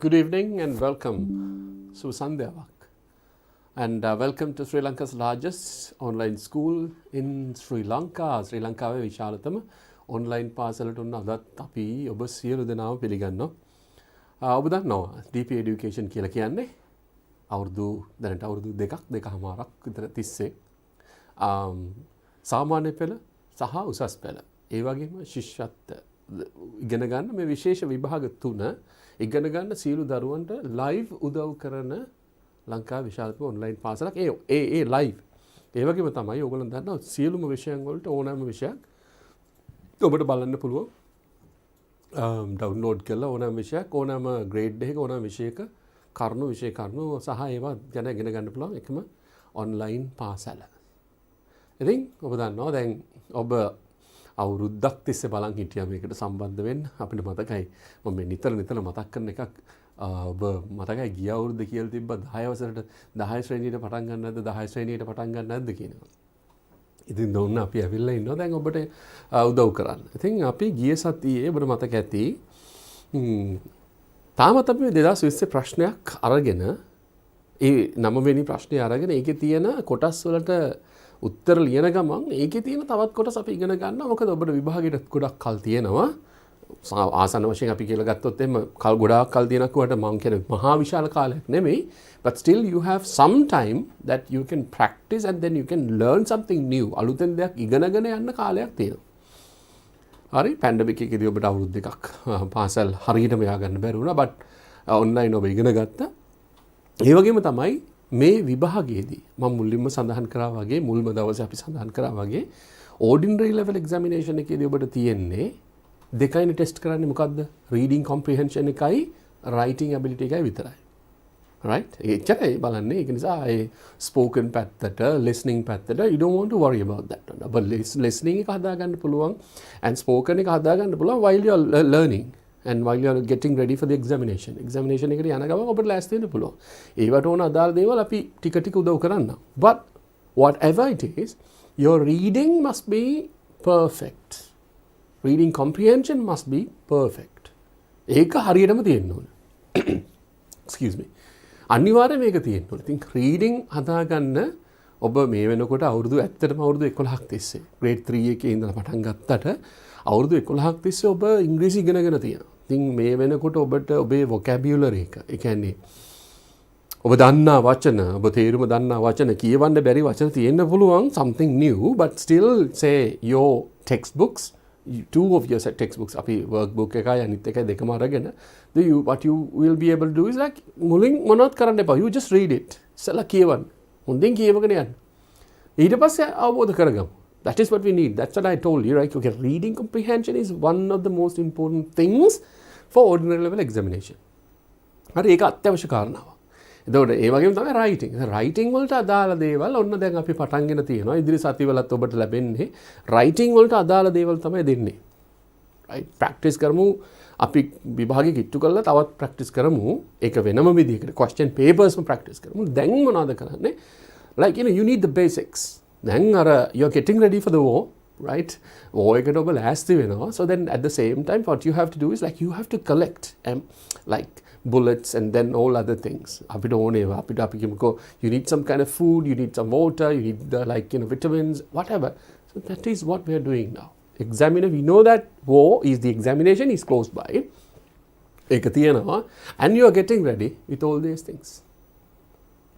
Good evening and welcome to Sandhyavak. And welcome to Sri Lanka's largest online school in Sri Lanka. Sri Lanka විශාලතම online පාසලට උන්න අදත් අපි ඔබ සියලු දෙනාම පිළිගන්නවා. ඔබ දන්නවා DP education කියලා කියන්නේ දැනට අවුරුදු දෙකමාරක් විතර තිස්සේ සාමාන්‍ය පෙළ සහ උසස් පෙළ ඒ වගේම ශිෂ්‍යත්ව ඉගෙන ගන්න මේ විශේෂ විභාග තුන ඉගෙන ගන්න සියලු දරුවන්ට ලයිව් උදව් කරන ලංකාවේ විශාලතම ඔන්ලයින් පාසලක් ඒ ලයිව් ඒ වගේම තමයි ඕගොල්ලෝ දන්නවා සියලුම විෂයන් වලට ඕනෑම විෂයක් ඔබට බලන්න පුළුවන් ඩවුන්ලෝඩ් කරලා ඕනෑම විෂයක් ඕනෑම ග්‍රේඩ් එකක ඕනෑම විෂයක විෂය කරුණු සහ ඒවා ගැන ඉගෙන ගන්න පුළුවන් එකම ඔන්ලයින් පාසල. ඉතින් ඔබ දන්නවා දැන් ඔබ අවුරුද්දක් තිස්සේ බලන් හිටියා මේකට සම්බන්ධ වෙන්න අපිට මතකයි මම මේ නිතර මතක් කරන එකක් ඔබ මතකයි ගිය අවුරුද්ද කියලා තිබ්බා 10 වසරට 10 ශ්‍රේණියට පටන් ගන්න නැද්ද 10 ශ්‍රේණියට පටන් ගන්න නැද්ද කියනවා. ඉතින් දොන්න අපි ඇවිල්ලා ඉන්නවා දැන් ඔබට උදව් කරන්න. ඉතින් අපි ගිය සතියේ ඔබට මතක ඇති තාමත් අපි 2020 ප්‍රශ්නයක් අරගෙන ඒ 9 වෙනි ප්‍රශ්නේ අරගෙන ඒකේ තියෙන කොටස් වලට උත්තර ලියන ගමන් ඒකේ තියෙන තවත් කොටස් අපි ඉගෙන ගන්නවා. මොකද ඔබට විභාගයට ගොඩක් කල් තියෙනවා. ආසන්න වශයෙන් අපි කියලා ගත්තොත් එහෙම කල් ගොඩාක් කල් තියෙනක් වට මම කියන්නේ මහා විශාල කාලයක් නෙමෙයි. But still you have some time that you can practice and then you can learn something new. අලුතෙන් දෙයක් ඉගෙනගෙන යන්න කාලයක් තියෙනවා. හරි පැන්ඩමික් එකේදී ඔබට අවුරුදු දෙකක් පාසල් හරියටම යා ගන්න බැරි වුණා. but online ඔබ ඉගෙන ගත්තා. ඒ වගේම තමයි මේ විභාගයේදී මම මුලින්ම සඳහන් කරා වගේ මුල්ම දවසේ අපි සඳහන් කරා වගේ ordinary level examination එකේදී ඔබට තියෙන්නේ දෙකයිනේ ටෙස්ට් කරන්නේ මොකද්ද? reading comprehension එකයි writing ability එකයි විතරයි. right? ඒකයි බලන්නේ. ඒක නිසා ඒ spoken පැත්තට listening පැත්තට you don't want to worry about that. but listening එක හදා ගන්න පුළුවන් and spoken එක හදා ගන්න පුළුවන් while you are learning. And while you are getting ready for the examination එකට යන ගමන් ඔබට ලෑස්ති වෙන්න පුළුවන්. ඒවට ඕන අදාළ දේවල් අපි ටික උදව් කරන්න. But whatever it is, your reading must be perfect. Reading comprehension must be perfect. ඒක හරියටම තියෙන්න ඕන. Excuse me. අනිවාර්යයෙන් මේක තියෙන්න ඕන. ඉතින් reading හදාගන්න ඔබ මේ වෙනකොට ඇත්තටම අවුරුදු 11ක් තිස්සේ grade 3 එකේ ඉඳලා පටන් ගත්තට අවුරුදු 11ක් තිස්සේ ඔබ ඉංග්‍රීසි ඉගෙනගෙන තියෙනවා. ඉතින් මේ වෙනකොට ඔබට ඔබේ vocabulary එක, ඒ කියන්නේ ඔබ දන්නා වචන, ඔබ තේරුම දන්නා වචන, කියවන්න බැරි වචන තියෙන්න පුළුවන් something new, but still say your textbooks, two of your textbooks, අපි workbook එකයි අනිත් එකයි දෙකම අරගෙන what you will be able to do is like මුලින් මොනවත් කරන්න එපා. You just read it. ඉස්සලා කියවන්න. හොඳින් කියවගෙන යන්න. ඊට පස්සේ අවබෝධ කරගමු. That is what we need. That's what I told you, right? Okay, reading comprehension is one of the most important things for ordinary level examination. හරි ඒක අත්‍යවශ්‍ය කාරණාවක්. එතකොට ඒ වගේම තමයි writing. writing වලට අදාළ දේවල් ඔන්න දැන් අපි පටන්ගෙන තියෙනවා. ඉදිරි සතිවලත් ඔබට ලැබෙන්නේ writing වලට අදාළ දේවල් තමයි දෙන්නේ. right? practice කරමු. අපි විභාගෙ කිට්ටු කරලා තවත් practice කරමු. ඒක වෙනම විදිහකට question papers practice කරමු. දැන් මොනවද කරන්නේ? Like you need the basics. Then you're getting ready for the war, right? War eකට ඔබ ලෑස්ති වෙනවා. So then at the same time what you have to do is like you have to collect like bullets and then all other things. අපිට ඕනේ අපි කියමුකෝ you need some kind of food, you need some water, you need vitamins, whatever. So that is what we are doing now. Examiner, we know that war is the examination is close by. ඒක තියෙනවා and you are getting ready with all these things.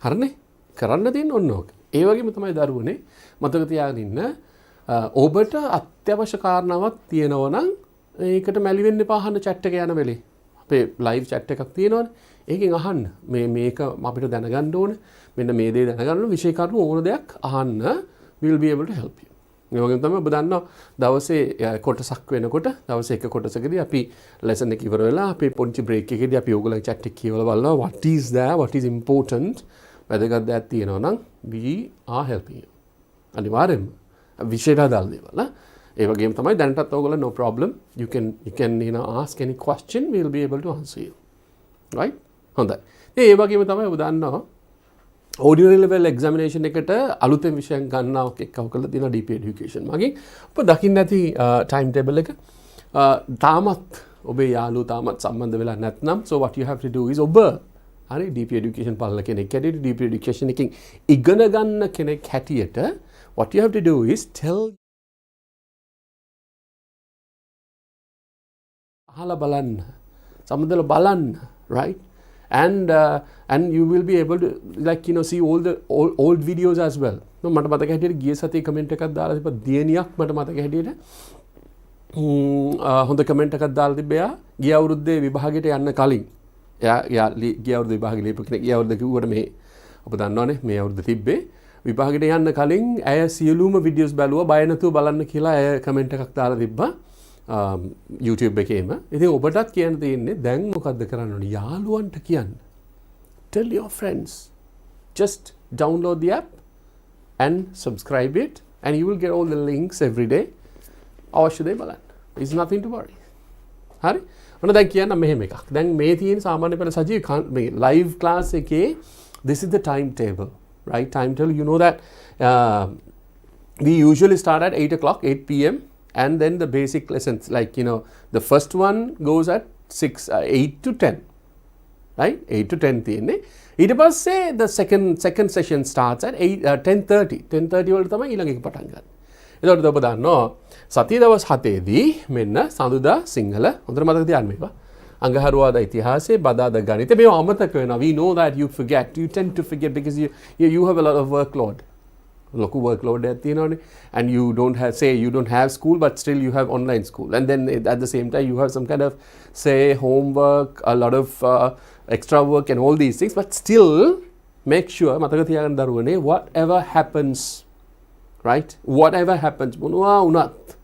හරිනේ? කරන්න තියෙන ඕන ඕක. ඒ වගේම තමයි දරුවනේ මතක තියාගෙන ඉන්න ඔබට අත්‍යවශ්‍ය කාරණාවක් තියෙනවා නම් ඒකට මැලි වෙන්න එපා අහන්න chat එක යන වෙලේ. අපේ live chat එකක් තියෙනවනේ. ඒකෙන් අහන්න. මේක අපිට දැනගන්න ඕනේ. මෙන්න මේ දේ දැනගන්න විශේෂ කරුණු ඕන දෙයක් අහන්න we will be able to help you. ඒ වගේම තමයි ඔබ දන්නවා දවසේ කොටසක් වෙනකොට දවසේ එක කොටසකදී අපි lesson එක ඉවර වෙලා අපේ පොන්චි break එකේදී අපි ඕගොල්ලෝ chat එක කියවලා බලනවා what is there, what is important. වැදගත් දෙයක් තියෙනවා නම් we are helping you. අනිවාර්යෙන්ම විශේෂ අදාළ දේවල්. ඒ වගේම තමයි දැනටත් ඔයගොල්ලෝ no problem. You can ask any question, we will be able to answer you. Right? හොඳයි. ඒ වගේම තමයි ඔබ දන්නවා ordinary level examination එකට අලුතෙන් විෂයන් ගන්නවා එක්කව කරලා තියෙනවා DP education. මගෙන් ඔබ දකින්න ඇති time table එක තාමත් ඔබේ යාළුවෝ තාමත් සම්බන්ධ වෙලා නැත්නම් so what you have to do is ඔබ හරි deep education බලන කෙනෙක් හැටියට deep education එකකින් ඉගෙන ගන්න කෙනෙක් හැටියට what you have to do is tell අහලා බලන්න සම්බන්ධව බලන්න right and you will be able to like see all the old videos as well මට මතක හැටියට ගිය සතියේ කමෙන්ට් එකක් දාලා තිබ්බා දියණියක් මට මතක හැටියට හොඳ කමෙන්ට් එකක් දාලා තිබ්බා ගිය අවුරුද්දේ විභාගයට යන්න කලින් එයා ගිය අවුරුද්දේ විභාගෙ ලියපු කෙනෙක් ගිය අවුරුද්ද කිව්වට මේ ඔබ දන්නවනේ මේ අවුරුද්ද තිබ්බේ විභාගෙට යන්න කලින් ඇය සියලුම වීඩියෝස් බැලුවා බය නැතුව බලන්න කියලා ඇය කමෙන්ට් එකක් දාලා තිබ්බා YouTube එකේම ඉතින් ඔබටත් කියන්න තියෙන්නේ දැන් මොකද්ද කරන්න ඕනේ යාළුවන්ට කියන්න tell your friends just download the app and subscribe it and you will get all the links every day අවශ්‍ය දේ බලන්න it's nothing to worry හරි ඔන්න දැන් කියන්න මෙහෙම එකක් දැන් මේ තියෙන සාමාන්‍ය පෙළ සජීව මේ live class එකේ this is the timetable right timetable you know that we usually start at 8 o'clock 8 p.m. and then the basic lessons like the first one goes at 8 to 10 right 8 to 10 තියෙන්නේ ඊට පස්සේ the second session starts at 10:30 වලට තමයි ඊළඟ එක පටන් ගන්න. එතකොට ඔබ දන්නවා සතිය දවස් 7ේදී මෙන්න සඳුදා සිංහල හොඳට මතක තියාගන්න මේවා. අඟහරුවාදා ඉතිහාසය බදාදා ගණිත මේවා අමතක වෙනවා. We know that you forget. You tend to forget because you have a lot of workload. Local workload එකක් තියෙනවානේ and you don't have school but still you have online school and then at the same time you have some kind of say homework a lot of extra work and all these things but still make sure මතක තියාගන්න දරුවනේ whatever happens right whatever happens මොනවා වුණත්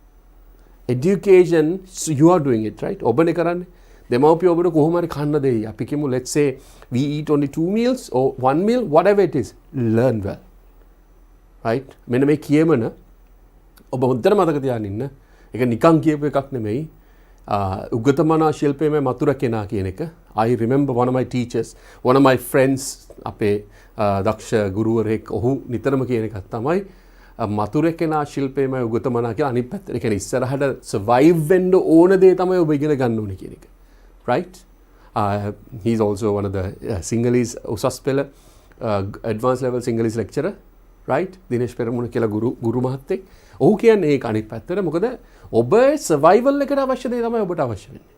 education so you are doing it right ඔබනේ කරන්නේ දෙමව්පියෝ ඔබට කොහොම හරි කන්න දෙයි අපි කියමු let's say we eat only 2 meals or 1 meal whatever it is learn well right මෙන්න මේ කියමන ඔබ හොඳට මතක තියාගෙන ඉන්න ඒක නිකන් කියපු එකක් නෙමෙයි උගතමනා ශිල්පයේ මතුර කෙනා කියන එක I remember one of my teachers one of my friends අපේ දක්ෂ ගුරුවරයෙක් ඔහු නිතරම කියන එකක් තමයි මතුර කෙනා ශිල්පයේ උගතමනා කියලා අනිත් පැත්තට ඒ කියන්නේ ඉස්සරහට survive වෙන්න ඕන දේ තමයි ඔබ ඉගෙන ගන්න ඕනේ කියන එක right he's also one of the Sinhalese උසස් පෙළ advanced level Sinhalese lecturer right Dinesh පෙරමුණ කියලා ගුරු මහත්තයෙක් ඔහු කියන්නේ ඒක අනිත් පැත්තට මොකද ඔබ survival එකට අවශ්‍ය දේ තමයි ඔබට අවශ්‍ය වෙන්නේ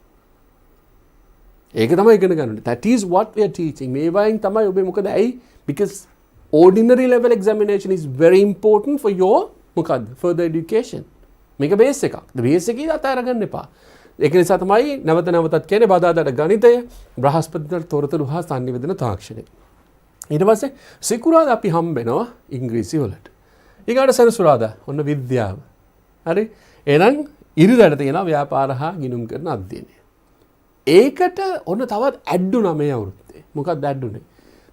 ඒක තමයි ඉගෙන ගන්න ඕනේ that is what we are teaching මේ වයින් තමයි ඔබේ මොකද ඇයි because ordinary level examination is very important for your මොකද්ද further education මේක බේස් එකක් බේස් එකේ අතහැරගන්න එපා ඒක නිසා තමයි නැවත නැවතත් කියන්නේ බදාදට ගණිතය බ්‍රහස්පතින්ට තොරතුරු හා සංනිවේදන තාක්ෂණය ඊට පස්සේ සිකුරාදා අපි හම්බෙනවා ඉංග්‍රීසි වලට. ඊගාට සෙනසුරාදා ඔන්න විද්‍යාව. හරි? එහෙනම් ඉරිදාට තියෙනවා ව්‍යාපාර හා ගිණුම් කරන අධ්‍යයනය. ඒකට ඔන්න තවත් ඇඩ්ඩුනා මේ අවුරුද්දේ. මොකක්ද ඇඩ්ඩුනේ?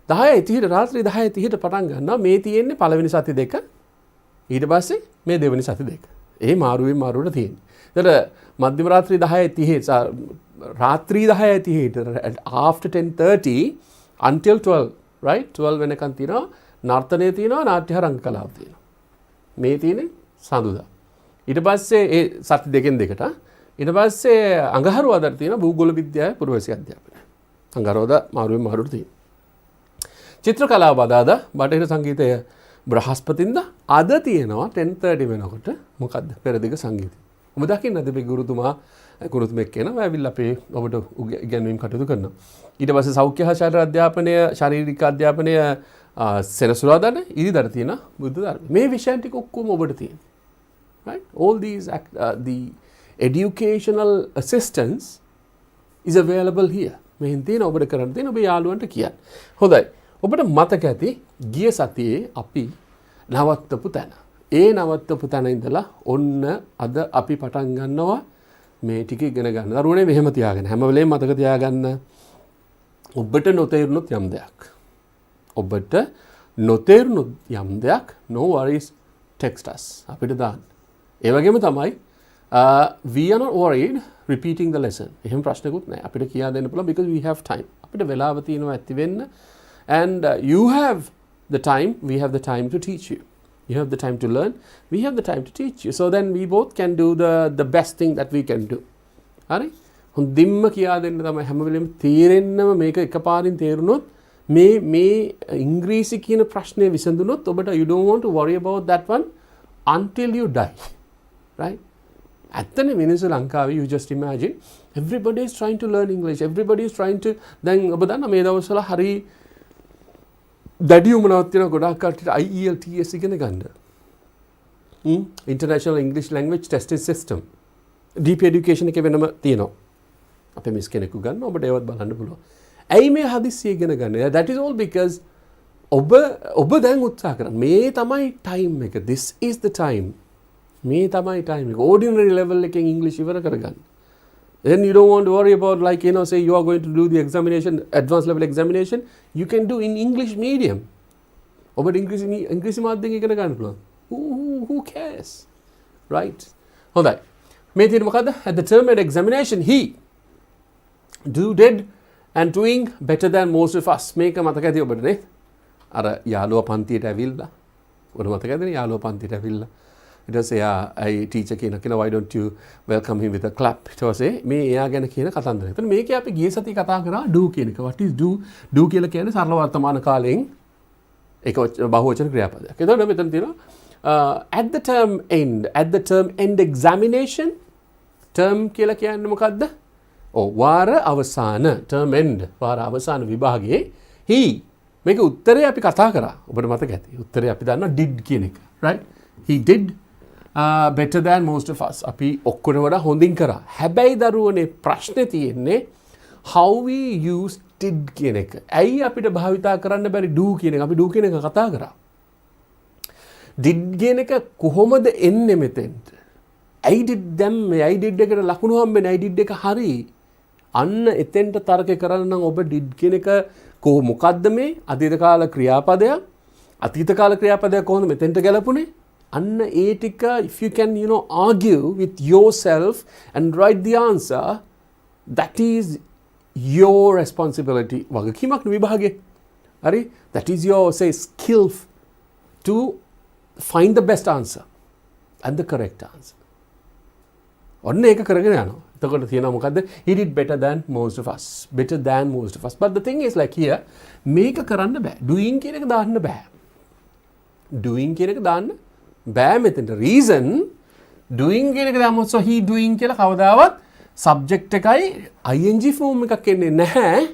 10:30 රාත්‍රී 10:30ට පටන් ගන්නවා මේ තියෙන්නේ පළවෙනි සති දෙක. ඊට පස්සේ මේ දෙවෙනි සති දෙක. ඒ මාරුවෙන් මාරුවට තියෙන්නේ. ඒතර මධ්‍යම රාත්‍රී 10:30 රාත්‍රී 10:30ට after 10:30 until 12 right 12 වෙනකන් තියෙනවා නර්තනය තියෙනවා නාට්‍ය හරංග කලාව තියෙනවා මේ තියෙන්නේ සඳුදා ඊට පස්සේ ඒ සති දෙකෙන් දෙකට ඊට පස්සේ අඟහරුවාදාට තියෙනවා භූගෝල විද්‍යාවේ පුරවැසි අධ්‍යාපනය අඟහරුවාදා මාරුවෙන් මාරුවට තියෙනවා චිත්‍ර කලාව බදාදා බටහිර සංගීතය බ්‍රහස්පතින්දා අද තියෙනවා 10:30 වෙනකොට මොකද්ද පෙරදිග සංගීතය ඔබ දකින්නද මේ ගුරුතුමා ගුරුතුමෙක් කෙනා ඇවිල්ලා අපේ ඔබට ඉගෙනීම් කටයුතු කරනවා ඊට පස්සේ සෞඛ්‍ය හා ශරීර අධ්‍යාපනය ශාරීරික අධ්‍යාපනය සෙනසුරාදාට ඉරිදාට තියෙන බුද්ධ ධර්ම මේ විෂයන් ටික ඔක්කොම ඔබට තියෙනවා right all these the educational assistance is available here මෙහෙන් තියෙන ඔබට කරන්න තියෙන ඔබේ යාළුවන්ට කියන්න හොඳයි ඔබට මතක ඇති ගිය සතියේ අපි නවත්තපු තැන ඒ නවත්තපු තැන ඉඳලා ඔන්න අද අපි පටන් ගන්නවා මේ ටික ඉගෙන ගන්න. දරුවනේ මෙහෙම තියාගන්න. හැම වෙලේම මතක තියාගන්න. ඔබට නොතේරුණොත් යම් දෙයක්. ඔබට නොතේරුණොත් යම් දෙයක් no worries text us. අපිට දාන්න. ඒ වගේම තමයි we are not worried repeating the lesson. එහෙම ප්‍රශ්නකුත් නැහැ. අපිට කියා දෙන්න පුළුවන් because we have time. අපිට වෙලාව තියෙනවා ඇති වෙන්න and you have the time, we have the time to teach you. You have the time to learn, we have the time to teach you. So then we both can do the best thing that we can do. හරි? හොඳින්ම කියා දෙන්න තමයි හැම වෙලෙම තේරෙන්නම මේක එකපාරින් තේරුනොත් මේ ඉංග්‍රීසි කියන ප්‍රශ්නේ විසඳුනොත් ඔබට you don't want to worry about that one until you die, right? ඇත්තනේ මිනිස්සු ලංකාවේ you just imagine everybody is trying to learn English, everybody is trying to දැන් ඔබ දන්නා මේ දවස්වල හරි දැඩි උමනාවක් තියෙන ගොඩාක් කට්ටියට IELTS ඉගෙන ගන්න. International English Language Testing System. Deep Education එකේ වෙනම තියෙනවා. අපේ මිස් කෙනෙකු ගන්න ඔබට ඒවත් බලන්න පුළුවන්. ඇයි මේ හදිස්සිය ඉගෙන ගන්න? That is all because ඔබ දැන් උත්සාහ කරන්න. මේ තමයි time එක. This is the time. මේ තමයි time එක. Ordinary level එකෙන් English ඉවර කරගන්න. Then you don't want to worry about like say you are going to do the examination, advanced level examination, you can do in English medium. ඔබට ඉංග්‍රීසි මාධ්‍යයෙන් ඉගෙන ගන්න පුළුවන්. Who cares? Right? හොඳයි. මේ තියෙන මොකද්ද? At the term and examination he did and doing better than most of us. මේක මතක ඇති ඔබට නේ? අර යාළුවා පන්තියට ඇවිල්ලා. ඔබට මතක ඇතිනේ යාළුවා පන්තියට ඇවිල්ලා. ඊට පස්සේ එයා ටීචර් කියන why don't you welcome him with a clap. ඊට පස්සේ මේ එයා ගැන කියන කතන්දරය. එතන මේකේ අපි ගිය සතියේ කතා කරා do කියන එක. What is do? Do කියලා කියන්නේ සරල වර්තමාන කාලයෙන් ඒක බහුවචන ක්‍රියාපදයක්. එතකොට මෙතන තියෙනවා at the term end examination. term කියලා කියන්නේ මොකද්ද? වාර අවසාන term end වාර අවසාන විභාගයේ he මේක උත්තරේ අපි කතා කරා. ඔබට මතක ඇති. උත්තරේ අපි දන්නවා did කියන එක. right? He did better than most of us. අපි ඔක්කොට වඩා හොඳින් කරා. හැබැයි දරුවනේ ප්‍රශ්නේ තියෙන්නේ how we use did කියන එක. ඇයි අපිට භාවිතා කරන්න බැරි do කියන එක? අපි do කියන එක කතා කරා. did කියන එක කොහොමද එන්නේ මෙතෙන්ට? ඇයි did දැම්මේ? ඇයි did එකට ලකුණු හම්බෙන්නේ? ඇයි did එක හරි? අන්න එතෙන්ට තර්ක කරන්න නම් ඔබ did කියන එක මොකද්ද මේ? අතීත කාල ක්‍රියාපදයක්. අතීත කාල ක්‍රියාපදයක් කොහොමද මෙතෙන්ට ගැලපුණේ? අන්න ඒ ටික if you can argue with yourself and write the answer, that is your responsibility. වගකීමක් විභාගේ. හරි? That is your skill to find the best answer and the correct answer. ඔන්න ඒක කරගෙන යනවා. එතකොට තියෙනවා මොකද්ද? He did better than most of us. Better than most of us. But the thing is like here මේක කරන්න බෑ. Doing කියන එක දාන්න බෑ. Doing කියන එක දාන්න බෑ මෙතනට. Reason doing කියන එක දාමොත් so he doing කියලා කවදාවත් subject එකයි ing form එකක් එන්නේ නැහැ.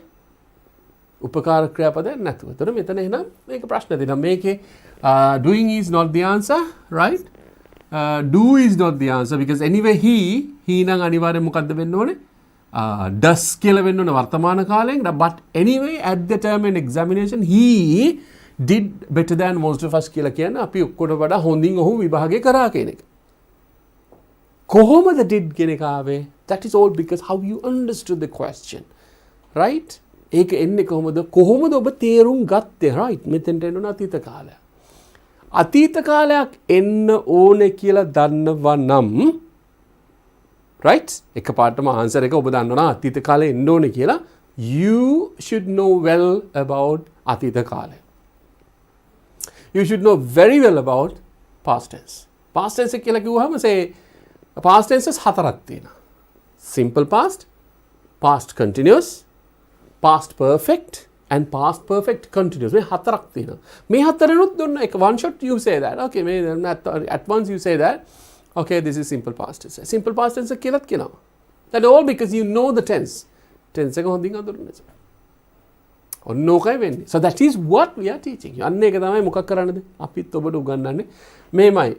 උපකාර ක්‍රියාපදයක් නැතුව. එතකොට මෙතන එහෙනම් මේක ප්‍රශ්න දෙනවා. මේකේ doing is not the answer, right? Do is not the answer because anyway he නම් අනිවාර්යෙන් මොකද්ද වෙන්න ඕනේ? does කියලා වෙන්න ඕනේ වර්තමාන කාලයෙන්. But anyway at the term and examination he did better than most of us කියලා කියන්නේ අපි ඔක්කොට වඩා හොඳින් ඔහු විභාගය කරා කියන එක. කොහොමද did කියන එක ආවේ? That is all because how you understood the question. Right? ඒක එන්නේ කොහොමද? කොහොමද ඔබ තේරුම් ගත්තේ? Right? මෙතෙන්ට එන්න අතීත කාලය. අතීත කාලයක් එන්න ඕනේ කියලා දන්නවා නම් right? එකපාරටම answer එක ඔබ දන්නවා අතීත කාලේ එන්න ඕනේ කියලා. You should know well about අතීත කාලය. You should know very well about past tense. Past tense කියලා කිව්වහම past tenses හතරක් තියෙනවා. Simple past, past continuous, past perfect and past perfect continuous. මේ හතරක් තියෙනවා. මේ හතරෙනුත් දුන්න එක one shot you say that. Okay, at once you say that. Okay, this is simple past tense. Simple past tense කියලාත් කියනවා. That all because you know the tense. Tense එක හොඳින් අඳුරන්නේ. ඔන්නෝකයි වෙන්නේ. So that is what we are teaching. අන්න ඒක තමයි මොකක් කරන්නද? අපිත් ඔබට උගන්වන්නේ. මේමයි.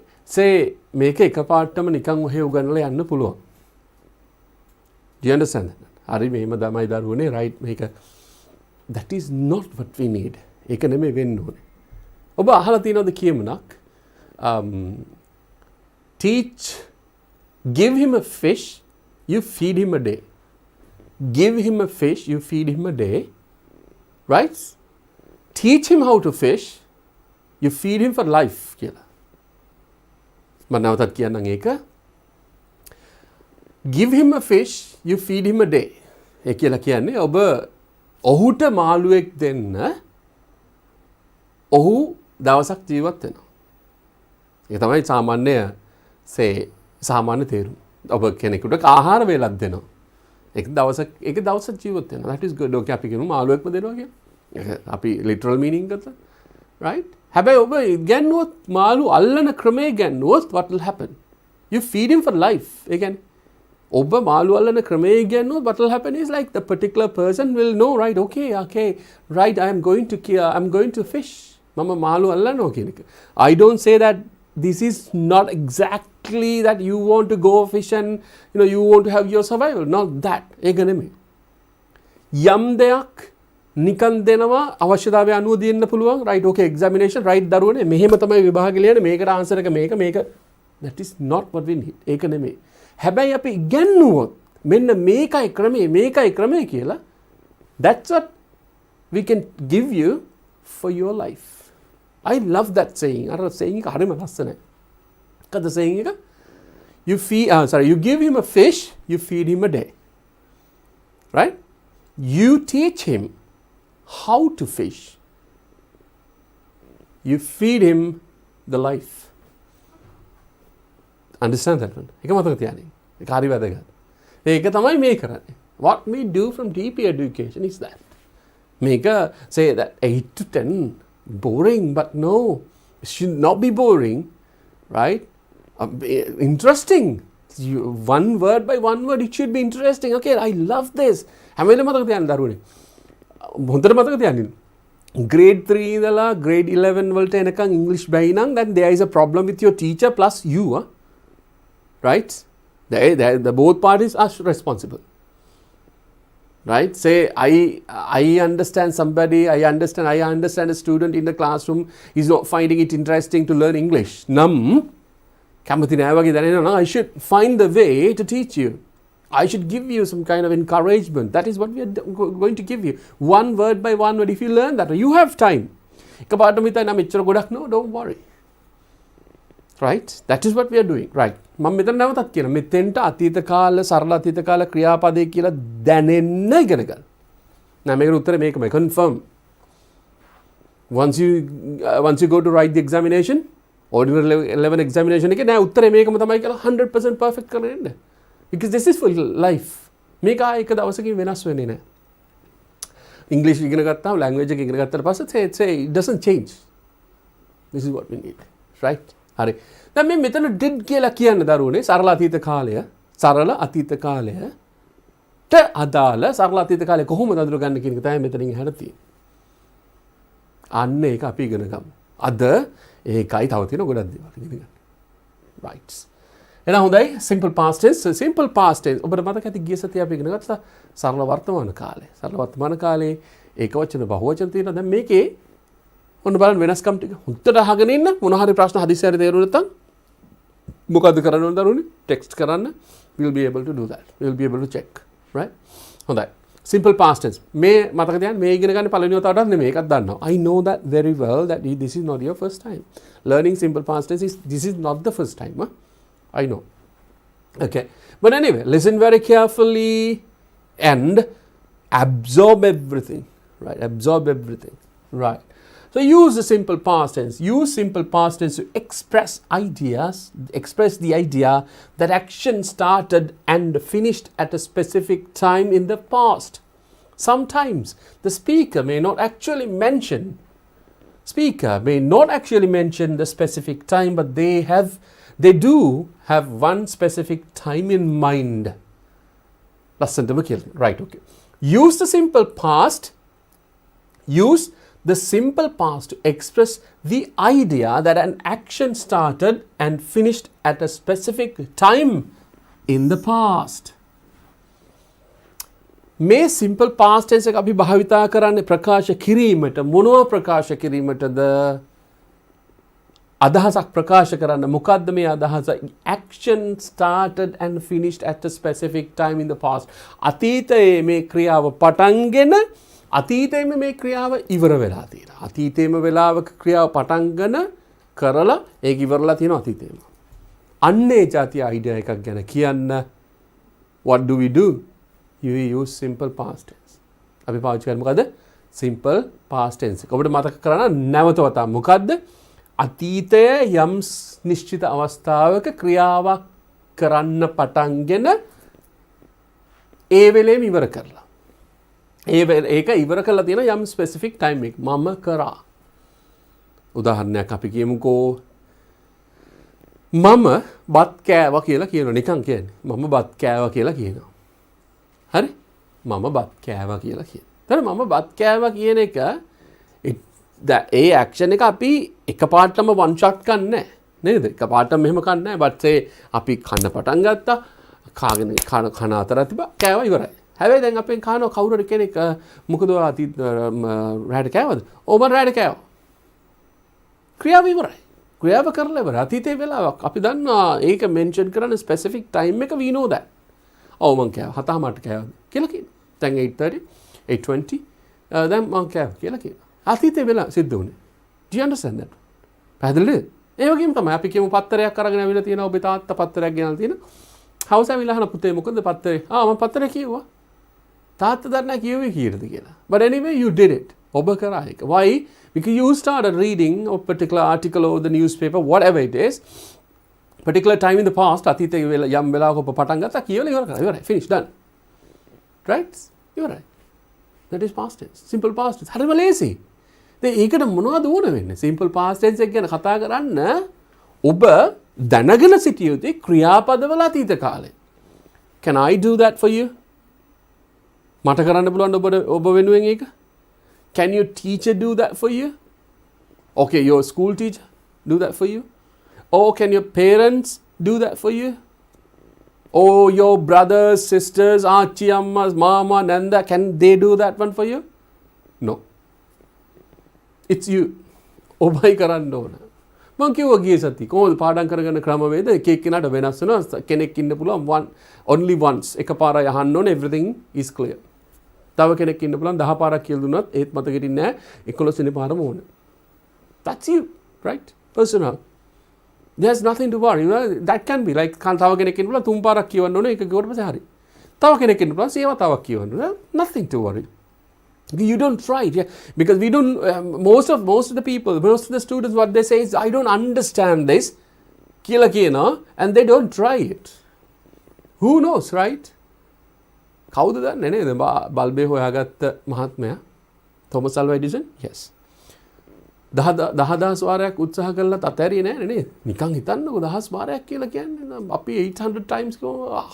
මේක එකපාරටම නිකන් ඔහෙ උගන්වලා යන්න පුළුවන්. Do you understand that? හරි මේම තමයි දරුවනේ right මේක. That is not what we need. ඒක නෙමෙයි වෙන්න ඕනේ. ඔබ අහලා තියෙනවද කියමුණක්? Give him a fish, you feed him a day. Give him a fish, you feed him a day. Right? Teach him how to fish, you feed him for life කියලා. මම නැවතත් කියන්නම් ඒක. Give him a fish, you feed him a day. ඒ කියලා කියන්නේ ඔබ ඔහුට මාළුවෙක් දෙන්න ඔහු දවසක් ජීවත් වෙනවා. ඒක තමයි සාමාන්‍ය තේරුම. ඔබ කෙනෙකුට ආහාර වේලක් දෙනවා. එක දවසක් ජීවත් වෙනවා. That is good. Okay අපි කියමු මාළුවෙක්ම දෙනවා කියලා. අපි literal meaning ගත්තා. Right? හැබැයි ඔබ ඉගෙනුවොත් මාළු අල්ලන ක්‍රමය ඉගෙනුවොත් what will happen? You feed him for life. ඒ කියන්නේ ඔබ මාළු අල්ලන ක්‍රමය ඉගෙනුවොත් what will happen is like the particular person will know, right? Okay, right, I am going to fish. මම මාළු අල්ලනවා කියන එක. I don't say that this is not exactly that you want to go fish and you want to have your survival. Not that. ඒක නෙමෙයි. යම් දෙයක් නිකන් දෙනවා අවශ්‍යතාවය අනුව දෙන්න පුළුවන්. Right, okay, examination, right දරුවනේ මෙහෙම තමයි විභාගෙ ලියන්නේ මේකට ආන්සර් එක මේක. That is not what we need. ඒක නෙමෙයි. හැබැයි අපි ඉගෙනුවොත් මෙන්න මේකයි ක්‍රමය කියලා, that's what we can give you for your life. I love that saying. අර saying එක හරිම ලස්සනයි. මොකද saying එක? You give him a fish, you feed him a day. Right? You teach him how to fish. You feed him the life. Understand that one? එක මතක තියාගන්න. ඒක හරි වැදගත්. ඒක තමයි මේ කරන්නේ. What we do from DP education is that. Make say that 8 to 10 boring, but no, it should not be boring, right? Interesting. One word by one word, it should be interesting. Okay, I love this. හැම වෙලේම මතක තියාගන්න දරුවනේ. හොඳට මතක තියාගන්න. Grade 3 ඉඳලා grade 11 වලට එනකන් English බැයි නම් then there is a problem with your teacher plus you, right? The both parties are responsible. Right? Say I understand somebody, I understand a student in the classroom is not finding it interesting to learn English. කැමති නෑ වගේ දැනෙනවා. I should find the way to teach you. I should give you some kind of encouragement. That is what we are going to give you. One word by one word. If you learn that, you have time. එකපාරටම හිතයි නම් එච්චර ගොඩක් no, don't worry. Right? That is what we are doing. Right. මම මෙතන නැවතත් කියනවා. මෙතෙන්ට අතීත කාල සරල අතීත කාල ක්‍රියාපදේ කියලා දැනෙන්න ඉගෙන ගන්න. නෑ මේකට උත්තරේ මේකමයි. Confirm. Once you go to write the examination, ordinary 11 examination එකේ නෑ උත්තරේ මේකම තමයි කියලා 100% perfect කරගෙන ඉන්න. Because this is for life. මේක එක දවසකින් වෙනස් වෙන්නේ නෑ. English ඉගෙන ගත්තාම language එක ඉගෙන ගත්තට පස්සේ say it doesn't change. This is what we need. Right? හරි. දැන් මේ මෙතන did කියලා කියන්න දරුවනේ සරල අතීත කාලයට අදාළ සරල අතීත කාලය කොහොමද අඳුරගන්නේ කියන එක තමයි මෙතනින් එහාට තියෙන්නේ. අන්න ඒක අපි ඉගෙන ගමු. අද ඒකයි තව තියෙන ගොඩක් දේවල් ඉගෙන ගන්න. Right. එහෙනම් හොඳයි simple past tense. Simple past tense ඔබට මතක ඇති ගිය සතියේ අපි ඉගෙන ගත්තා සරල වර්තමාන කාලය. සරල වර්තමාන කාලේ ඒකවචන බහුවචන තියෙනවා. දැන් මේකේ ඔන්න බලන්න වෙනස්කම් ටික හුත්තට අහගෙන ඉන්න. මොන හරි ප්‍රශ්න හදිස්සියට තේරුනේ නැත්නම් මොකද්ද කරන්න ඕන දරුවනේ? ටෙක්ස්ට් කරන්න. We will be able to do that. We will be able to check. Right? හොඳයි. Simple past tense. මේ මතක තියාගන්න මේ ඉගෙන ගන්න පළවෙනි වතාවටත් නෙමෙයි ඒකත් දන්නවා. I know that very well that this is not your first time. Learning simple past tense this is not the first time. I know. Okay. But anyway, listen very carefully and absorb everything. Right? Absorb everything. Right. So use the simple past tense. Use simple past tense to express the idea that action started and finished at a specific time in the past. Sometimes the speaker may not actually mention the specific time, but they do have one specific time in mind. Right, okay. Use the simple past to express the idea that an action started and finished at a specific time in the past. මේ simple past tense එක අපි භාවිතා කරන්නේ ප්‍රකාශ කිරීමට මොනවා ප්‍රකාශ කිරීමටද අදහසක් ප්‍රකාශ කරන්න මොකද්ද මේ අදහස action started and finished at a specific time in the past අතීතයේ මේ ක්‍රියාව පටන්ගෙන අතීතයේම මේ ක්‍රියාව ඉවර වෙලා තියෙනවා. අතීතයේම වෙලාවක ක්‍රියාව පටන්ගෙන කරලා ඒක ඉවරලා තියෙනවා අතීතයේම. අන්නේ જાතිය අයිඩියා එකක් ගැන කියන්න what do? You use simple past tense. අපි පාවිච්චි කරන්නේ මොකද්ද? simple past tense. ඔබට මතක කරගන්න නැවත වතාවක් මොකද්ද? අතීතයේ යම් නිශ්චිත අවස්ථාවක ක්‍රියාවක් කරන්න පටන්ගෙන ඒ වෙලේම ඉවර කරලා. ඒක ඉවර කරලා තියෙන යම් ස්පෙસિෆික් ටයිම් එක මම කරා. උදාහරණයක් අපි කියමුකෝ මම බත් කෑවා කියලා කියනවා නිකන් කියන්නේ. මම බත් කෑවා කියලා කියනවා. හරි? මම බත් කෑවා කියලා කියනවා. එතන මම බත් කෑවා කියන එක ඒ ඇක්ෂන් එක අපි එකපාරටම වන් ෂොට් ගන්නෑ. නේද? එකපාරටම මෙහෙම ගන්නෑ. but අපි කන්න පටන් ගත්තා. කාගෙන කන අතර තිබ්බා කෑවා ඉවරයි. හැබැයි දැන් අපෙන් කනවා කවුරු කෙනෙක් මොකද රැට කෑවද? ඔව් මම රැට කෑවා. ක්‍රියාව ඉවරයි. ක්‍රියාව කරලා ඉවරයි. අතීතයේ වෙලාවක් අපි දන්නවා ඒක මෙන්ෂන් කරන ස්පෙસિෆික් ටයිම් එක we know that. ඔව් මං කෑවා. 7:00ට කෑවද කියලා කියනවා. දැන් 8:30 8:20 දැන් මං කෑවා කියලා කියනවා. අතීතයේ වෙලා සිද්ධ වුණේ. Do you understand that? පැහැදිලිද? ඒ වගේම තමයි අපි කියමු පත්තරයක් අරගෙන ඇවිල්ලා තියෙනවා ඔබේ තාත්තා පත්තරයක් ගෙනල්ලා තියෙනවා. හවුස් ඇවිල්ලා අහන පුතේ මොකද පත්තරේ? මම පත්තරේ කිව්වා. තාත්තා දන්නේ කිව්වේ කීයද කියලා. But anyway you did it. ඔබ කරා ඒක. Why? Because you started reading a particular article or the newspaper, whatever it is, particular time in the past, අතීතයේ යම් වෙලාවක ඔබ පටන් ගත්තා කියලා ඉවර කරා. ඉවරයි. Finish done. Right? ඉවරයි. That is past tense. Simple past tense. හරිම ලේසි. දැන් ඒකට මොනවද ඕන වෙන්නේ? Simple past tense එක ගැන කතා කරන්න ඔබ දැනගෙන සිටිය යුත්තේ ක්‍රියාපදවල අතීත කාලේ. Can I do that for you? මට කරන්න පුළුවන් ඔබ වෙනුවෙන් ඒක? Can your teacher do that for you? Okay, your school teacher do that for you? Or can your parents do that for you? Or your brothers, sisters, auntie, ammas, mama, nanda, can they do that one for you? No. It's you. ඔබයි කරන්න ඕන. මං කිව්වා ගියේ සති කොහොමද පාඩම් කරගන්න ක්‍රමවේද එක එක්කෙනාට වෙනස් වෙනවා. කෙනෙක් ඉන්න පුළුවන් only once එකපාරයි අහන්න ඕනේ everything is clear. තව කෙනෙක් ඉන්න පුළුවන් 10 පාරක් කියලා දුන්නත් ඒත් මතකෙට ඉන්නේ නැහැ 11 වෙනි පාරම ඕන. That's you, right? Personal. There's nothing to worry. You know, that can be like තව කෙනෙක් ඉන්න පුළුවන් 3 පාරක් කියවන්න ඕනේ ඒක කිව්වට පස්සේ හරි. තව කෙනෙක් ඉන්න පුළුවන් 7 වතාවක් කියවන්න ඕනේ. Nothing to worry. You don't try it, yeah? Because we don't. Most of the people, most of the students, what they say is, "I don't understand this," කියලා කියනවා, and they don't try it. Who knows, right? කවුද දන්නේ නේද? බල්බේ හොයාගත්ත මහත්මයා තොමස් අල්වා Edison? Yes. 10,000 වාරයක් උත්සාහ කළා අතහැරියේ නැහැ නේද? නිකන් හිතන්නකෝ 1000 වාරයක් කියලා කියන්නේ අපි 800 times කියනවා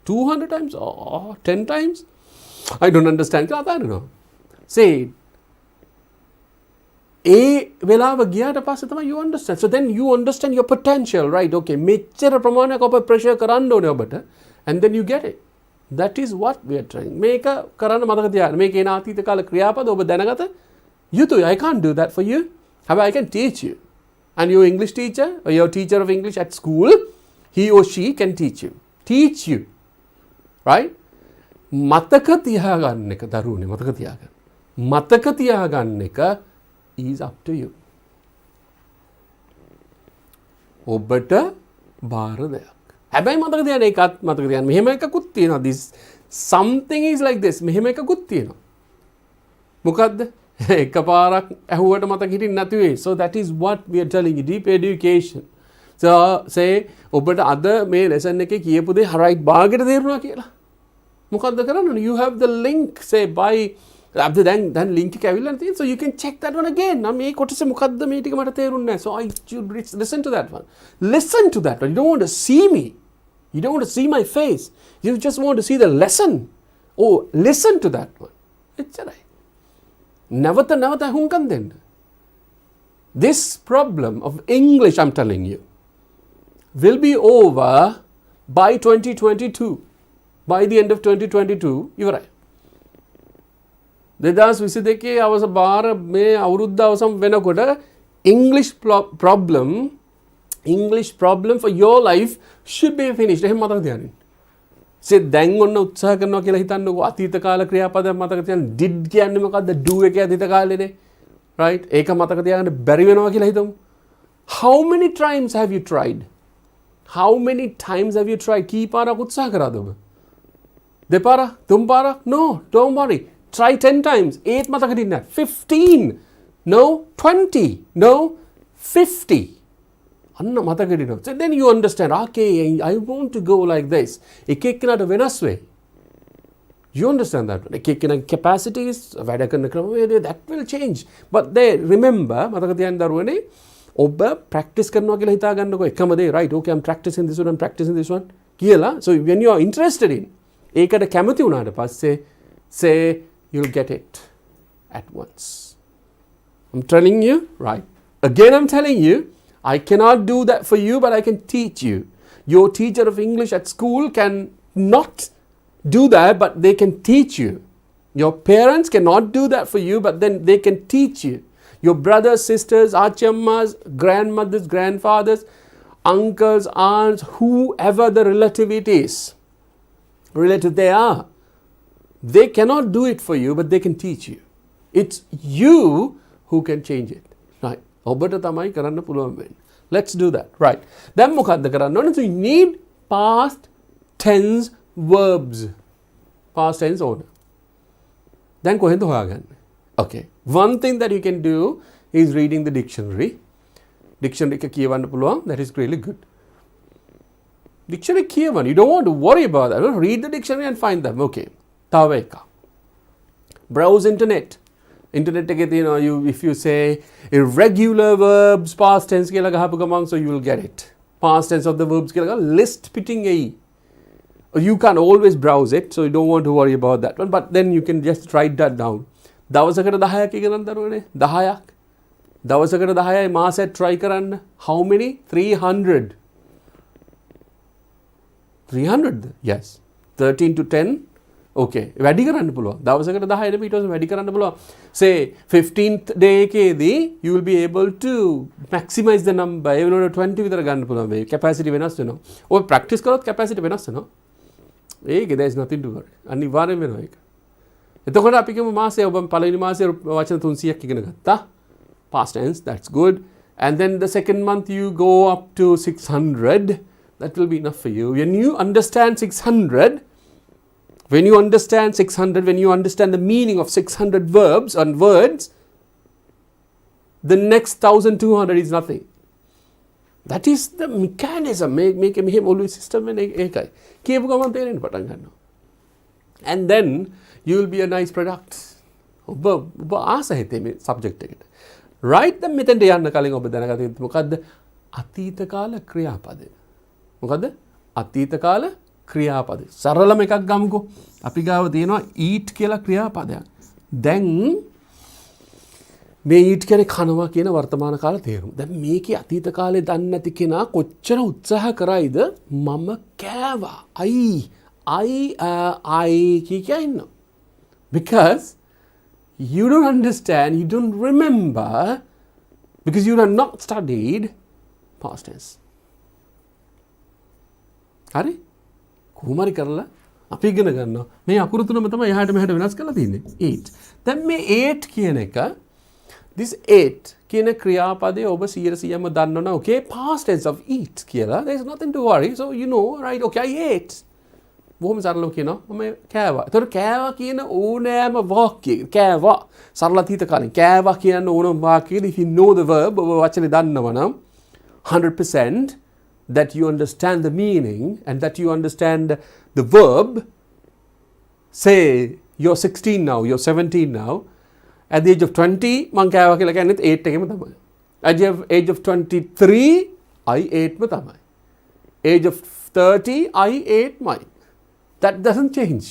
200 times 10 times I don't understand කියලා අතහැරෙනවා. Say ඒ වෙලාව ගියාට පස්සේ තමයි you understand. So then you understand your potential, right? Okay, මෙච්චර ප්‍රමාණයක් ඔබ ප්‍රෙෂර් කරන්න ඕනේ ඔබට and then you get it. That is what we are trying. මේක කරන්න මතක තියාගන්න. මේක එන අතීත කාල ක්‍රියාපද ඔබ දැනගත යුතුයි. I can't do that for you. However, I can teach you. And your English teacher or your teacher of English at school, he or she can teach you. Teach you. Right? මතක තියාගන්න එක දරුවනේ මතක තියාගන්න. මතක තියාගන්න එක is up to you. ඔබට බාර දෙයක්. හැබැයි මතක තියාගන්න ඒකත් මතක තියාගන්න. මෙහෙම එකකුත් තියෙනවා. This something is like this. මෙහෙම එකකුත් තියෙනවා. මොකද්ද? එකපාරක් ඇහුවට මතක හිටින්න නැති වෙයි. So that is what we are telling you. Deep education. So say ඔබට අද මේ lesson එකේ කියපු දේ right භාගයට තේරුණා කියලා. මොකද්ද කරන්න ඕනේ? You have the link say by after then link එක ඇවිල්ලා තියෙනවා. So you can check that one again. නම් මේ කොටසේ මොකද්ද මේ ටික මට තේරුන්නේ නැහැ. So I should listen to that one. Listen to that one. You don't want to see me. You don't want to see my face. You just want to see the lesson. Oh, listen to that one. එච්චරයි. නැවත හුඟන් දෙන්න. This problem of English, I'm telling you, will be over by 2022. By the end of 2022, ඉවරයි. 2022 අවස බාර මේ අවුරුද්ද අවසන් වෙනකොට English problem for your life should be finished. එහෙම මතක තියාගන්න. දැන් ඔන්න උත්සාහ කරනවා කියලා හිතන්නකෝ අතීත කාල ක්‍රියාපදයක් මතක තියාගන්න. did කියන්නේ මොකද්ද? do එකේ අතීත කාලේනේ. right? ඒක මතක තියාගන්න බැරි වෙනවා කියලා හිතමු. How many times have you tried? How many times have you tried? කී පාරක් උත්සාහ කරාද ඔබ? දෙපාරක්? තුන් පාරක්? No, don't worry. Try 10 times. 8 මතක හිටින්න. 15. No, 20. No, 50. අන්න මතක හිටිනවා. So then you understand, okay, I want to go like this. එක එක්කෙනාට වෙනස් වෙයි. You understand that? Capacities, that will change. But they remember, ඔබ practice කරනවා කියලා හිතා ගන්නකො එකම දේ right okay I'm practicing this one කියලා. So when you are interested in ඒකට කැමති වුණාට පස්සේ say you'll get it at once. I'm telling you, right? Again I'm telling you, I cannot do that for you, but I can teach you. Your teacher of English at school can not do that, but they can teach you. Your parents cannot do that for you, but then they can teach you. Your brothers, sisters, achammas, grandmothers, grandfathers, uncles, aunts, whoever the relative they are, they cannot do it for you, but they can teach you. It's you who can change it. Right? ඔබට තමයි කරන්න පුළුවන් වෙන්නේ. Let's do that. Right. දැන් මොකද්ද කරන්න ඕනේ? So you need past tense verbs. Past tense order. දැන් කොහෙන්ද හොයාගන්නේ? Okay. One thing that you can do is reading the dictionary. Dictionary එක කියවන්න පුළුවන්. That is really good. Dictionary කියවන්න. You don't want to worry about that. Read the dictionary and find them. Okay. තව එකක්. Browse internet. Internet එකේ තියෙනවා if you say irregular verbs past tense කියලා ගහපු ගමන් so you will get it. Past tense of the verbs කියලා list පිටින් එයි. You can always browse it, so you don't want to worry about that one, but then you can just write that down. දවසකට 10ක් ඉගෙනන්න දරුවනේ 10ක්. දවසකට 10යි මාසෙත් try කරන්න. How many? 300. 300? Yes. 13 to 10. Okay. වැඩි කරන්න පුළුවන්. දවසකට 10යිද ඊට පස්සේ වැඩි කරන්න පුළුවන්. Say 15th day එකේදී you will be able to maximize the number. ඒ වෙනකොට 20 විතර ගන්න පුළුවන් වෙයි. capacity වෙනස් වෙනවා. ඔය practice කරොත් capacity වෙනස් වෙනවා. ඒකේ there is nothing to worry. අනිවාර්යෙන් වෙනවා ඒක. එතකොට අපි කියමු මාසයේ ඔබ පළවෙනි මාසයේ වචන 300ක් ඉගෙන ගත්තා. Past tense, that's good. And then the second month you go up to 600. That will be enough for you. When you understand 600, when you understand the meaning of 600 verbs and words, the next 1200 is nothing. That is the mechanism. Make him always system and ekay. කියපු ගමන් තේරෙන්න පටන් ගන්නවා. And then you will be a nice product. ඔබ ආස හිතේ මේ subject එකට. right දැන් මෙතෙන්ට යන්න කලින් ඔබ දැනගත යුතු මොකද්ද? අතීත කාල ක්‍රියාපදය. මොකද්ද? අතීත කාල ක්‍රියාපදය. සරලම එකක් ගමුකෝ. අපි ගාව තියෙනවා eat කියලා ක්‍රියාපදයක්. දැන් මේ eat කියන්නේ කනවා කියන වර්තමාන කාල තේරුම. දැන් මේකේ අතීත කාලේ දන්නේ නැති කෙනා කොච්චර උත්සාහ කරයිද මම කෑවා. I කිය ඉන්නවා. Because you don't understand, you don't remember, because you have not studied past tense. හරි? කොහොමරි කරලා අපි ඉගෙන ගන්නවා. මේ අකුරු තුනම තමයි එහාට මෙහාට වෙනස් කරලා තියෙන්නේ. 8. දැන් මේ 8 කියන එක this 8 කියන ක්‍රියාපදයේ ඔබ 100%ම දන්නවනේ. Okay, past tense of eat කියලා. There is nothing to worry. So you know, right? Okay, I ate. බොහොම සරලව කියනවා මම කෑවා. ඒතර කෑවා කියන ඕනෑම වාක්‍යයක කෑවා සරල අතීත කාලෙන් කෑවා කියන ඕනම වාක්‍යයක if you know the verb ඔබ වචනේ දන්නවනම් 100% that you understand the meaning and that you understand the verb. Say you're 16 now, you're 17 now. At the age of 20 මං කෑවා කියලා කියන්නේ 8 එකේම තමයි. At the age of 23 I ate ම තමයි. Age of 30 I ate mine. That doesn't change.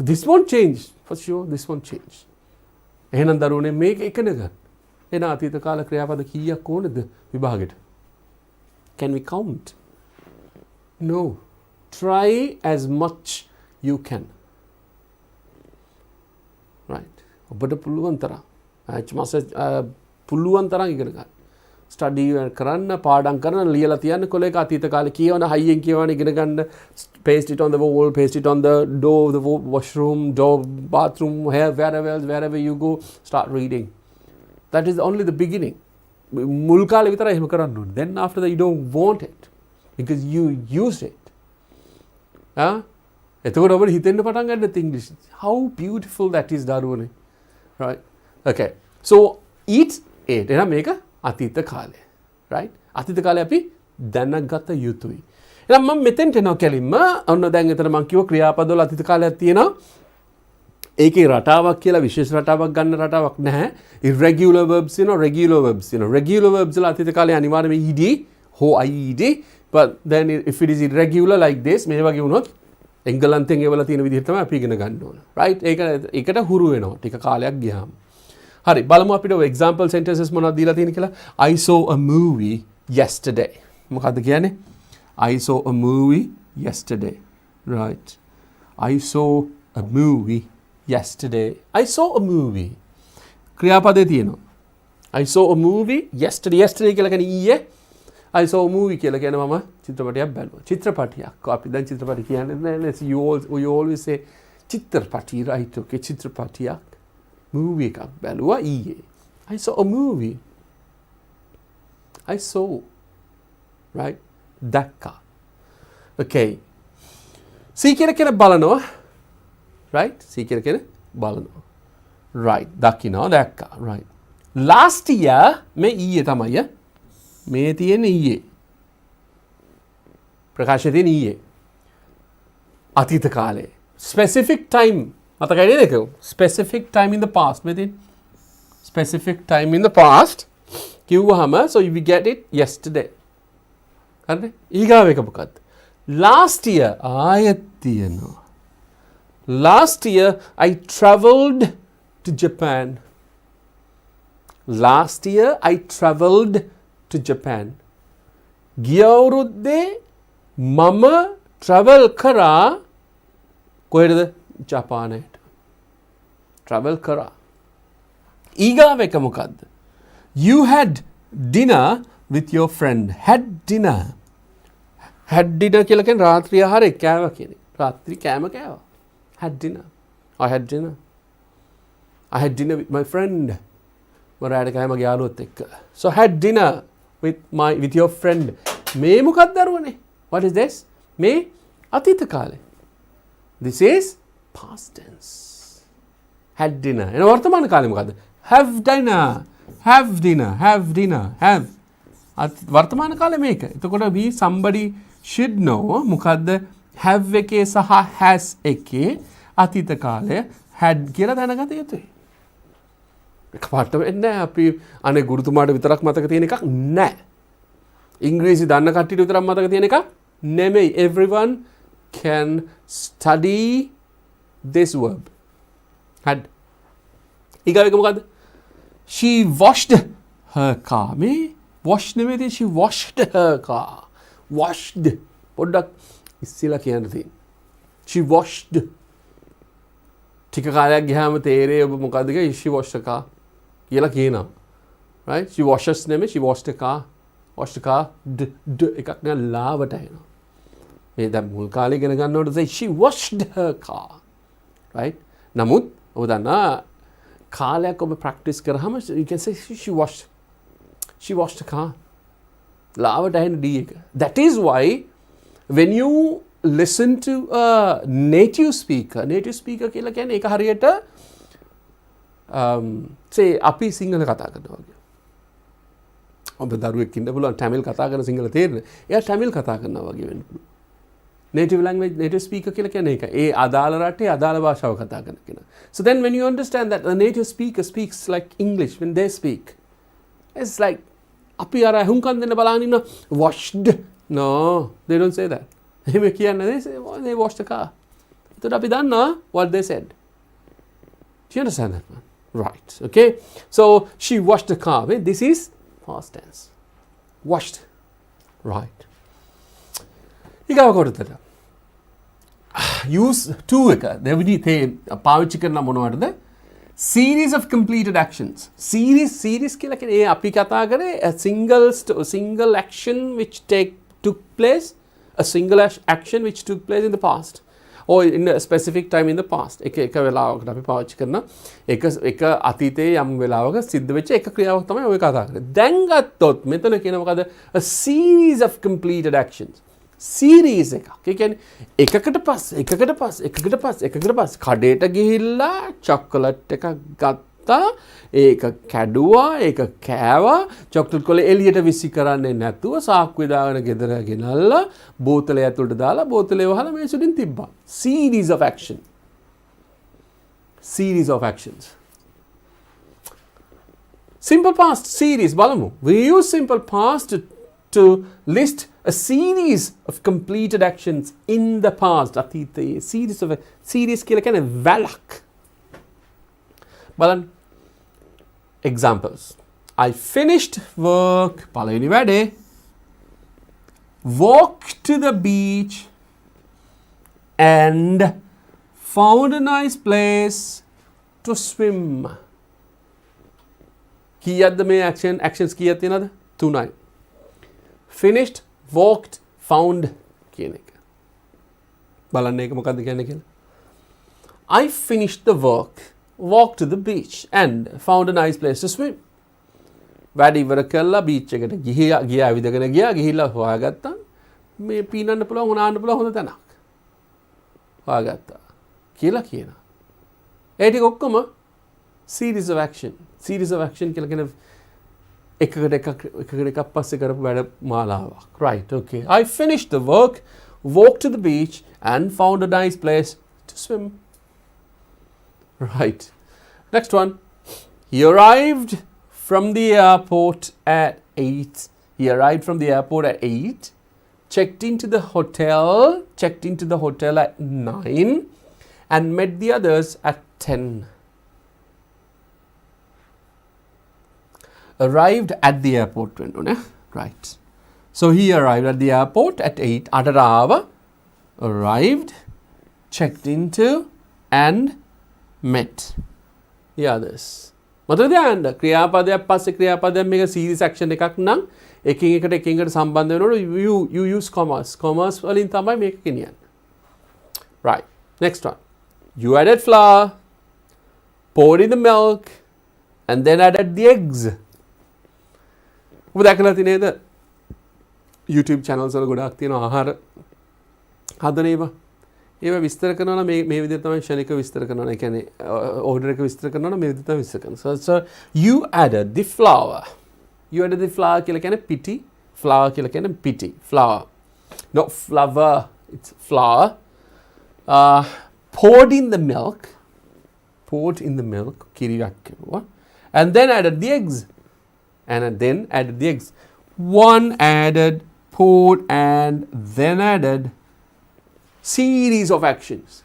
This won't change. For sure, this won't change. එහෙනම් දරුවනේ මේක ඉගෙන ගන්න. එන අතීත කාල ක්‍රියාපද කීයක් ඕනද විභාගෙට? Can we count? No. Try as much you can. Right. ඔබට පුළුවන් තරම්. පුළුවන් තරම් ඉගෙන ගන්න. ස්ටඩි කරන්න පාඩම් කරන්න ලියලා තියන්න කොලේක අතීත කාලේ කියවන හයියෙන් කියවන ඉගෙන ගන්න. Paste it on the wall, paste it on the door, the washroom, door, bathroom, wherever you go, start reading. That is only the beginning. මුල් කාලේ විතරයි එහෙම කරන්න ඕනේ. Then after that you don't want it because you used it. එතකොට ඔබට හිතෙන්න පටන් ගන්නත් English. How beautiful that is දරුවනේ. Right? Okay. So eat 8. එහෙනම් මේක අතීත කාලය. Right? අතීත කාලේ අපි දැනගත යුතුයි. එහෙනම් මම මෙතෙන්ට එනවා කෙලින්ම ඔන්න දැන් එතන මම කිව්ව ක්‍රියාපදවල අතීත කාලයක් තියෙනවා. ඒකේ රටාවක් කියලා විශේෂ රටාවක් ගන්න රටාවක් නැහැ. irregular verbs තියෙනවා, regular verbs තියෙනවා. regular verbs වල අතීත කාලේ අනිවාර්යයෙන්ම ed හෝ ied, but then if it is irregular like this මේ වගේ වුණොත් එංගලන්තෙන් ඒවල තියෙන විදිහට තමයි අපි ඉගෙන ගන්න ඕන. right? ඒකට හුරු වෙනවා ටික කාලයක් ගියාම. හරි බලමු අපිට example sentences මොනවද දීලා තියෙන්නේ කියලා. I saw a movie yesterday. මොකද්ද කියන්නේ? I saw a movie yesterday. Right. I saw a movie yesterday. I saw a movie. ක්‍රියාපදේ තියෙනවා. I saw a movie yesterday. Yesterday කියලා කියන්නේ ඊයේ. I saw a movie කියලා කියන්නේ මම චිත්‍රපටයක් බැලුවා. චිත්‍රපටයක්. අපි දැන් චිත්‍රපට කියන්නේ නැහැ. You always say චිත්‍රපටි, right? Okay, චිත්‍රපටයක්. Movie එකක් බැලුවා ඊයේ. I saw a movie. I saw. Right? දැක්කා. Okay. See කියන බලනවා. Right? See කියන බලනවා. Right. දකින්නවා දැක්කා. Right. Last year මේ ඊයේ තමයි. මේ තියෙන ඊයේ. ප්‍රකාශය තියෙන ඊයේ. අතීත කාලේ. Specific time. මතකයි නේද ඒක? Specific time in the past. මේ තියෙන specific time in the past. කිව්වහම so we get it yesterday. හරිද? ඊගාව එක මොකක්ද? Last year ආයෙත් තියෙනවා. Last year I travelled to Japan. Last year I travelled to Japan. ගිය අවුරුද්දේ මම travel කරා කොහෙද? ජපානයට. travel කරා. ඊගාව එක මොකද්ද? You had dinner with your friend. Had dinner. Had dinner කියලා කියන්නේ රාත්‍රී ආහාරය කෑවා කියන්නේ. රාත්‍රී කෑම කෑවා. Had dinner. I had dinner. I had dinner with my friend. මම රාත්‍රී කෑම මගේ යාළුවොත් එක්ක. So had dinner with your friend. මේ මොකක්ද දරුවනේ? What is this? මේ අතීත කාලේ. This is past tense. Had dinner. එන වර්තමාන කාලේ මොකද්ද? Have dinner. Have dinner. Have dinner. Have. වර්තමාන කාලේ මේක. එතකොට we somebody should know මොකද්ද have එකේ සහ has එකේ අතීත කාලය had කියලා දැනගත යුතුයි. එකපාරට වෙන්නේ අපි අනේ ගුරුතුමාට විතරක් මතක තියෙන එකක් නෑ. ඉංග්‍රීසි දන්න කට්ටියට විතරක් මතක තියෙන එකක් නෙමෙයි. Everyone can study this verb. had. ඊගාව එක මොකද්ද? She washed her car. මේ wash නෙමෙයි she washed her car. Washed. පොඩ්ඩක් ඉස්සෙල්ලා කියන්න තියෙන. She washed. ටික කාලයක් ගියාම තේරෙයි ඔබ මොකද්ද කියලා she washed her car කියලා කියනවා. Right? She washes නෙමෙයි she washed her car. Washed her car. එකක් නෑ ලාවට එනවා. මේ දැන් මුල් කාලේ ඉගෙන ගන්නකොට say she washed her car. Right? නමුත් ඔබ දන්නා කාලයක් ඔබ ප්‍රැක්ටිස් කරාම you can say she washed her car. ලාවට එන D එක. That is why when you listen to a native speaker කියලා කියන්නේ ඒක හරියට say අපි සිංහල කතා කරනවා වගේ. ඔබ දරුවෙක් ඉන්න පුළුවන් තමිල් කතා කරන සිංහල තේරෙන. එයා තමිල් කතා කරනවා වගේ වෙන්න පුළුවන්. native speaker කියලා කියන්නේ ඒක. ඒ අදාළ රටේ අදාළ භාෂාව කතා කරන කෙනා. So then when you understand that a native speaker speaks like English when they speak, it's like අපි අර හුම්කන් දෙන්න බලන් ඉන්න washed. No, they don't say that. එහෙම කියන්නේ they washed the car. එතකොට අපි දන්නවා what they said. Do you understand that man? Right. Okay. So she washed the car. This is past tense. Washed. Right. ඊගාව කොටතට. Use to එක. දෙවිදි තේ පාවිච්චි කරන මොනවටද? Series of completed actions. Series කියලා කියන්නේ අපි කතා කරේ a single action which took place, a single action which took place in the past or in a specific time in the past. එක වෙලාවකට අපි පාවිච්චි කරන එක අතීතයේ යම් වෙලාවක සිද්ධ වෙච්ච එක ක්‍රියාවක් තමයි ඔය කතා කරන්නේ. දැන් ගත්තොත් මෙතන කියන මොකද? A series of completed actions. Series එකක්. ඒ කියන්නේ එකකට පස්සේ කඩේට ගිහිල්ලා චොකලට් එකක් ගත්ත ගත්තා, ඒක කැඩුවා, ඒක කෑවා, චොක්ලට් කොළ එළියට විසි කරන්නේ නැතුව සාක්කුවේ දාගෙන ගෙදර ගෙනල්ලා බෝතලය ඇතුළට දාලා බෝතලේ වහලා මේසුලින් තිබ්බා. Series of action. Series of actions. Simple past series බලමු. We use simple past to list a series of completed actions in the past. අතීතයේ series කියලා කියන්නේ වැලක්. බලන්න. Examples. I finished work. පළවෙනි වැඩේ. Walked to the beach and found a nice place to swim. කීයක්ද මේ actions කීයක් තියෙනවද? 3යි. Finished, walked, found කියන එක. බලන්න ඒක මොකක්ද කියන්නේ කියලා. I finished the work, walked to the beach and found a nice place to swim. වැඩ ඉවර කළා beach එකට ගියා විදගෙන ගිහිල්ලා හොයාගත්තා. මේ පීනන්න පුළුවන් උනාන්න පුළුවන් හොඳ තැනක්. හොයාගත්තා කියලා කියනවා. ඒ ටික ඔක්කොම series of action. Series of action කියලා කියන එකකට එකක් පස්සේ කරපු වැඩ මාලාවක්. Right, okay. I finished the work, walked to the beach and found a nice place to swim. Right. Next one. He arrived from the airport at 8. He arrived from the airport at 8. Checked into the hotel at 9 and met the others at 10. Arrived at the airport වෙනුනේ. Right. So he arrived at the airport at 8. අටරාව arrived, checked into and met the others. මතකද යන්න ක්‍රියාපදයක් පස්සේ ක්‍රියාපදයක් මේක series action එකක් නම් එකින් එකට සම්බන්ධ වෙනකොට you use commas. Commas වලින් තමයි මේක ගෙනියන්නේ. Right. Next one. You added flour, poured in the milk and then added the eggs. ඔබ දැකලා තියෙනේද YouTube channels වල ගොඩාක් තියෙන ආහාර හදන ඒවා විස්තර කරනවා නම් මේ විදිහට තමයි ශනික විස්තර කරනවා. ඒ කියන්නේ order එක විස්තර කරනවා නම් මේ විදිහට තමයි විස්තර කරනවා. So you added the flour. You added the flour කියලා කියන්නේ පිටි. Flour කියලා කියන්නේ පිටි. Flour. Not flour. It's flour. Poured in the milk. Poured in the milk. කිරියක් කිව්වා. And then added the eggs. And then added the eggs. One added, poured, and then added. Series of actions.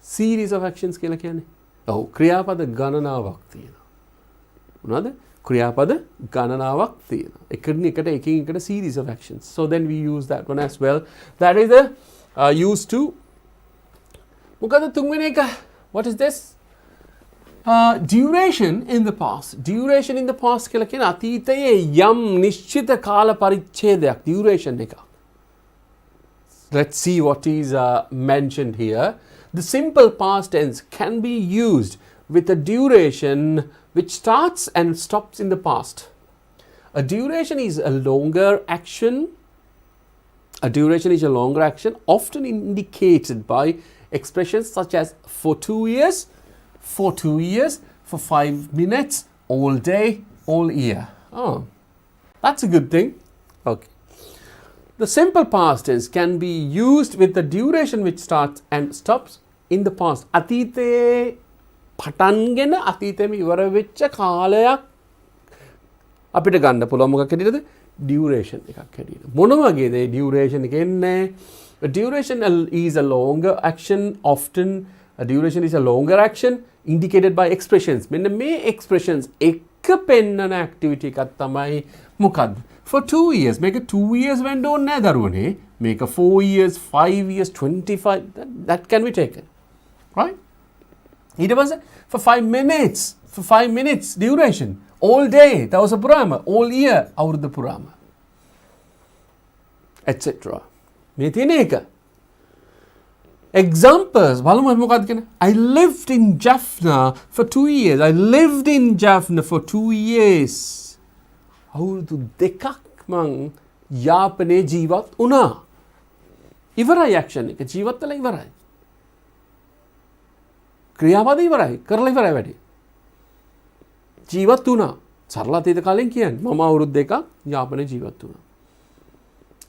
Series of actions කියලා කියන්නේ. ඔව් ක්‍රියාපද ගණනාවක් තියෙනවා. මොනවද? ක්‍රියාපද ගණනාවක් තියෙනවා. එකින් එකට series of actions. So then we use that one as well. That is the used to. මොකද තුන්වෙනි එක? What is this? Duration in the past. Duration in the past කියලා කියන අතීතයේ යම් නිශ්චිත කාල පරිච්ඡේදයක් duration එක. Let's see what is mentioned here. The simple past tense can be used with a duration which starts and stops in the past. A duration is a longer action. A duration is a longer action often indicated by expressions such as for 2 years, for 2 years, for 5 minutes, all day, all year. Oh, that's a good thing. Okay. The simple past tense can be used with the duration which starts and stops in the past. අතීතයේ පටන්ගෙන අතීතෙම ඉවර වෙච්ච කාලයක් අපිට ගන්න පුළුවන් මොකක් හැටියටද? duration එකක් හැටියට. මොන වගේද duration එක එන්නේ? A duration is a longer action often. A duration is a longer action indicated by expressions. මෙන්න මේ expressions එක පෙන්නන activity එකක් තමයි මොකක්ද? For 2 years. Make it 2 years වෙන්න ඕනේ නෑ දරුවනේ. Make a 4 years, 5 years, 25. That can be taken. Right? ඊට පස්සේ for 5 minutes. For 5 minutes duration. All day. දවස පුරාම. All year. අවුරුද්ද පුරාම. etc. මේ තියෙන එක. Examples. බලමු මොකක්ද කියන්නේ? I lived in Jaffna for 2 years. I lived in Jaffna for 2 years. අවුරුදු දෙකක් මං යාපනයේ ජීවත් වුණා. ඉවරයි action එක. ජීවත් වෙලා ඉවරයි. ක්‍රියාපද ඉවරයි. කරලා ඉවරයි වැඩි. ජීවත් වුණා. සරල අතීත කාලෙන් කියන්නේ මම අවුරුදු 2ක් යාපනයේ ජීවත් වුණා.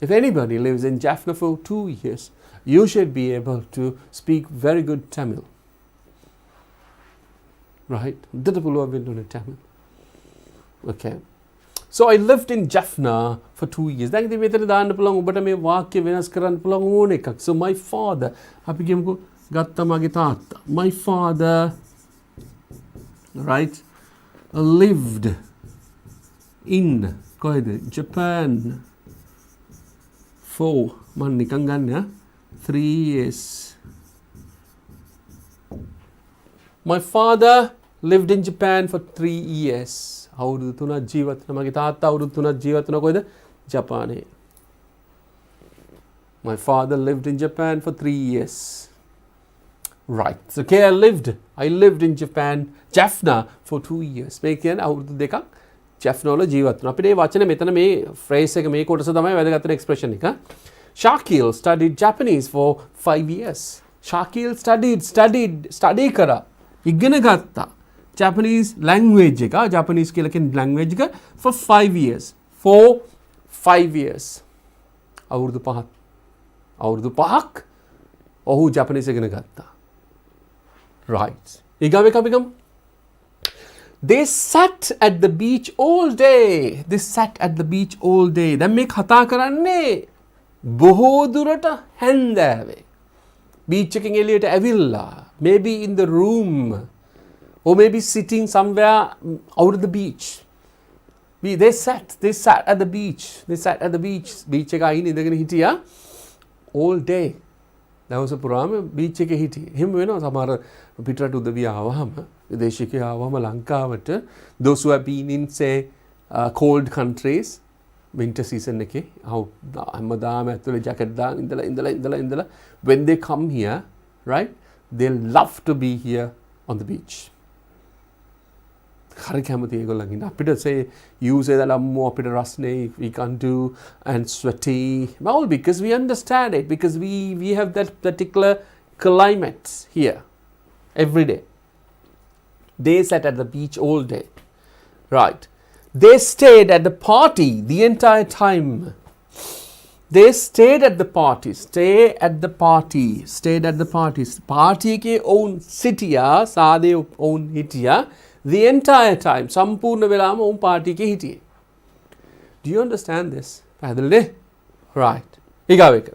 If anybody lives in Jaffna for 2 years, you should be able to speak very good Tamil. Right? Did පුළුවන් වෙන්න ඕනේ Tamil. Okay. So I lived in Jaffna for 2 years. දැන් ඉතින් මෙතන දාන්න පුළුවන් ඔබට මේ වාක්‍ය වෙනස් කරන්න පුළුවන් ඕන එකක්. So my father, අපි කියමුකෝ ගත්තා මගේ තාත්තා. My father, right, lived in කොහෙද? Japan for මම නිකන් ගන්න 3 years. My father lived in Japan for 3 years. අවුරුදු 3ක් ජීවත් වුණා. මගේ තාත්තා අවුරුදු 3ක් ජීවත් වුණා කොහෙද? ජපානයේ. My father lived in Japan for 3 years. Right. So okay, I lived in Japan, Jaffna for 2 years. මේ කියන්නේ අවුරුදු 2ක් Jaffna වල ජීවත් වුණා. අපිට මේ වචනේ මෙතන මේ phrase එක මේ කොටස තමයි වැදගත් වෙන expression එක. Shakil studied Japanese for 5 years. Shakil study කරා. ඉගෙන ගත්තා. Japanese language එක, Japanese කියලා කියන language එක for 5 years. For 5 years. අවුරුදු 5ක්. අවුරුදු 5ක් ඔහු Japanese ඉගෙන ගත්තා. Right. ඊගාව එක අපි ගමු. They sat at the beach all day. They sat at the beach all day. දැන් මේ කතා කරන්නේ බොහෝ දුරට හැන්දෑවේ. beach එකකින් එළියට ඇවිල්ලා. Maybe in the room. Or maybe sitting somewhere out of the beach. They sat at the beach. They sat at the beach. Beach එක අයින් ඉඳගෙන හිටියා all day. දවස පුරාම beach එකේ හිටියේ. එහෙම වෙනවා සමහර පිටරට උදවිය ආවම විදේශිකයෝ ආවම ලංකාවට those who have been in say cold countries winter season එකේ හැමදාම ඇතුලේ jacket දාගෙන ඉඳලා when they come here, right, they love to be here on the beach. හරි කැමති ඒගොල්ලන්ගේ අපිට say you say that අම්මෝ අපිට රස්නේ we can't do and sweaty well because we understand it because we have that particular climate here every day. They sat at the beach all day. Right. They stayed at the party the entire time. They stayed at the party. Stayed at the party. Party ke own sitiya sade own hitiya the entire time. Sampurna velama own party ke hitiye. Do you understand this? Right. Igaveka.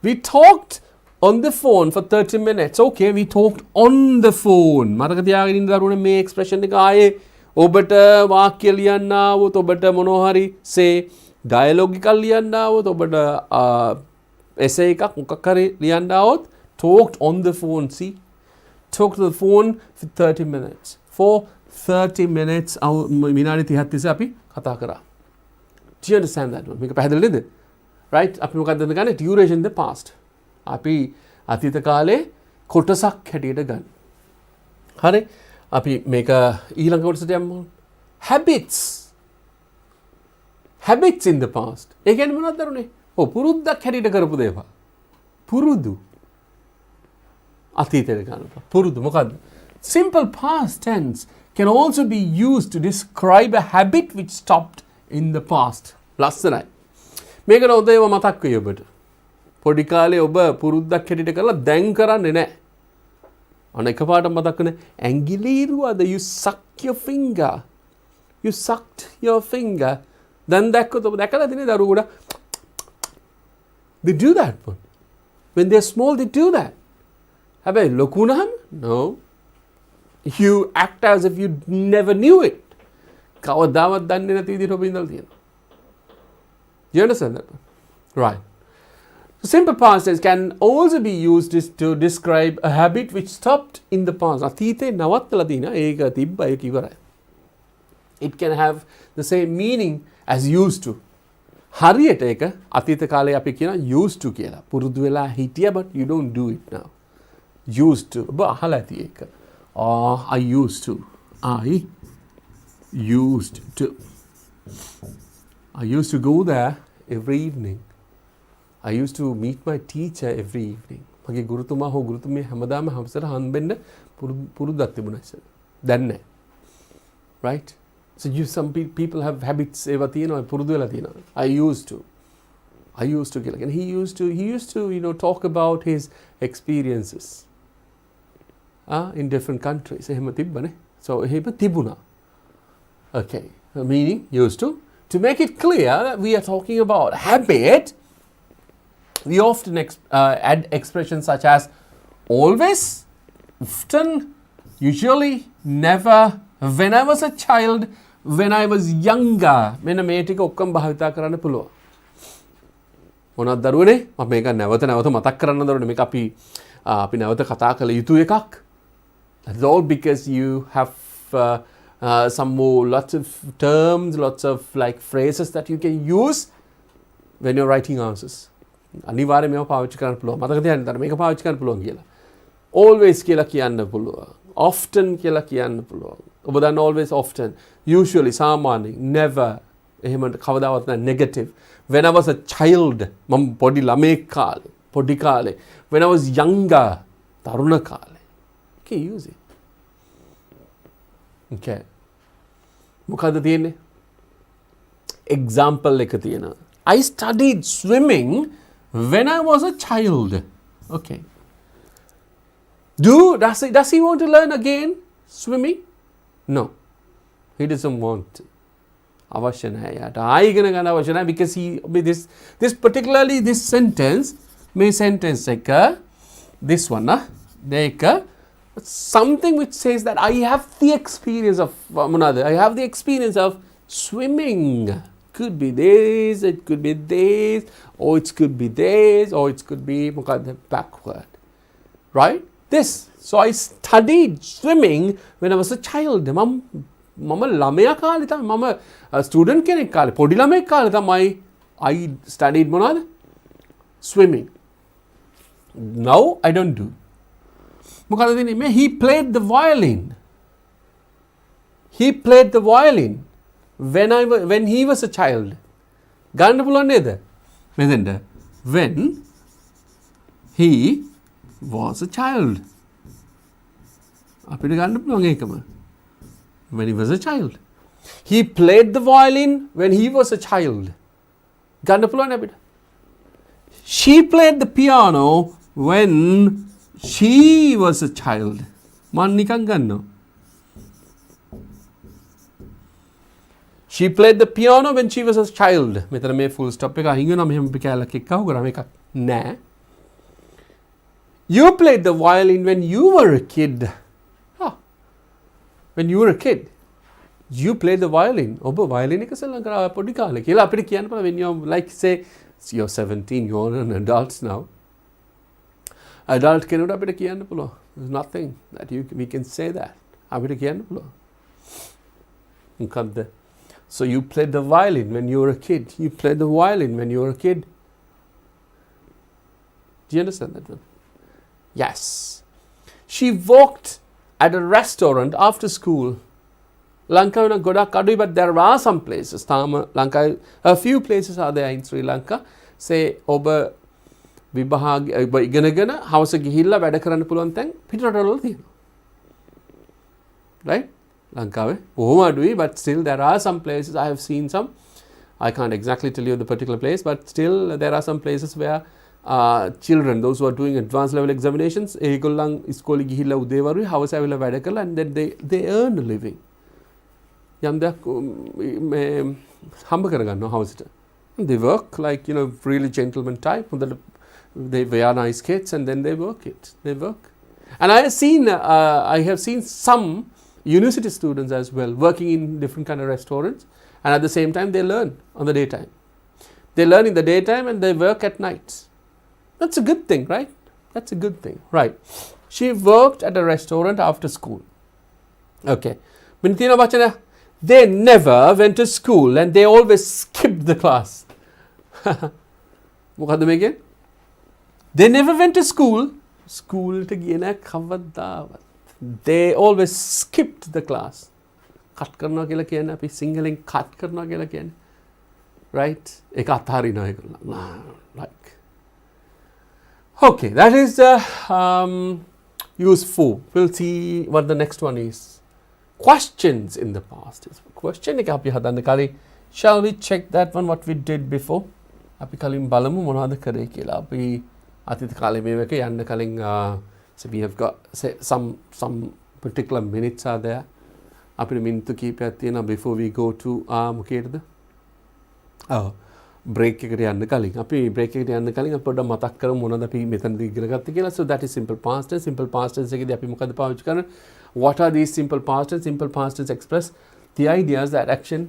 We talked on the phone for 30 minutes. Okay, we talked on the phone. මතක තියාගෙන ඉන්න දරුවනේ මේ expression එක ආයේ ඔබට වාක්‍ය ලියන්න આવොත් ඔබට මොනවා හරි say dialogue එකක් ලියන්න આવොත් ඔබට essay එකක් මොකක් හරි ලියන්න આવොත් talked on the phone. See, talked to the phone for 30 minutes. For 30 minutes විනාඩි 30ක් තිස්සේ අපි කතා කරා. Do you understand that one? මේක පැහැදිලිද? Right? අපි මොකක්ද ගන්නේ? Duration in the past. අපි අතීත කාලේ කොටසක් හැටියට ගන්න. හරි? අපි මේක ඊළඟ කොටසට යමු. Habits in the past. ඒ කියන්නේ මොනවද දරුනේ? පුරුද්දක් හැටියට කරපු දේවල්. පුරුදු. අතීතයට ගන්නවා. පුරුදු මොකද්ද? Simple past tense can also be used to describe a habit which stopped in the past. ලස්සනයි. මේක නෝදේව මතක් වෙයි ඔබට. පොඩි කාලේ ඔබ පුරුද්දක් හැටියට කරලා දැන් කරන්නේ නැහැ. අන එකපාරට මතක් වෙන ඇඟිලිරුවද you suck your finger. You sucked your finger. දැන් දැක්කොත් ඔබ දැකලා තියෙන දරුවෝ they do that one. When they're small they do that. හැබැයි ලොකු වුණාම no. You act as if you never knew it. කවදාවත් දන්නේ නැති විදිහට ඔබ ඉඳලා තියෙනවා. You understand that? Right. So simple past tense can also be used to describe a habit which stopped in the past. අතීතේ නවත්තලා තියෙනවා. ඒක තිබ්බා ඒක ඉවරයි. It can have the same meaning as used to. හරියට ඒක අතීත කාලේ අපි කියන used to කියලා. පුරුදු වෙලා හිටියා but you don't do it now. Used to. ඔබ අහලා ඇති ඒක. I used to. I used to go there every evening. I used to meet my teacher every evening. මගේ ගුරුතුමා හෝ ගුරුතුමිය හැමදාම හම්සර හම්බෙන්න පුරුද්දක් තිබුණා ඉතින්. දැන් නැහැ. right? So some people have habits ඒවා තියෙනවා පුරුදු වෙලා තියෙනවා. I used to කියලා. And he used to talk about his experiences in different countries. එහෙම තිබ්බනේ. So එහෙම තිබුණා. Okay. Meaning used to. To make it clear that we are talking about habit, we often add expressions such as always, often, usually, never, when I was a child, when I was younger. මෙන්න මේ ටික ඔක්කොම භාවිතා කරන්න පුළුවන්. මොනවද දරුවනේ? මම මේක නැවත මතක් කරන්න දරුවනේ. මේක අපි නැවත කතා කළ යුතු එකක්. That's all because you have some more, lots of terms, lots of like phrases that you can use when you're writing answers. අනිවාර්යයෙන් මේව පාවිච්චි කරන්න පුළුවන්. මතක තියාගන්න මේක පාවිච්චි කරන්න පුළුවන් කියලා. Always කියලා කියන්න පුළුවන්. Often කියලා කියන්න පුළුවන්. ඔබ දන්න always, often, usually, සාමාන්‍යයෙන්, never, එහෙම කවදාවත් නැහැ, negative. When I was a child, මම පොඩි ළමෙක් කාලේ, පොඩි කාලේ. When I was younger, තරුණ කාලේ. Okay, use it. Okay. මොකද්ද තියෙන්නේ? Example එක තියෙනවා. I studied swimming when I was a child. Okay. Does he want to learn again swimming? No. He doesn't want to. අවශ්‍ය නැහැ යාට. ආයි ඉගෙන ගන්න අවශ්‍ය නැහැ because this particularly this sentence, මේ sentence එක, this one දෙක, something which says that I have the experience of I have the experience of swimming. Could be this, it could be this, or it could be this, or it could be backward. Right? This. So I studied swimming when I was a child. මම ළමයා කාලේ තමයි, මම student කෙනෙක් කාලේ, පොඩි ළමෙක් කාලේ තමයි I studied මොනවද? Swimming. Now I don't do. මොකද දෙන්නේ? He played the violin. He played the violin when he was a child. ගන්න පුළුවන් නේද? මෙතෙන්ට. When he was a child. අපිට ගන්න පුළුවන් ඒකම. When he was a child. He played the violin when he was a child. ගන්න පුළුවන් අපිට. She played the piano when she was a child. මම නිකන් ගන්නවා. She played the piano when she was a child. මෙතන මේ full stop එක අහිං වෙනවා. මෙහෙම කැලක් එක්ක අහු කරා මේකක් නෑ. You played the violin when you were a kid. When you were a kid, you played the violin. ඔබ violin එක සෙල්ලම් කරා පොඩි කාලේ කියලා අපිට කියන්න පුළුවන්. When you're like say you're 17, you're an adult now. Adult කෙනෙකුට අපිට කියන්න පුළුවන්. There's nothing that we can say that. අපිට කියන්න පුළුවන්. මොකද්ද? So you played the violin when you were a kid. You played the violin when you were a kid. Do you understand that one? Yes. She walked at a restaurant after school. Lanka is ගොඩක් අඩුයි, but there are some places. A few places are there in Sri Lanka. Say ඔබ විභාග ඉගෙනගෙන හවස ගිහිල්ලා වැඩ කරන්න පුළුවන් තැන් පිටරටවල තියෙනවා. Right? ලංකාවේ බොහොම අඩුයි, but still there are some places. I have seen some. I can't exactly tell you the particular place, but still there are some places where children, those who are doing advanced level examinations, ඒගොල්ලන් ඉස්කෝලේ ගිහිල්ලා උදේවරුයි හවස ඇවිල්ලා වැඩ කරලා, and then they earn a living. යම් දෙයක් හම්බ කරගන්නවා හවසට. They work like, really gentleman type. They wear nice kits and then they work it. They work. And I have seen some university students as well working in different kind of restaurants, and at the same time they learn on the daytime. They learn in the daytime and they work at night. That's a good thing, right? That's a good thing, right? She worked at a restaurant after school. Okay. Mintina Bachana, they never went to school and they always skipped the class. මොකද්ද මේකේ? They never went to school. School ට ගියේ නැහැ කවදාවත්. They always skipped the class. Cut කරනවා කියලා කියන්නේ අපි සිංහලෙන් කට් කරනවා කියලා කියන්නේ. Right? ඒක අතහරිනවා ඒගොල්ලෝ. Like. Okay, that is useful. We'll see what the next one is. questions in the past. Question එක අපි හදන්න කලින් shall we check that one what we did before? අපි කලින් බලමු මොනවද කරේ කියලා. අපි අතීත කාලේ මේක යන්න කලින් so we have got say, some particular minutes are there. අපිට මිනිත්තු කීපයක් තියෙනවා before we go to මොකේද? break එකට යන්න කලින් අපි break එකට යන්න කලින් අපි පොඩ්ඩක් මතක් කරමු මොනවද අපි මෙතනදී ඉගෙන ගත්තේ කියලා. So that is simple past tense. Simple past tense එකේදී අපි මොකද පාවිච්චි කරන්නේ? What are these simple past tense? Simple past tense express the ideas that action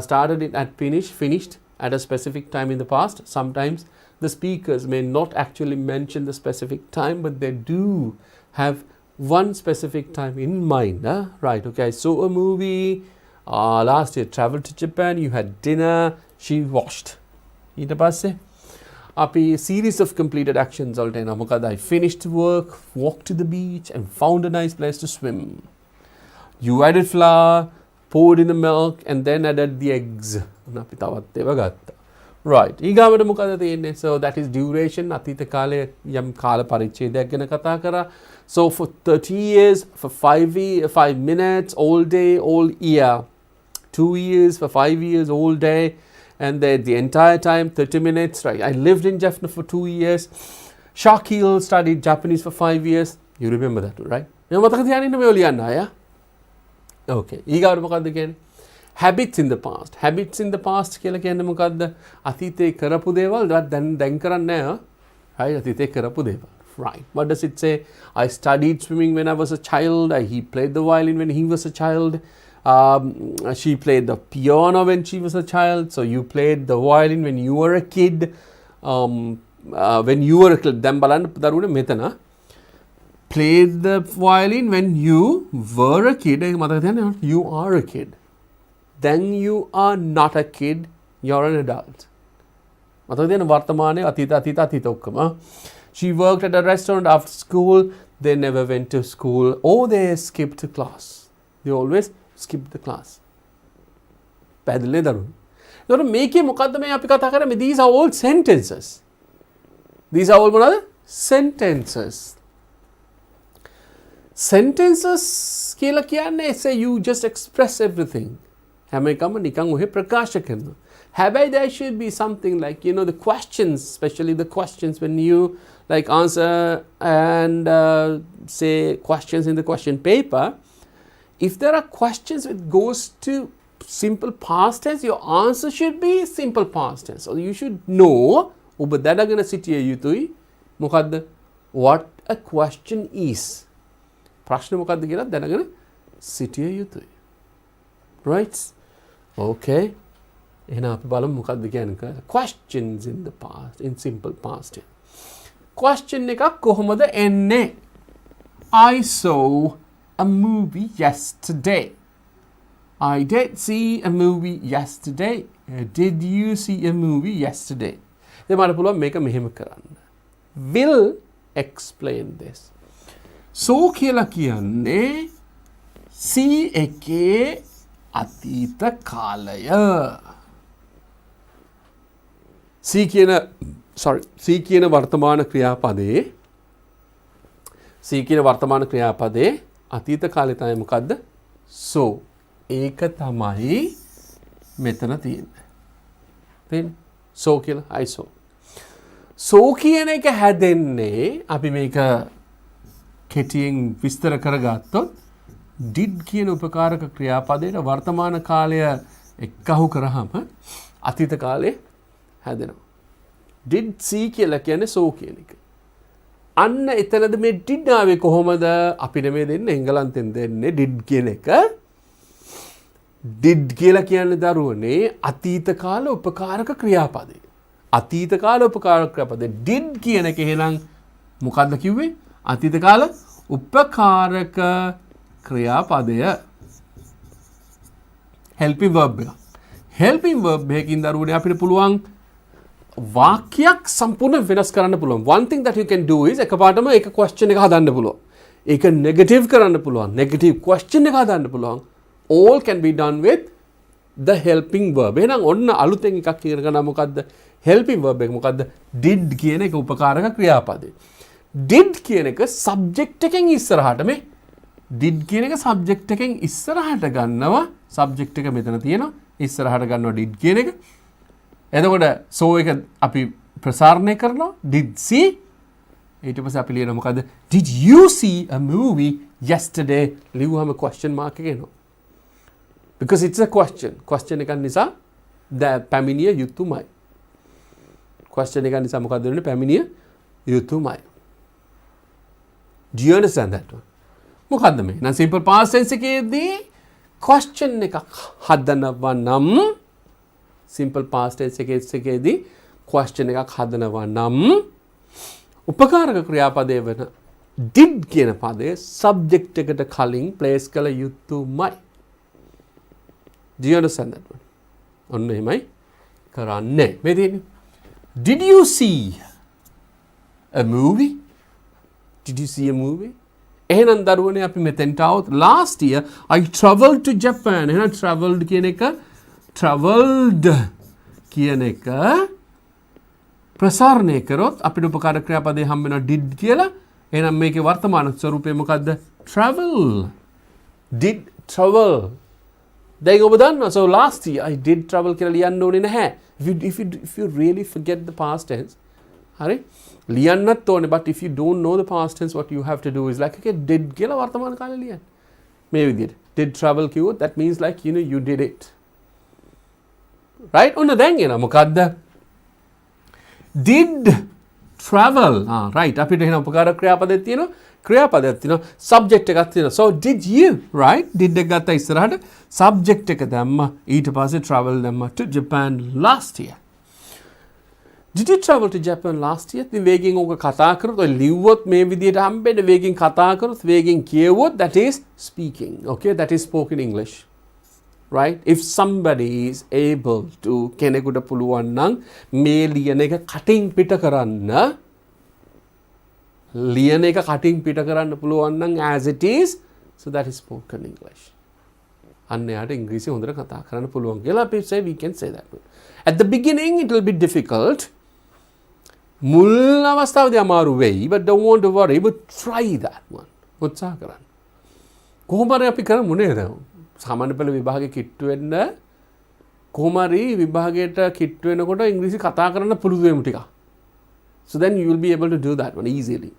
started it at finished at a specific time in the past. Sometimes the speakers may not actually mention the specific time, but they do have one specific time in mind. Right, okay, I saw a movie last year, traveled to Japan, you had dinner, she washed. ඊට පස්සේ අපි series of completed actions වලට එනවා. මොකද I finished work, walked to the beach and found a nice place to swim. You added flour, poured in the milk and then added the eggs. අපි තවත් ඒවා ගත්තා. Right. ඊගාවට මොකද තියෙන්නේ? So that is duration. අතීත කාලයේ යම් කාල පරිච්ඡේදයක් ගැන කතා කරා. So for 30 years, for 5 minutes, all day, all year. 2 years, for 5 years, all day. And the entire time, 30 minutes, right? I lived in Jaffna for 2 years. Shakil studied Japanese for 5 years. You remember that, right? Okay. ඊගාවට මොකද්ද කියන්නේ? Habits in the past. Habits in the past කියලා කියන්නේ මොකද්ද? අතීතේ කරපු දේවල් දැන් කරන්නේ නැහැ. Right? අතීතේ කරපු දේවල්. Right. What does it say? I studied swimming when I was a child. He played the violin when he was a child. She played the piano when she was a child. So you played the violin when you were a kid. When you were a kid. දැන් බලන්න දරුවනේ මෙතන. Played the violin when you were a kid. මතක තියන්න you are a kid. Then you are not a kid. You're an adult. මතක තියන්න වර්තමානයේ අතීත ඔක්කොම. She worked at a restaurant after school. They never went to school or they skipped class. They always skipped the class. පැහැදිලිද දරුවෝ? ඒතකොට මේකේ මොකද්ද මේ අපි කතා කරන්නේ? These are all sentences. These are all මොනවාද? Sentences. Sentences කියලා කියන්නේ say you just express everything. හැම එකම නිකන් ඔහෙ ප්‍රකාශ කරනවා. හැබැයි there should be something like, you know, the questions, especially the questions when you like answer and say questions in the question paper. If there are questions which goes to simple past tense, your answer should be simple past tense. So you should know ඔබ දැනගෙන සිටිය යුතුයි මොකද්ද? What a question is. ප්‍රශ්න මොකද්ද කියලා දැනගෙන සිටිය යුතුයි. Right? Okay. එහෙනම් අපි බලමු මොකද්ද කියන්නේ. Questions in the past, in simple past tense. Question එකක් කොහොමද එන්නේ? I saw a movie yesterday. I did see a movie yesterday. Did you see a movie yesterday? දැන් මට පුළුවන් මේක මෙහෙම කරන්න. Will explain this. So කියලා කියන්නේ see එකේ අතීත කාලය. see කියන වර්තමාන ක්‍රියාපදයේ අතීත කාලේ තමයි මොකද්ද? So ඒක තමයි මෙතන තියෙන්නේ. So කියලා I saw. So කියන එක හැදෙන්නේ අපි මේක කෙටියෙන් විස්තර කරගත්තොත් did කියන උපකාරක ක්‍රියාපදයට වර්තමාන කාලය එක්කහු කරාම අතීත කාලේ හැදෙනවා. did see කියලා කියන්නේ so කියන එක. අන්න එතනද මේ did ආවේ කොහොමද? අපිට මේ දෙන්නේ එංගලන්තෙන් දෙන්නේ did කියන එක. did කියලා කියන්නේ දරුවනේ අතීත කාල උපකාරක ක්‍රියාපදය. අතීත කාල උපකාරක ක්‍රියාපදය did කියන එක එහෙනම් මොකද්ද කිව්වේ? අතීත කාල උපකාරක ක්‍රියාපදය. helping verb එක. helping verb එකකින් දරුවනේ අපිට පුළුවන් වාක්‍යයක් සම්පූර්ණ වෙනස් කරන්න පුළුවන්. One thing that you can do is එකපාරටම එක question එක හදන්න පුළුවන්. ඒක negative කරන්න පුළුවන්. negative question එක හදන්න පුළුවන්. All can be done with the helping verb. එහෙනම් ඔන්න අලුතෙන් එකක් ඉගෙන ගන්න මොකද්ද? helping verb එක මොකද්ද? did කියන එක උපකාරක ක්‍රියාපදේ. did කියන එක subject එකෙන් ඉස්සරහට මේ did කියන එක subject එකෙන් ඉස්සරහට ගන්නවා. subject එක මෙතන තියෙනවා. ඉස්සරහට ගන්නවා did කියන එක. එතකොට so එක අපි ප්‍රසාරණය කරනවා. did see. ඊට පස්සේ අපි ලියනවා මොකද්ද? did you see a movie yesterday? ලියුවම question mark එක එනවා. because it's a question. question එකක් නිසා පැමිණිය යුතුමයි. question එකක් නිසා මොකද්ද වෙන්නේ? පැමිණිය යුතුමයි. do you understand that one? මොකද්ද මේ? නම් simple past tense එකේදී question එකක් හදනවා නම් simple past tense එකේදී question එකක් හදනවා නම් උපකාරක ක්‍රියාපදයේ වෙන did කියන පදයේ subject එකට කලින් place කළ යුතුමයි. do you understand that one? ඔන්න එහෙමයි කරන්නේ. මේ තියෙන්නේ did you see a movie? did you see a movie? එහෙනම් දරුවනේ අපි මෙතෙන්ට આવොත් last year I traveled to Japan. එහෙනම් traveled කියන එක ප්‍රසාරණය කරොත් අපිට උපකාර ක්‍රියාපදේ හම්බ වෙනවා did කියලා. එහෙනම් මේකේ වර්තමාන ස්වරූපය මොකද්ද? travel. did travel. දැන් ඔබ දන්නවා so last year I did travel කියලා ලියන්න ඕනේ නැහැ. if you really forget the past tense, හරි? ලියන්නත් ඕනේ, but if you don't know the past tense, what you have to do is like okay did කියලා වර්තමාන කාලේ ලියන්න. මේ විදිහට did travel කිව්වොත් that means like you did it. right? ඔන්න දැන් එනවා මොකද්ද? did travel. right. අපිට එහෙනම් උපකාර ක්‍රියාපදයක් තියෙනවා. subject එකක් තියෙනවා. so did you, right? did එක ගත්තා ඉස්සරහට subject එක දැම්මා. ඊට පස්සේ travel දැම්මා to Japan last year. did you travel to Japan last year? ඉතින් වේගෙන් ඕක කතා කරොත් ඔය ලිව්වොත් මේ විදිහට හම්බෙන්නේ. වේගෙන් කතා කරොත් වේගෙන් කියවුවොත් that is speaking. okay, that is spoken English. right? if somebody is able to කෙනෙකුට පුළුවන් නම් මේ ලියන එක කටින් පිට කරන්න පුළුවන් නම් as it is, so that is spoken English. අන්න යාට ඉංග්‍රීසි හොඳට කතා කරන්න පුළුවන් කියලා අපි say we can say that. at the beginning it will be difficult. මුල් අවස්ථාවේදී අමාරු වෙයි, but don't want to worry, but try that one. උත්සාහ කරන්න. කොහොම හරි අපි කරමු නේද? සාමාන්‍ය පෙළ විභාගේ කිට්ටු වෙන්න කොහොම හරි විභාගයට කිට්ටු වෙනකොට ඉංග්‍රීසි කතා කරන්න පුරුදු වෙමු ටිකක්. so then you will be able to do that one easily.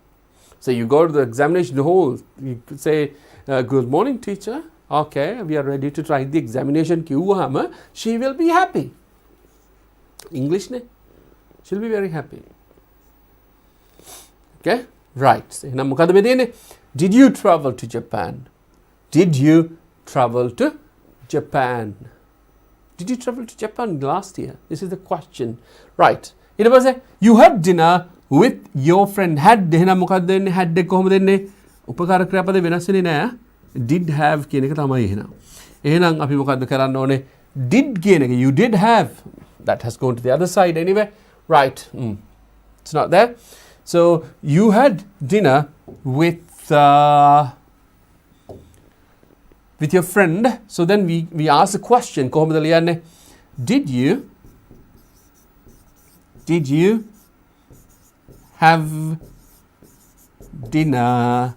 so you go to the examination hall, you say good morning teacher, okay we are ready to try the examination කිව්වහම she will be happy. English ne, she'll be very happy. okay, right. එහෙනම් මොකද මේ තියෙන්නේ? did you travel to Japan? did you travel to Japan? did you travel to Japan last year? this is the question. right. ඊට පස්සේ you had dinner with your friend. had එහෙනම් මොකක්ද වෙන්නේ? had එක කොහොමද එන්නේ? උපකාර ක්‍රියාපද වෙනස් වෙන්නේ නැහැ. did have කියන එක තමයි එහෙනම්. එහෙනම් අපි මොකද්ද කරන්න ඕනේ? did කියන එක you did have, that has gone to the other side anyway. right. it's not there. so you had dinner with your friend. so then we ask a question. කොහොමද ලියන්නේ? did you have dinner?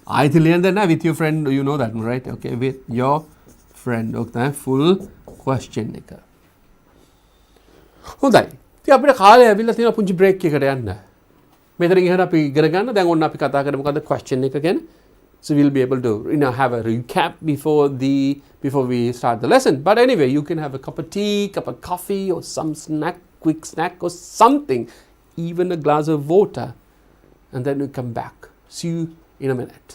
I ලියන්න දෙන්න with your friend. you know that right? okay, with your friend. okay, full question එක. හොඳයි. ඉතින් අපිට කාලය ඇවිල්ලා තියෙනවා පුංචි break එකකට යන්න. මෙතනින් ඉහළ අපි ඉගෙන ගන්න. දැන් ඔන්න අපි කතා කරමු මොකද්ද question එක ගැන. so we'll be able to have a recap before we start the lesson. but anyway, you can have a cup of tea, cup of coffee, or some snack, quick snack or something, even a glass of water, and then we come back. see you in a minute.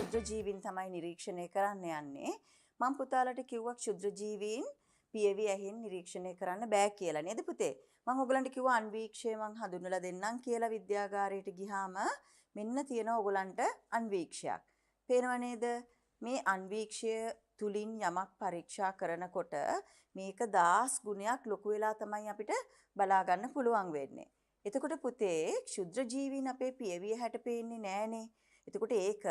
ක්ෂුද්‍ර ජීවීන් තමයි නිරීක්ෂණය කරන්න යන්නේ. මම පුතාලට කිව්වා ක්ෂුද්‍ර ජීවීන් පියවි ඇහින් නිරීක්ෂණය කරන්න බෑ කියලා නේද පුතේ? මම ඔයගලන්ට කිව්වා අන්වීක්ෂය මම හඳුන්වලා දෙන්නම් කියලා විද්‍යාගාරයට ගියාම මෙන්න තියෙනවා ඔයගලන්ට අන්වීක්ෂයක්. පේනව නේද? මේ අන්වීක්ෂය තුලින් යමක් පරීක්ෂා කරනකොට මේක 10 ගුණයක් ලොකු වෙලා තමයි අපිට බලා ගන්න පුළුවන් වෙන්නේ. එතකොට පුතේ ක්ෂුද්‍ර ජීවීන් අපේ පියවිය හැට පේන්නේ නෑනේ. එතකොට ඒක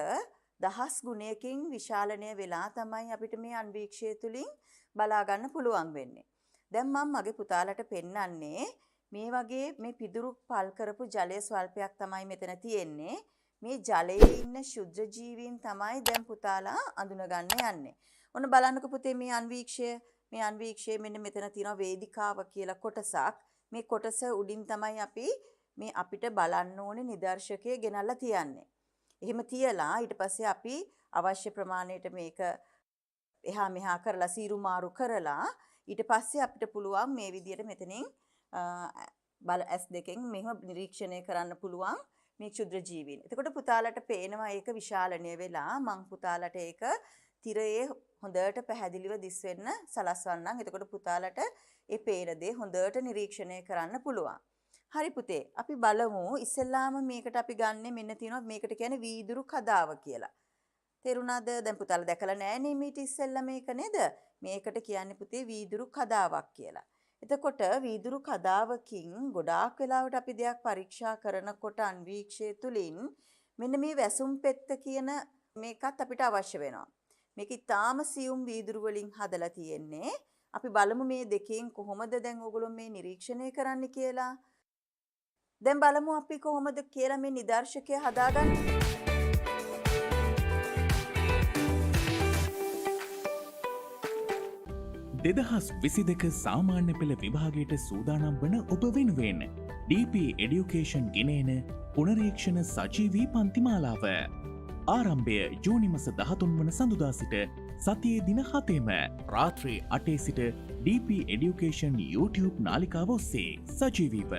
10 ගුණයකින් විශාලණය වෙලා තමයි අපිට මේ අන්වීක්ෂය තුලින් බලා ගන්න පුළුවන් වෙන්නේ. දැන් මම මගේ පුතාලට පෙන්නන්නේ මේ වගේ මේ පිදුරු පල් කරපු ජලය ස්වල්පයක් තමයි මෙතන තියෙන්නේ. මේ ජලයේ ඉන්න ශුද්ධ ජීවීන් තමයි දැන් පුතාලා අඳුනගන්න යන්නේ. ඔන්න බලන්නකෝ පුතේ මේ අන්වීක්ෂය මෙන්න මෙතන තියෙනවා වේදිකාව කියලා කොටසක්. මේ කොටස උඩින් තමයි අපි මේ අපිට බලන්න ඕනේ නිදර්ශකයේ ගෙනල්ලා තියන්නේ. එහෙම තියලා ඊට පස්සේ අපි අවශ්‍ය ප්‍රමාණයට මේක එහා මෙහා කරලා සීරු මාරු කරලා ඊට පස්සේ අපිට පුළුවන් මේ විදියට මෙතනින් S2කින් මෙහෙම නිරීක්ෂණය කරන්න පුළුවන් මේ ක්ෂුද්‍ර ජීවීන්. එතකොට පුතාලට පේනවා ඒක විශාලණය වෙලා මං පුතාලට ඒක තිරයේ හොඳට පැහැදිලිව දිස් වෙන්න සලස්වන්නම්. එතකොට පුතාලට ඒ පේන දේ හොඳට නිරීක්ෂණය කරන්න පුළුවන්. හරි පුතේ අපි බලමු ඉස්සෙල්ලාම මේකට අපි ගන්නෙ මෙන්න තියෙනවා මේකට කියන්නේ වීදුරු කදාව කියලා. තේරුණාද? දැන් පුතාලා දැකලා නෑනේ මීට ඉස්සෙල්ලා මේක නේද? මේකට කියන්නේ පුතේ වීදුරු කදාවක් කියලා. එතකොට වීදුරු කදාවකින් ගොඩාක් වෙලාවට අපි දෙයක් පරීක්ෂා කරනකොට අන්වීක්ෂය තුලින් මෙන්න මේ වැසුම් පෙත්ත කියන මේකත් අපිට අවශ්‍ය වෙනවා. මේක ඊටාම සියුම් වීදුරු වලින් හදලා තියෙන්නේ. අපි බලමු මේ දෙකෙන් කොහොමද දැන් ඔයගොල්ලෝ මේ නිරීක්ෂණය කරන්න කියලා. දැන් බලමු අපි කොහොමද කියලා මේ නිදර්ශකය හදාගන්නේ. 2022 සාමාන්‍ය පෙළ විභාගයට සූදානම් වන ඔබ වෙනුවෙන් DP Education ගෙනෙන පුනරීක්ෂණ සජීවී පන්තිමාලාව ආරම්භය ජූනි මාස 13 වන සඳුදා සිට සතියේ දින 7ම රාත්‍රී 8 සිට DP Education YouTube නාලිකාව ඔස්සේ සජීවීව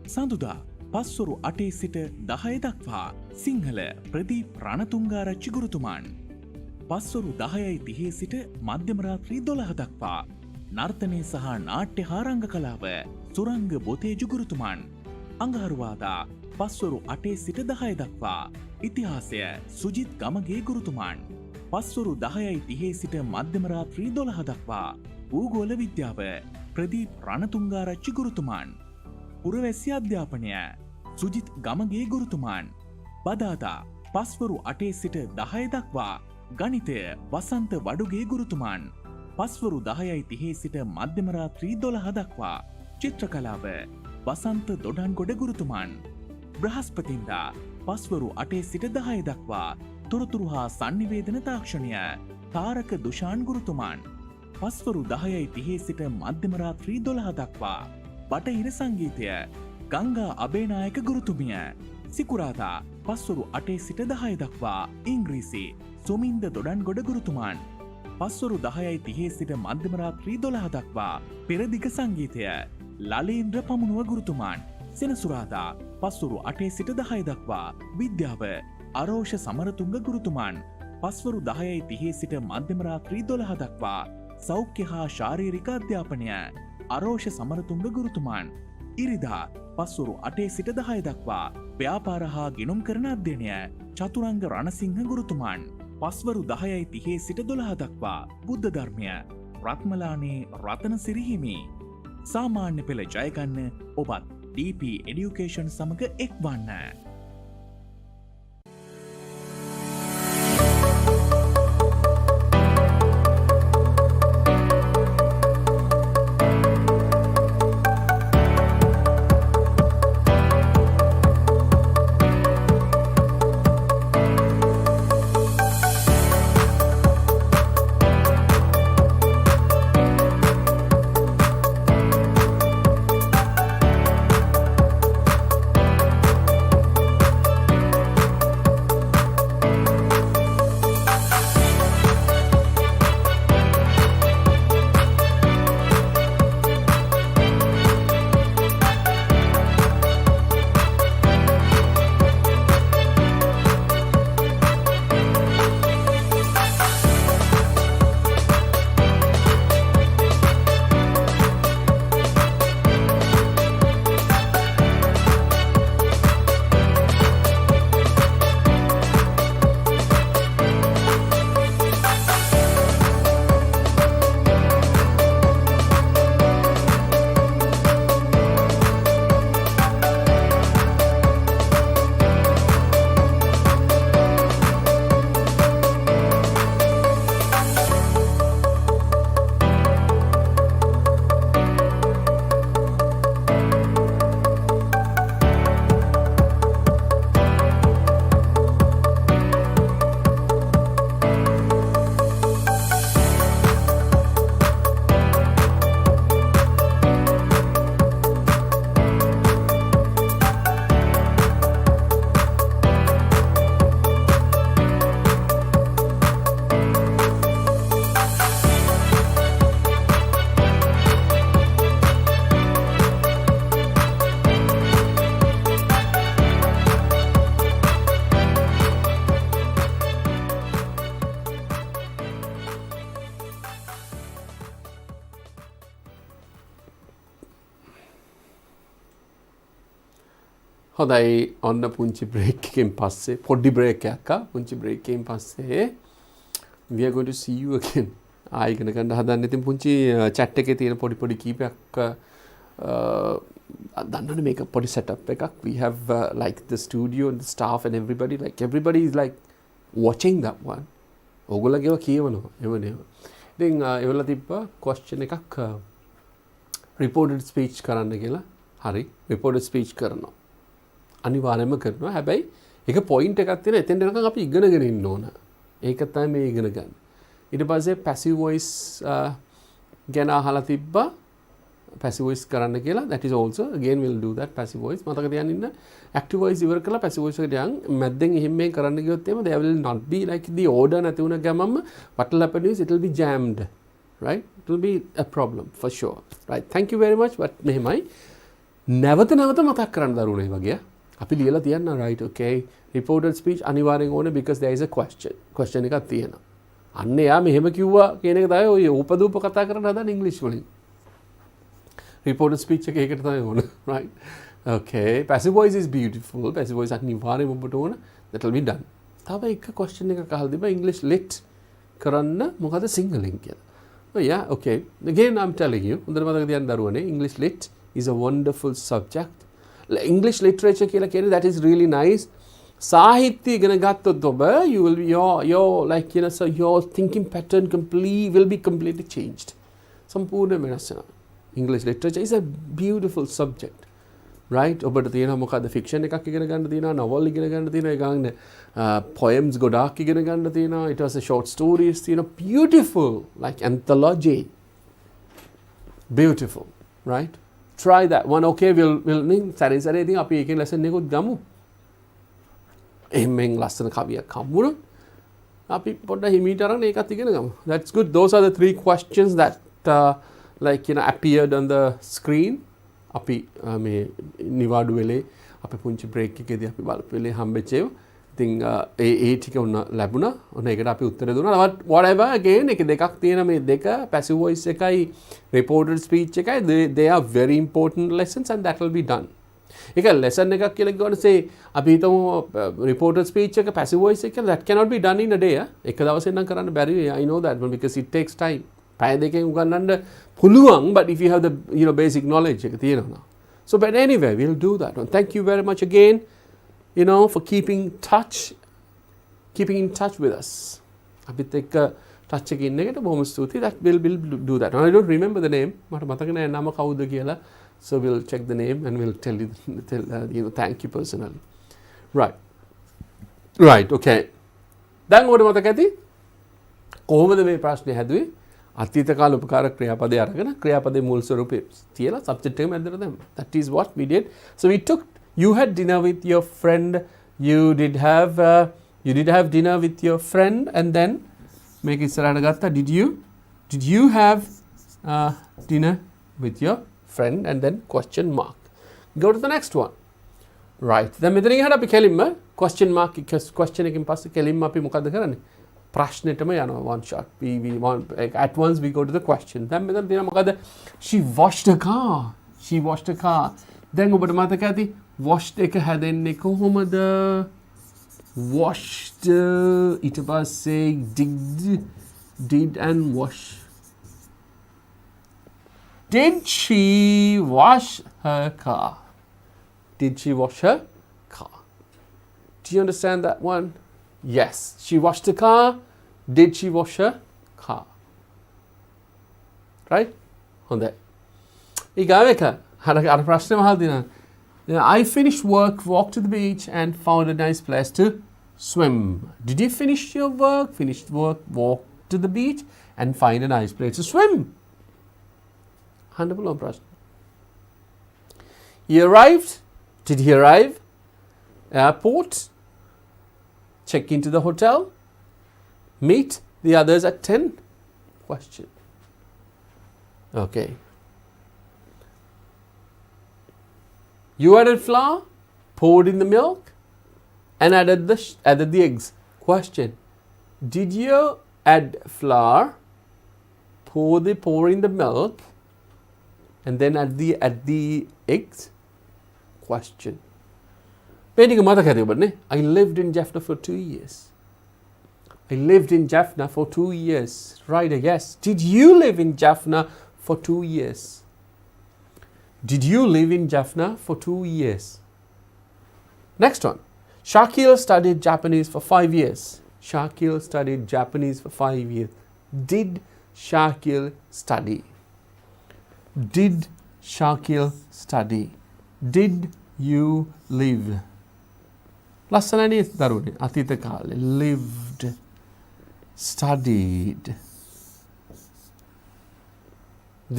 සඳුදා පස්වරු 8 සිට 10 දක්වා සිංහල ප්‍රදීප් රණතුංගාරච්චි ගුරුතුමන් පස්වරු 10:30 සිට මධ්‍යම රාත්‍රී 12 දක්වා නර්තනය සහ නාට්‍ය හා රංග කලාව සුරංග බොතේජු ගුරුතුමන් අඟහරුවාදා පස්වරු 8 සිට 10 දක්වා ඉතිහාසය සුජිත් ගමගේ ගුරුතුමන් පස්වරු 10:30 සිට මධ්‍යම රාත්‍රී 12 දක්වා භූගෝල විද්‍යාව ප්‍රදීප් රණතුංගාරච්චි ගුරුතුමන් පුරවැසි අධ්‍යාපනය සුජිත් ගමගේ ගුරුතුමන් බදාදා පස්වරු 8 සිට 10 දක්වා ගණිතය වසන්ත වඩුගේ ගුරුතුමන් පස්වරු 10:30 සිට මධ්‍යම රාත්‍රී 12 දක්වා චිත්‍රකලාව වසන්ත දොඩන්ගොඩ ගුරුතුමන් බ්‍රහස්පතින්දා පස්වරු 8 සිට 10 දක්වා තොරතුරු හා sannivedana තාක්ෂණය තාරක දුෂාන් ගුරුතුමන් පස්වරු 10:30 සිට මධ්‍යම රාත්‍රී 12 දක්වා බටහිර සංගීතය ගංගා අබේනායක ගුරුතුමිය සිකුරාදා පස්වරු 8 සිට 10 දක්වා ඉංග්‍රීසි සුමින්ද දොඩන්ගොඩ ගුරුතුමන් පස්වරු 10:30 සිට මධ්‍යම රාත්‍රී 12 දක්වා පෙරදිග සංගීතය ලලේන්ද්‍ර පමුණුව ගුරුතුමන් සෙනසුරාදා පස්වරු 8 සිට 10 දක්වා විද්‍යාව අරෝෂ සමරතුංග ගුරුතුමන් පස්වරු 10:30 සිට මධ්‍යම රාත්‍රී 12 දක්වා සෞඛ්‍ය හා ශාරීරික අධ්‍යාපනය අරෝෂ සමරතුංග ගුරුතුමන් ඉරිදා පස්වරු 8 සිට 10 දක්වා ව්‍යාපාර හා ගිණුම් කරන අධ්‍යයනය චතුරංග රණසිංහ ගුරුතුමන් පස්වරු 10:30 සිට 12 දක්වා බුද්ධ ධර්මය රත්මලානේ රතනසිරි හිමි සාමාන්‍ය පෙළ ජයගන්න ඔබත් DP Education සමග එක්වන්න. හොඳයි ඔන්න පුංචි බ්‍රේක් එකෙන් පස්සේ පොඩි බ්‍රේක් එකක් පුංචි බ්‍රේක් එකෙන් පස්සේ we are going to see you again. ආයෙ ඉගෙන ගන්න හදන්න ඉතින් පුංචි chat එකේ තියෙන පොඩි කීපයක් දන්නවනේ මේක පොඩි setup එකක්. We have like the studio and the staff and everybody is like watching that one. ඕගොල්ලෝගේ ඒවා කියවනවා. එවනේ. ඉතින් ඒවල තිබ්බ question එකක් reported speech කරන්න කියලා. හරි reported speech කරනවා. අනිවාර්යයෙන්ම කරනවා. හැබැයි ඒක point එකක් තියෙන එතෙන් යනකම් අපි ඉගෙනගෙන ඉන්න ඕන. ඒක තමයි මේ ඉගෙන ගන්න. ඊට පස්සේ passive voice ගැන අහලා තිබ්බා. passive voice කරන්න කියලා. That is also again we'll do that passive voice. මතක තියාගන්න ඉන්න. active voice ඉවර කරලා passive voice එකට යන් මැද්දෙන් එහෙම මේ කරන්න ගියොත් එහෙම there will not be like the order නැති වුණ ගමන්ම what will happen is it will be jammed. Right? It will be a problem for sure. Right? Thank you very much. But මෙහෙමයි. නැවත මතක් කරන්න දරුණේ වගේ. අපි ලියලා තියන්න right okay reported speech අනිවාර්යෙන් ඕනේ because there is a question එකක් තියෙනවා. අන්න එයා මෙහෙම කිව්වා කියන එක තමයි ඔය උපදූප කතා කරන්න හදන ඉංග්‍රීසි වලින්. reported speech එක ඒකට තමයි ඕනේ right okay passive voice is beautiful passive voice අනිවාර්යෙන් ඔබට ඕන that will be done. තව එක question එකක් අහලා තිබ්බා English lit කරන්න මොකද සිංහලෙන් කියලා. Oh yeah okay again I'm telling you හොඳට මතක තියන්න දරුවනේ English lit is a wonderful subject. English literature කියලා කියන්නේ that is really nice. සාහිත්‍ය ඉගෙන ගත්තොත් ඔබ you will be your like you know so your thinking pattern will be completely changed. සම්පූර්ණ වෙනස් වෙනවා. English literature is a beautiful subject. Right? ඔබට තියෙනවා මොකද්ද fiction එකක් ඉගෙන ගන්න තියෙනවා novel ඉගෙන ගන්න තියෙනවා ඒ ගානේ poems ගොඩාක් ඉගෙන ගන්න තියෙනවා it was a short stories තියෙනවා beautiful like anthology. Beautiful. Right? Try that one okay we'll සැරේ ඉතින් අපි ඒකෙන් lesson එකකුත් ගමු. එහෙමෙන් ලස්සන කවියක් හම්බුනොත් අපි පොඩ්ඩක් හිමීට අරන් ඒකත් ඉගෙන ගමු. That's good. Those are the 3 questions that like you know appeared on the screen. අපි මේ නිවාඩු වෙලේ අපි පුංචි break එකේදී අපි බලපු වෙලේ හම්බෙච්ච ඒවා. ඉතින් ඒ ටික උන ලැබුණා. ඔන්න ඒකට අපි උත්තර දුන්නා. But whatever again එක දෙකක් තියෙන මේ දෙක passive voice එකයි reported speech එකයි they are very important lessons and that will be done. ඒක lesson එකක් කියලා ගන්න say අපි හිතමු reported speech එක passive voice එක that cannot be done in a day. එක දවසෙන් නම් කරන්න බැරි වෙයි. I know that one because it takes time. පැය දෙකෙන් උගන්නන්න පුළුවන් but if you have the you know basic knowledge එක තියෙනවා. So but anyway we'll do that one. Thank you very much again you know for keeping in touch with us. අපිත් එක්ක touch එකේ ඉන්න එකට බොහොම ස්තුතියි. That will do that. I don't remember the name. මට මතක නෑ නම කවුද කියලා. So we'll check the name and we'll tell you you know thank you personally. Right okay. දැන් ඔබට මතක ඇති කොහොමද මේ ප්‍රශ්නේ හැදුවේ? අතීත කාල උපකාර ක්‍රියාපදේ අරගෙන ක්‍රියාපදේ මුල් ස්වරූපේ තියලා සබ්ජෙක්ට් එකම ඇදලා දැම්මා. That is what we did. So you had dinner with your friend. You did have dinner with your friend and then මේක ඉස්සරහට ගත්තා. Did you have dinner with your friend and then question mark. Go to the next one. Right. දැන් මෙතනින් එහාට අපි කෙලින්ම question mark question එකකින් පස්සේ කෙලින්ම අපි මොකද කරන්නේ? ප්‍රශ්නෙටම යනවා one shot. We want at once we go to the question. දැන් මෙතන තියෙනවා මොකද? She washed a car. දැන් ඔබට මතක ඇති washed එක හැදෙන්නේ කොහොමද? washed ඊට පස්සේ did and wash. Did she wash her car? Did she wash her car? Do you understand that one? Yes. She washed the car. Did she wash her car? Right? හොඳයි. ඊගාව එක අර ප්‍රශ්නේ මහල් දිනා. I finished work, walked to the beach and found a nice place to swim. Did you finish your work? Finished work, walked to the beach and find a nice place to swim. Handable ප්‍රශ්න. He arrived. Did he arrive? Airport. Check into the hotel. Meet the others at 10. Question. Okay. You added flour, poured in the milk, and added the eggs. Question. Did you add flour, pour in the milk, and then add the eggs? Question. මේ ටික මතක ඇති ඔබට නේ. I lived in Jaffna for 2 years. I lived in Jaffna for 2 years. Right, yes. Did you live in Jaffna for 2 years? Did you live in Jaffna for 2 years? Next one. Shakil studied Japanese for 5 years. Shakil studied Japanese for 5 years. Did Shakil study? Did Shakil study? Did you live? ලස්සනනේ දරුවනේ අතීත කාලේ lived studied.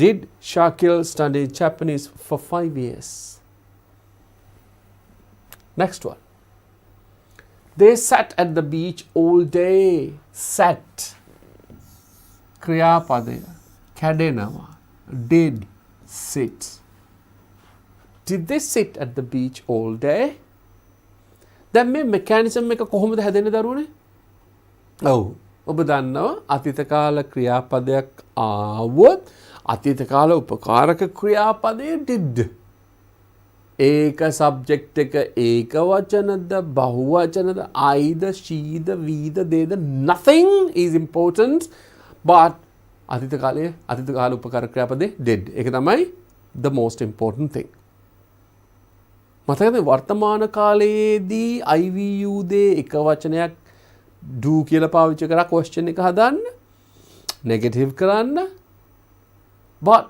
Did Shakil study Japanese for 5 years? Next one. They sat at the beach all day. Sat. ක්‍රියාපදය කැඩෙනවා. Did sit. Did they sit at the beach all day? දැන් මේ mechanism එක කොහොමද හැදෙන්නේ දරුවනේ? ඔව්. ඔබ දන්නවා අතීත කාල ක්‍රියාපදයක් ආවොත් අතීත කාල උපකාරක ක්‍රියාපදය did. ඒක සබ්ජෙක්ට් එක ඒක වචනද බහුවචනද I'ද she'ද we'ද they'ද nothing is important but අතීත කාල උපකාරක ක්‍රියාපදේ did. ඒක තමයි the most important thing. මතකද වර්තමාන කාලයේදී IVU දේ එක වචනයක් do කියලා පාවිච්චි කරලා question එක හදන්න negative කරන්න but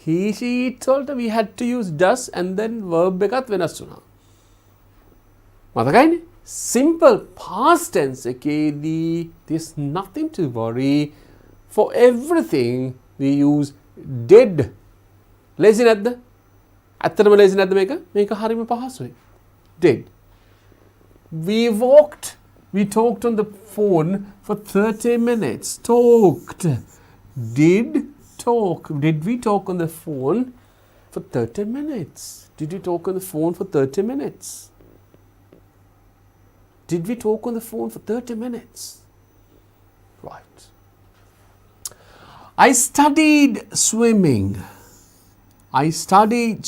he she it වලට we had to use does and then verb එකත් වෙනස් වුණා. මතකයිනේ simple past tense එකේදී there's nothing to worry. For everything we use did. Lazy නැද්ද? ඇත්තටම lazy නැද්ද මේක? මේක හරිම පහසුයි. Did. We talked on the phone for 30 minutes. Talked. Did talk. Did we talk on the phone for 30 minutes? Did we talk on the phone for 30 minutes? Did we talk on the phone for 30 minutes? Right. I studied swimming. I studied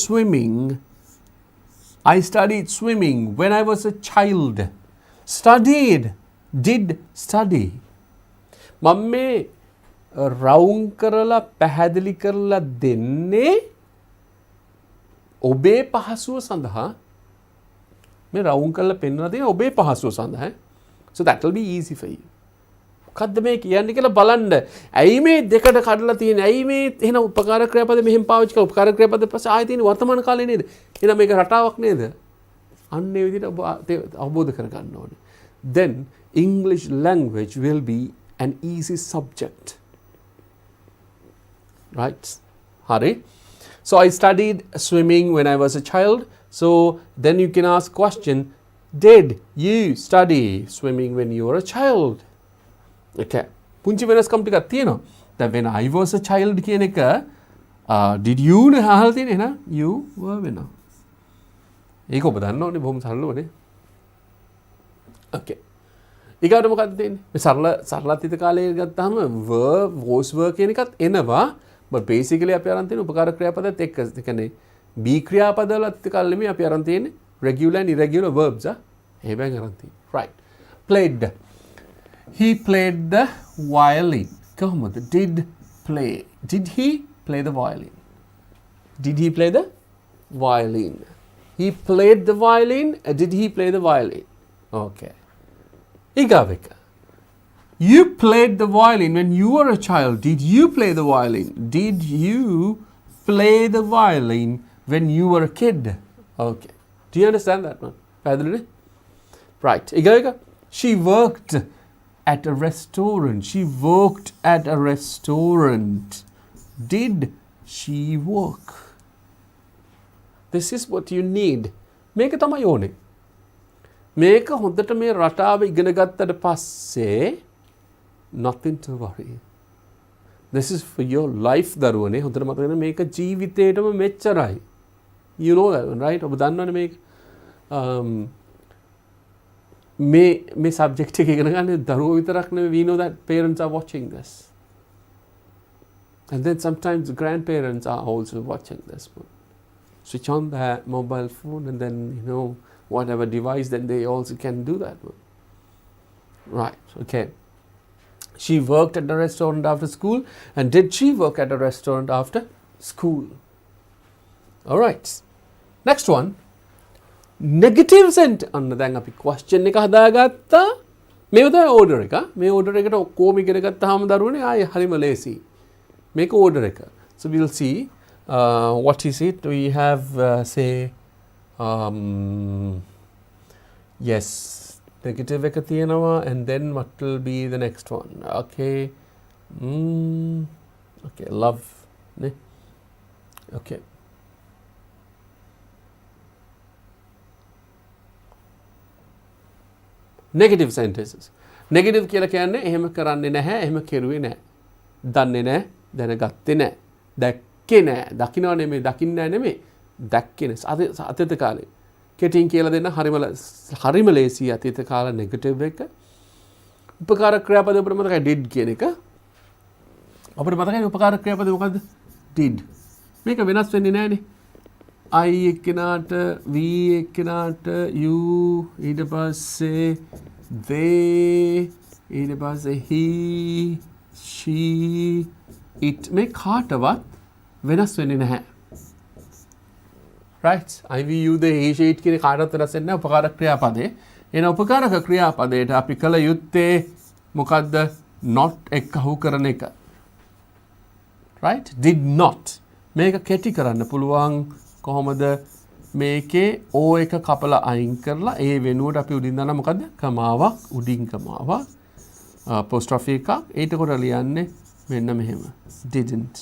swimming when I was a child. Studied. Did study. මම මේ රවුම් කරලා පැහැදිලි කරලා දෙන්නේ ඔබේ පහසුව සඳහා. මේ රවුම් කරලා පෙන්වලා දෙන්නේ ඔබේ පහසුව සඳහා. So that will be easy for you. මොකද්ද මේ කියන්නේ කියලා බලන්න. ඇයි මේ දෙකට කඩලා තියෙන්නේ? ඇයි මේ එහෙනම් උපකාර ක්‍රියාපද මෙහෙම පාවිච්චි කරලා උපකාර ක්‍රියාපද පස්සේ ආයෙ තියෙන වර්තමාන කාලේ නේද? එහෙනම් මේක රටාවක් නේද? අන්න ඒ විදිහට ඔබ අවබෝධ කරගන්න ඕනේ. Then English language will be an easy subject. Right? Hari. So I studied swimming when I was a child. So then you can ask question, did you study swimming when you were a child? Okay. පුංචි වෙනස්කම් ටිකක් තියෙනවා. දැන් when I was a child කියන එක did you නේ අහලා තියෙන්නේ නේද? You were වෙනවා. ඒක ඔබ දන්න ඕනේ බොහොම සරලවනේ. Okay. ඊගාට මොකක්ද තියෙන්නේ? මේ සරල අතීත කාලේ ගත්තාම were was were කියන එකත් එනවා. but basically අපි අරන් තියෙන උපකාර ක්‍රියාපදත් එක්ක ඒ කියන්නේ be ක්‍රියාපදවල අතීත කාලෙ මේ අපි අරන් තියෙන්නේ regular and irregular verbs එහෙමයි අරන් තියෙන්නේ. Right. Played. He played the violin. කොහොමද? Did he play the violin? Did he play the violin? He played the violin. Did he play the violin? Okay. Igavika. You played the violin when you were a child. Did you play the violin? Did you play the violin when you were a kid? Okay. Do you understand that one? Right. Igavika. She worked at a restaurant. She worked at a restaurant. Did she work? This is what you need. මේක තමයි ඕනේ. මේක හොඳට මේ රටාව ඉගෙන ගත්තට පස්සේ nothing to worry. This is for your life දරුවනේ. හොඳට මතක ගන්න මේක ජීවිතේටම මෙච්චරයි. You know that one, right? ඔබ දන්නවනේ මේක. මේ subject එක ඉගෙන ගන්න දරුවෝ විතරක් නෙවෙයි. We know that parents are watching this. And then sometimes grandparents are also watching this one. switch on the mobile phone and then, you know, whatever device, then they also can do that one. Right, okay. She worked at the restaurant after school. And did she work at a restaurant after school? All right. Next one. Negative sentence. අන්න දැන් අපි question එක හදාගත්තා. මේක තමයි order එක. මේ order එකට ඔක්කොම ඉගෙන ගත්තාම දරුවනේ ආයේ හරිම ලේසි. මේක order එක. So we'll see what is it. We have say yes, negative එක තියෙනවා, and then what will be the next one? Okay. Okay, love. Ne? Okay. Negative sentences. Negative කියලා කියන්නේ එහෙම කරන්නේ නැහැ, එහෙම කෙරුවේ නැහැ. දන්නේ නැහැ, දැනගත්තේ නැහැ. දැක්කේ නැහැ. දකින්නව නෙමෙයි, දකින්නේ නැහැ නෙමෙයි. දැක්කේ නැහැ. අතීත කාලේ. කෙටියෙන් කියලා දෙන්න හරිම ලේසි අතීත කාල negative එක. උපකාර ක්‍රියාපද අපිට මතකයි did කියන එක. අපිට මතකයි උපකාර ක්‍රියාපද මොකද්ද? did. මේක වෙනස් වෙන්නේ නැහනේ. I එක්කෙනාට V එක්කෙනාට you ඊට පස්සේ they ඊට පස්සේ he she it මේ කාටවත් වෙනස් වෙන්නේ නැහැ. right I V you they he she it කියන කාටවත් වෙනස් වෙන්නේ නැහැ උපකාරක ක්‍රියාපදේ. එන උපකාරක ක්‍රියාපදයට අපි කළ යුත්තේ මොකද්ද? not එක්කහු කරන එක. right did not මේක කෙටි කරන්න පුළුවන් කොහොමද? මේකේ O එක කපලා අයින් කරලා ඒ වෙනුවට අපි උඩින් දාන මොකද්ද? කමාවක්, උඩින් කමාවක්, apostrophe එකක්. ඊට කොට ලියන්නේ මෙන්න මෙහෙම. didn't.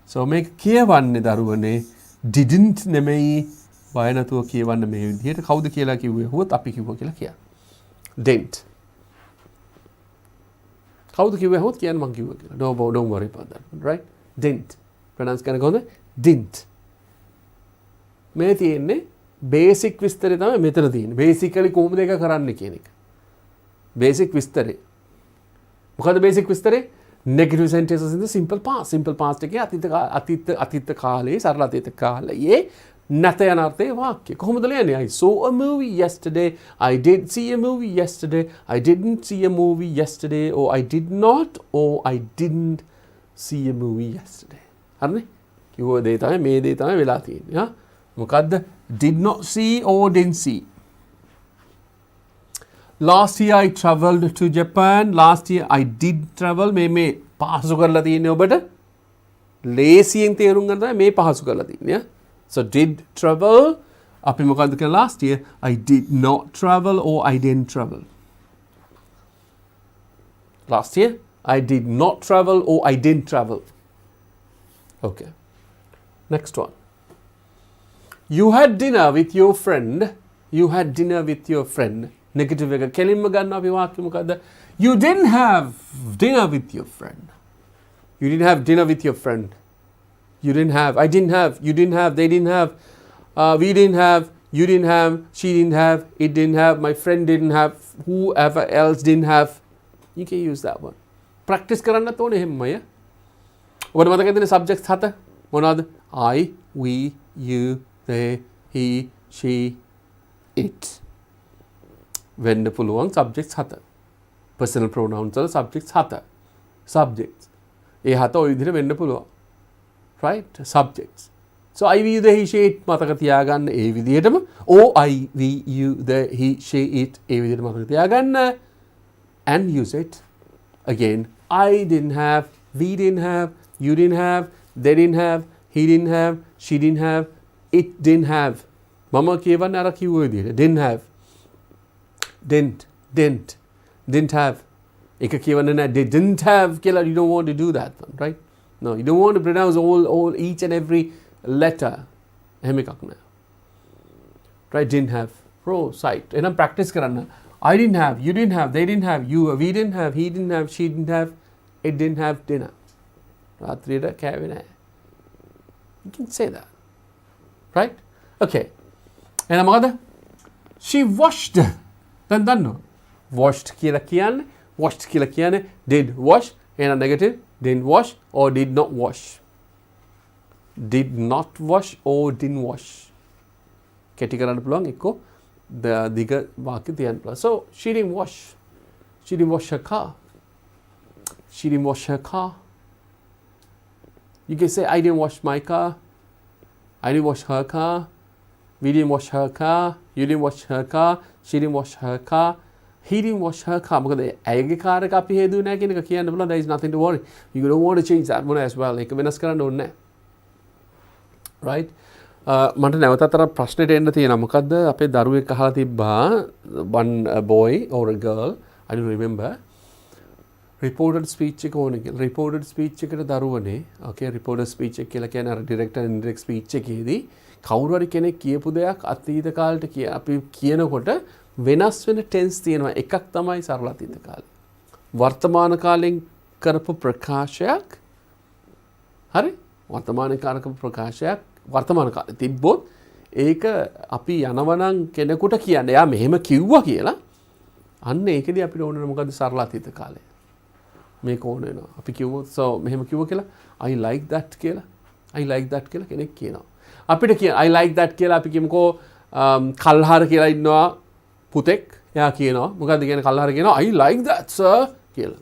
so මේක කියවන්නේ දරුවනේ didn't නෙමෙයි, බය නැතුව කියවන්න මේ විදිහට. කවුද කියලා කිව්වේ? හුවත් අපි කිව්වා කියලා කියන්න. didn't. කවුද කිව්වේ? හුවත් කියන්න මං කිව්වා කියලා. don't worry about that. right? didn't. pronounce කරන කොහොමද? didn't. මේ තියෙන්නේ බේසික් විස්තරය තමයි මෙතන තියෙන්නේ. බේසිකලි කොහොමද ඒක කරන්නේ කියන එක. බේසික් විස්තරය. මොකද බේසික් විස්තරේ? negative sentences in the simple past. simple past එකේ අතීත කාලේ සරල අතීත කාලයේ නැත යන අර්ථයේ වාක්‍ය. කොහොමද ලියන්නේ? I saw a movie yesterday. I did see a movie yesterday. I didn't see a movie yesterday. Or I did not. Or I didn't see a movie yesterday. හරිනේ? කිව්ව දේ තමයි මේ දේ තමයි වෙලා තියෙන්නේ. හා මොකද්ද? did not see or didn't see. last year I travelled to Japan. last year I did travel. මේ පහසු කරලා තියෙන්නේ ඔබට ලේසියෙන් තේරුම් ගන්න තමයි මේ පහසු කරලා තියෙන්නේ. so did travel අපි මොකද්ද කියලා last year I did not travel or I didn't travel. last year I did not travel or I didn't travel. okay, next one. You had dinner with your friend. You had dinner with your friend. Negative එක කෙලින්ම ගන්න අපි වාක්‍ය මොකද්ද? You didn't have dinner with your friend. You didn't have dinner with your friend. You didn't have. I didn't have. You didn't have. They didn't have. We didn't have. You didn't have. She didn't have. It didn't have. My friend didn't have. Whoever else didn't have. You can use that one. Practice කරන්නත් ඕනේ එහෙමමයි. ඔබට මතකද subjects 7 මොනවද? I, we, you, they, he, she, it. වෙන්න පුළුවන් subjects 7. personal pronouns වල subjects 7. subjects. ඒ 7 ඔය විදිහට වෙන්න පුළුවන්. right? subjects. so I, we, you, they, he, she, it මතක තියාගන්න ඒ විදිහටම or I, we, you, they, he, she, it ඒ විදිහට මතක තියාගන්න and use it again. I didn't have, we didn't have, you didn't have, they didn't have, he didn't have, she didn't have, it didn't have. මම කියවන්නේ අර කිව්ව විදිහට didn't have, didn't have. එක කියවන්නේ නැහැ didn't have කියලා. You don't want to do that one, right? no, you don't want to pronounce all each and every letter. එහෙම එකක් නෑ. right? didn't have. right. එහෙනම් practice කරන්න. I didn't have, you didn't have, they didn't have, we didn't have, he didn't have, she didn't have, it didn't have dinner. රාත්‍රියට කෑවේ නැහැ. You can say that. right? okay. එහෙනම් මොකද? she washed. දැන් දන්නවා. washed කියලා කියන්නේ washed කියලා කියන්නේ did wash. එහෙනම් negative didn't wash or did not wash. did not wash or didn't wash. කෙටි කරන්න පුළුවන් එක්කෝ දිග වාක්‍ය තියන්න පුළුවන්. So she didn't wash. She didn't wash her car. She didn't wash her car. You can say I didn't wash my car. I didn't wash her car. We didn't wash her car. You didn't wash her car. She didn't wash her car. He didn't wash her car. මොකද ඇයගේ car එක අපි හේදුවේ නැහැ කියන එක කියන්න පුළුවන්. There is nothing to worry. You don't want to change that one as well. ඒක වෙනස් කරන්න ඕනේ නැහැ. Right? මට නැවතත් අර ප්‍රශ්නෙට එන්න තියෙනවා. මොකද්ද අපේ දරුවෙක් අහලා තිබ්බා one boy or a girl, I don't remember. Reported speech එක ඕනේ කියලා. Reported speech එකට දරුවනේ. Okay, reported speech එක කියලා කියන්නේ අර direct and indirect speech එකේදී කවුරු හරි කෙනෙක් කියපු දෙයක් අතීත කාලෙට අපි කියනකොට වෙනස් වෙන ටෙන්ස් තියෙනවා. එකක් තමයි සරල අතීත කාලේ. වර්තමාන කාලෙන් කරපු ප්‍රකාශයක් හරි වර්තමාන කාලක ප්‍රකාශයක් වර්තමාන කාලේ තිබ්බොත් ඒක අපි යනවනම් කෙනෙකුට කියන්නේ එයා මෙහෙම කිව්වා කියලා අන්න ඒකදී අපිට ඕනේ මොකද්ද සරල අතීත කාලේ. මේක ඕන වෙනවා. අපි කිව්වොත් so මෙහෙම කිව්වා කියලා I like that කියලා. I like that කියලා කෙනෙක් කියනවා. අපිට කියන I like that කියලා අපි කියමුකෝ කල්හාර කියලා ඉන්නවා පුතෙක්. එයා කියනවා මොකද්ද කියන්නේ කල්හාර කියනවා I like that sir කියලා.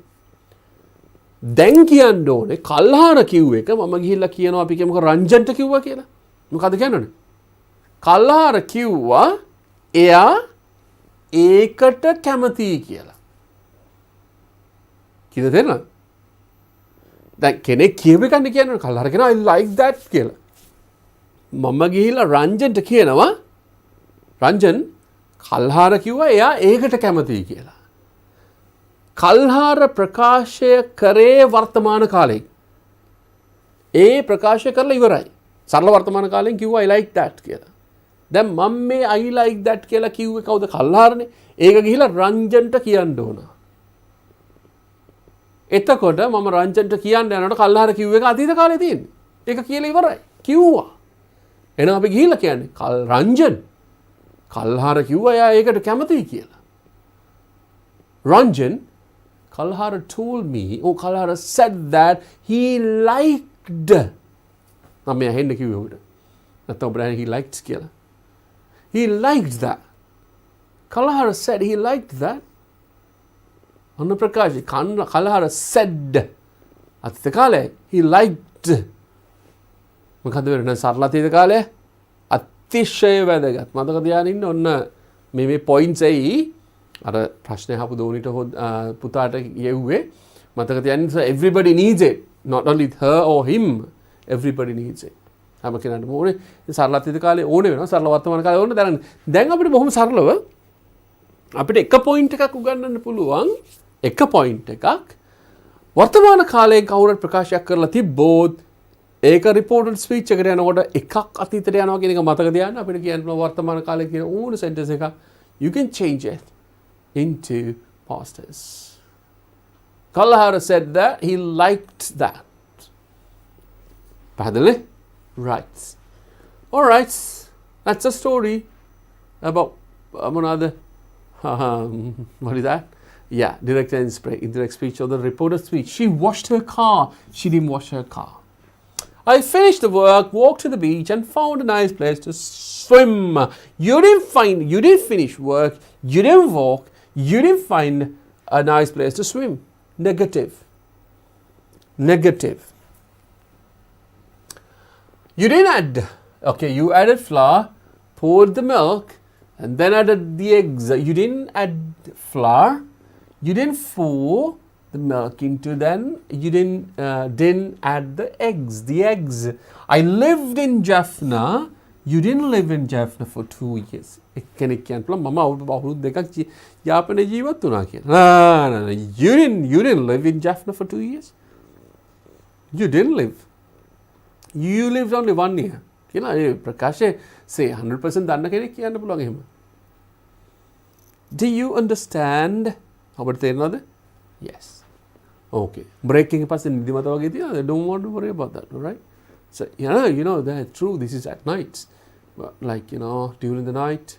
දැන් කියන්න ඕනේ කල්හාර කිව්ව එක මම ගිහිල්ලා කියනවා අපි කියමුකෝ රංජන්ට කිව්වා කියලා. මොකද්ද කියන්නේ? කල්හාර කිව්වා එයා ඒකට කැමතියි කියලා. කිව්ද දෙන්න? දැන් කෙනෙක් කියව එකක් කියන්නේ කල්හාර කියනවා I like that කියලා. මම ගිහිල්ලා රංජන්ට කියනවා රංජන් කල්හාර කිව්වා එයා ඒකට කැමතියි කියලා. කල්හාර ප්‍රකාශය කරේ වර්තමාන කාලේ. ඒ ප්‍රකාශය කරලා ඉවරයි. සරල වර්තමාන කාලෙන් කිව්වා I like that කියලා. දැන් මම මේ I like that කියලා කිව්වේ කවුද? කල්හාරනේ. ඒක ගිහිල්ලා රංජන්ට කියන්න ඕන. එතකොට මම රංජන්ට කියන්න යනකොට කල්හාර කිව්ව එක අතීත කාලේ තියෙන්නේ. ඒක කියලා ඉවරයි. කිව්වා. එහෙනම් අපි ගිහිල්ලා කියන්නේ රංජන් කල්හාර කිව්වා එයා ඒකට කැමතියි කියලා. Ranjan, Kalhara told me, or Kalhara said that he liked. Now me ahenne kiwuda. Natha obra he liked කියලා. He liked that. Kalhara said he liked that. Anna Prakash, Kalhara said අතීත කාලේ he liked. මොකද වෙන සරල අතීත කාලේ අතිශය වැදගත්. මතක තියාගෙන ඉන්න ඔන්න මේ points එයි අර ප්‍රශ්නේ අහපු දෝනිට පුතාට යෙව්වේ මතක තියාගන්න. So everybody needs it, not only her or him, everybody needs it. හැම කෙනාටම ඕනේ. සරල අතීත කාලේ ඕනේ වෙනවා, සරල වර්තමාන කාලේ ඕනේ. දැන් අපිට බොහොම සරලව අපිට එක පොයින්ට් එකක් උගන්වන්න පුළුවන්. එක පොයින්ට් එකක් වර්තමාන කාලයේ කවුරුත් ප්‍රකාශයක් කරලා තිබ්බොත් ඒක රිපෝටඩ් ස්පීච් එකට යනකොට එකක් අතීතයට යනවා කියන එක මතක තියාගන්න. අපිට කියන්න පුළුවන් වර්තමාන කාලේ කියන ඕන සෙන්ටෙන්ස් එකක් you can change it into past tense. Kalhara said that he liked that. Padale? Right. All right. That's a story about another. What is that? Yeah, direct and indirect speech or the reported speech. She washed her car. She didn't wash her car. I finished the work, walked to the beach and found a nice place to swim. You didn't finish work. You didn't walk. You didn't find a nice place to swim. Negative. Negative. You didn't add. Okay, you added flour, poured the milk, and then added the eggs. You didn't add flour. You didn't pour the milk into. Then you didn't add the eggs. The eggs. I lived in Jaffna. You didn't live in Jaffna for 2 years. කෙනෙක් කියන්න පුළුවන් මම අවුරුදු දෙකක් යාපනයේ ජීවත් වුණා කියලා. No. You didn't live in Jaffna for 2 years. You didn't live. You lived only 1 year. කියලා ඒ ප්‍රකාශය say 100% දන්න කෙනෙක් කියන්න පුළුවන් එහෙම. Do you understand? ඔබට තේරෙනවද? Yes. Okay. Break එකෙන් පස්සේ නිදිමත වගේ තියෙනවා. Don't want to worry about that, all right? So, that's true. This is at night. But like, during the night,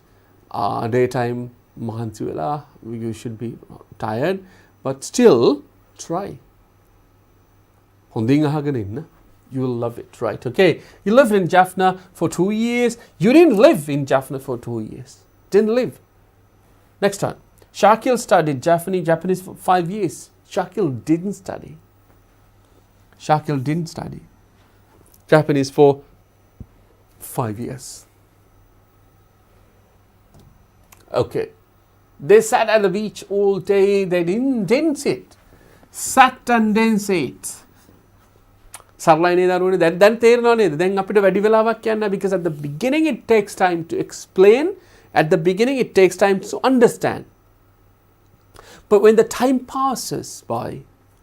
daytime, mahansi wela, you should be tired. But still, try. Hondin ahagan inna. You will love it, right? Okay. You lived in Jaffna for 2 years. You didn't live in Jaffna for 2 years. Didn't live. Next one. Shakil studied Japanese for 5 years. Shakil didn't study. Shakil didn't study Japanese for 5 years. Okay. They sat at the beach all day. They didn't sit. Sat and didn't sit. සරලයි නේද අරුවනේ දැන් තේරෙනව නේද දැන් අපිට වැඩි වෙලාවක් යන්න because at the beginning it takes time to explain, at the beginning it takes time to understand, but when the time passes by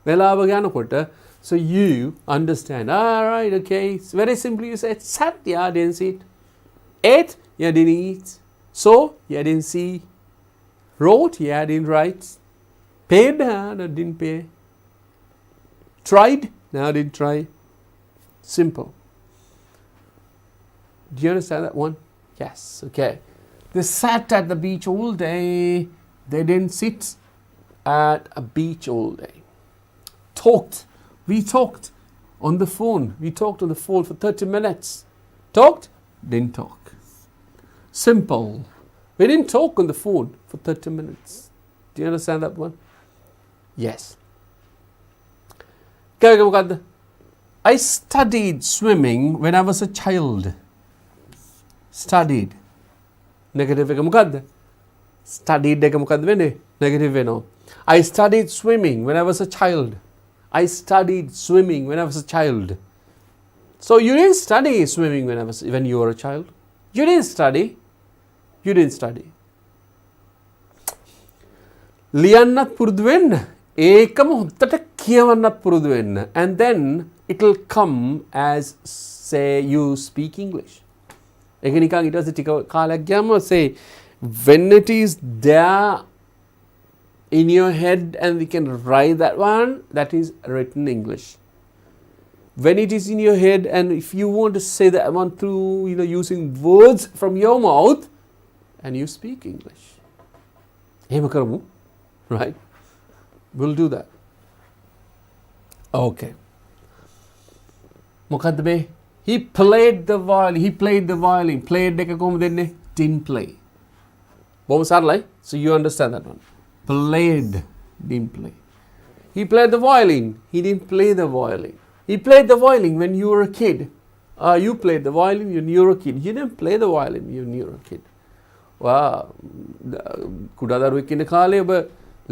වෙලාව යනකොට so you understand, all right, okay, it's very simple. You said sat, yeah, didn't sit. Ate, yeah, didn't eat. Saw, yeah, didn't see. Wrote, yeah, didn't write. Paid, no, didn't pay. Tried, no, didn't try. Simple. Do you understand that one? Yes, okay. They sat at the beach all day. They didn't sit at a beach all day. Talked. We talked on the phone. We talked on the phone for 30 minutes. Talked? Didn't talk. Simple. We didn't talk on the phone for 30 minutes. Do you understand that one? Yes. I studied swimming when I was a child. Studied. Negative එක මොකද්ද? Studied එක මොකද්ද වෙන්නේ? Negative වෙනවා. I studied swimming when I was a child. I studied swimming when I was a child. So you didn't study swimming when you were a child. You didn't study. You didn't study. ලියන්නත් පුරුදු වෙන්න. ඒකම හොත්තට කියවන්නත් පුරුදු වෙන්න. And then it will come as say you speak English. ඒක නිකන් ඊට පස්සේ ටික කාලයක් ගියාම say when it is there in your head and we can write that one, that is written English. When it is in your head and if you want to say that one through using words from your mouth and you speak English. එහෙම කරමු. Right? We'll do that. Okay. මොකද්ද මේ? He played the violin. He played the violin. Played එක කොහොමද දෙන්නේ? Didn't play. බොහොම සරලයි. So you understand that one. Played. Didn't play. He played the violin. He didn't play the violin. He played the violin when you were a kid. You played the violin when you were a kid. You didn't play the violin when you were a kid. කුඩා දරුවෙක් ඉන්න කාලේ ඔබ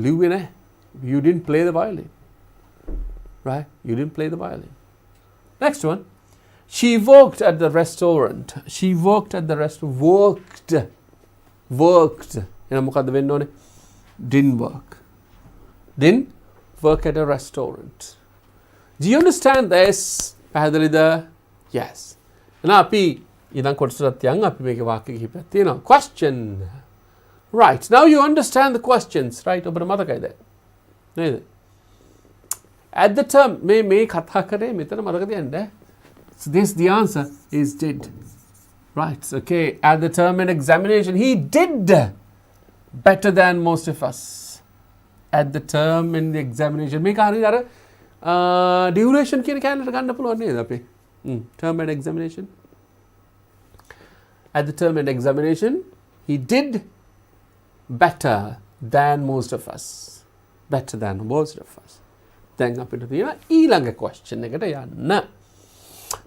ලිව්වේ නැහැ. You didn't play the violin. Right? You didn't play the violin. Next one. She worked at the restaurant. She worked at the restaurant. Worked. එහෙනම් මොකද්ද වෙන්න ඕනේ? Didn't work. Didn't work at a restaurant. Do you understand this? පැහැදිලිද? Yes. එහෙනම් අපි ඊළඟ කොටසට යන් අපි මේකේ වාක්‍ය කිහිපයක් තියෙනවා. Question. Right. Now you understand the questions, right? ඔබට මතකයිද? නේද? At the term මේ කතා කරේ මෙතන මතක තියන්න. So this the answer is did. Right. Okay. At the term and examination he did better than most of us. At the term and the examination මේක හරියට අර duration කියන කැලේට ගන්න පුළුවන් නේද අපි? Term and examination. At the term and examination he did better than most of us. Better than most of us. දැන් අපිට තියෙන ඊළඟ question එකට යන්න.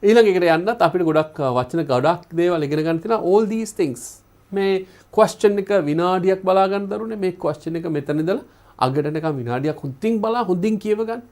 ඊළඟ එකට යන්නත් අපිට ගොඩක් වචන ගොඩක් දේවල් ඉගෙන ගන්න තියෙනවා. All these things. මේ question එක විනාඩියක් බලා ගන්න දරුනේ. මේ question එක මෙතන ඉඳලා අගට නිකන් විනාඩියක් හොඳින් බලා හොඳින් කියව ගන්න.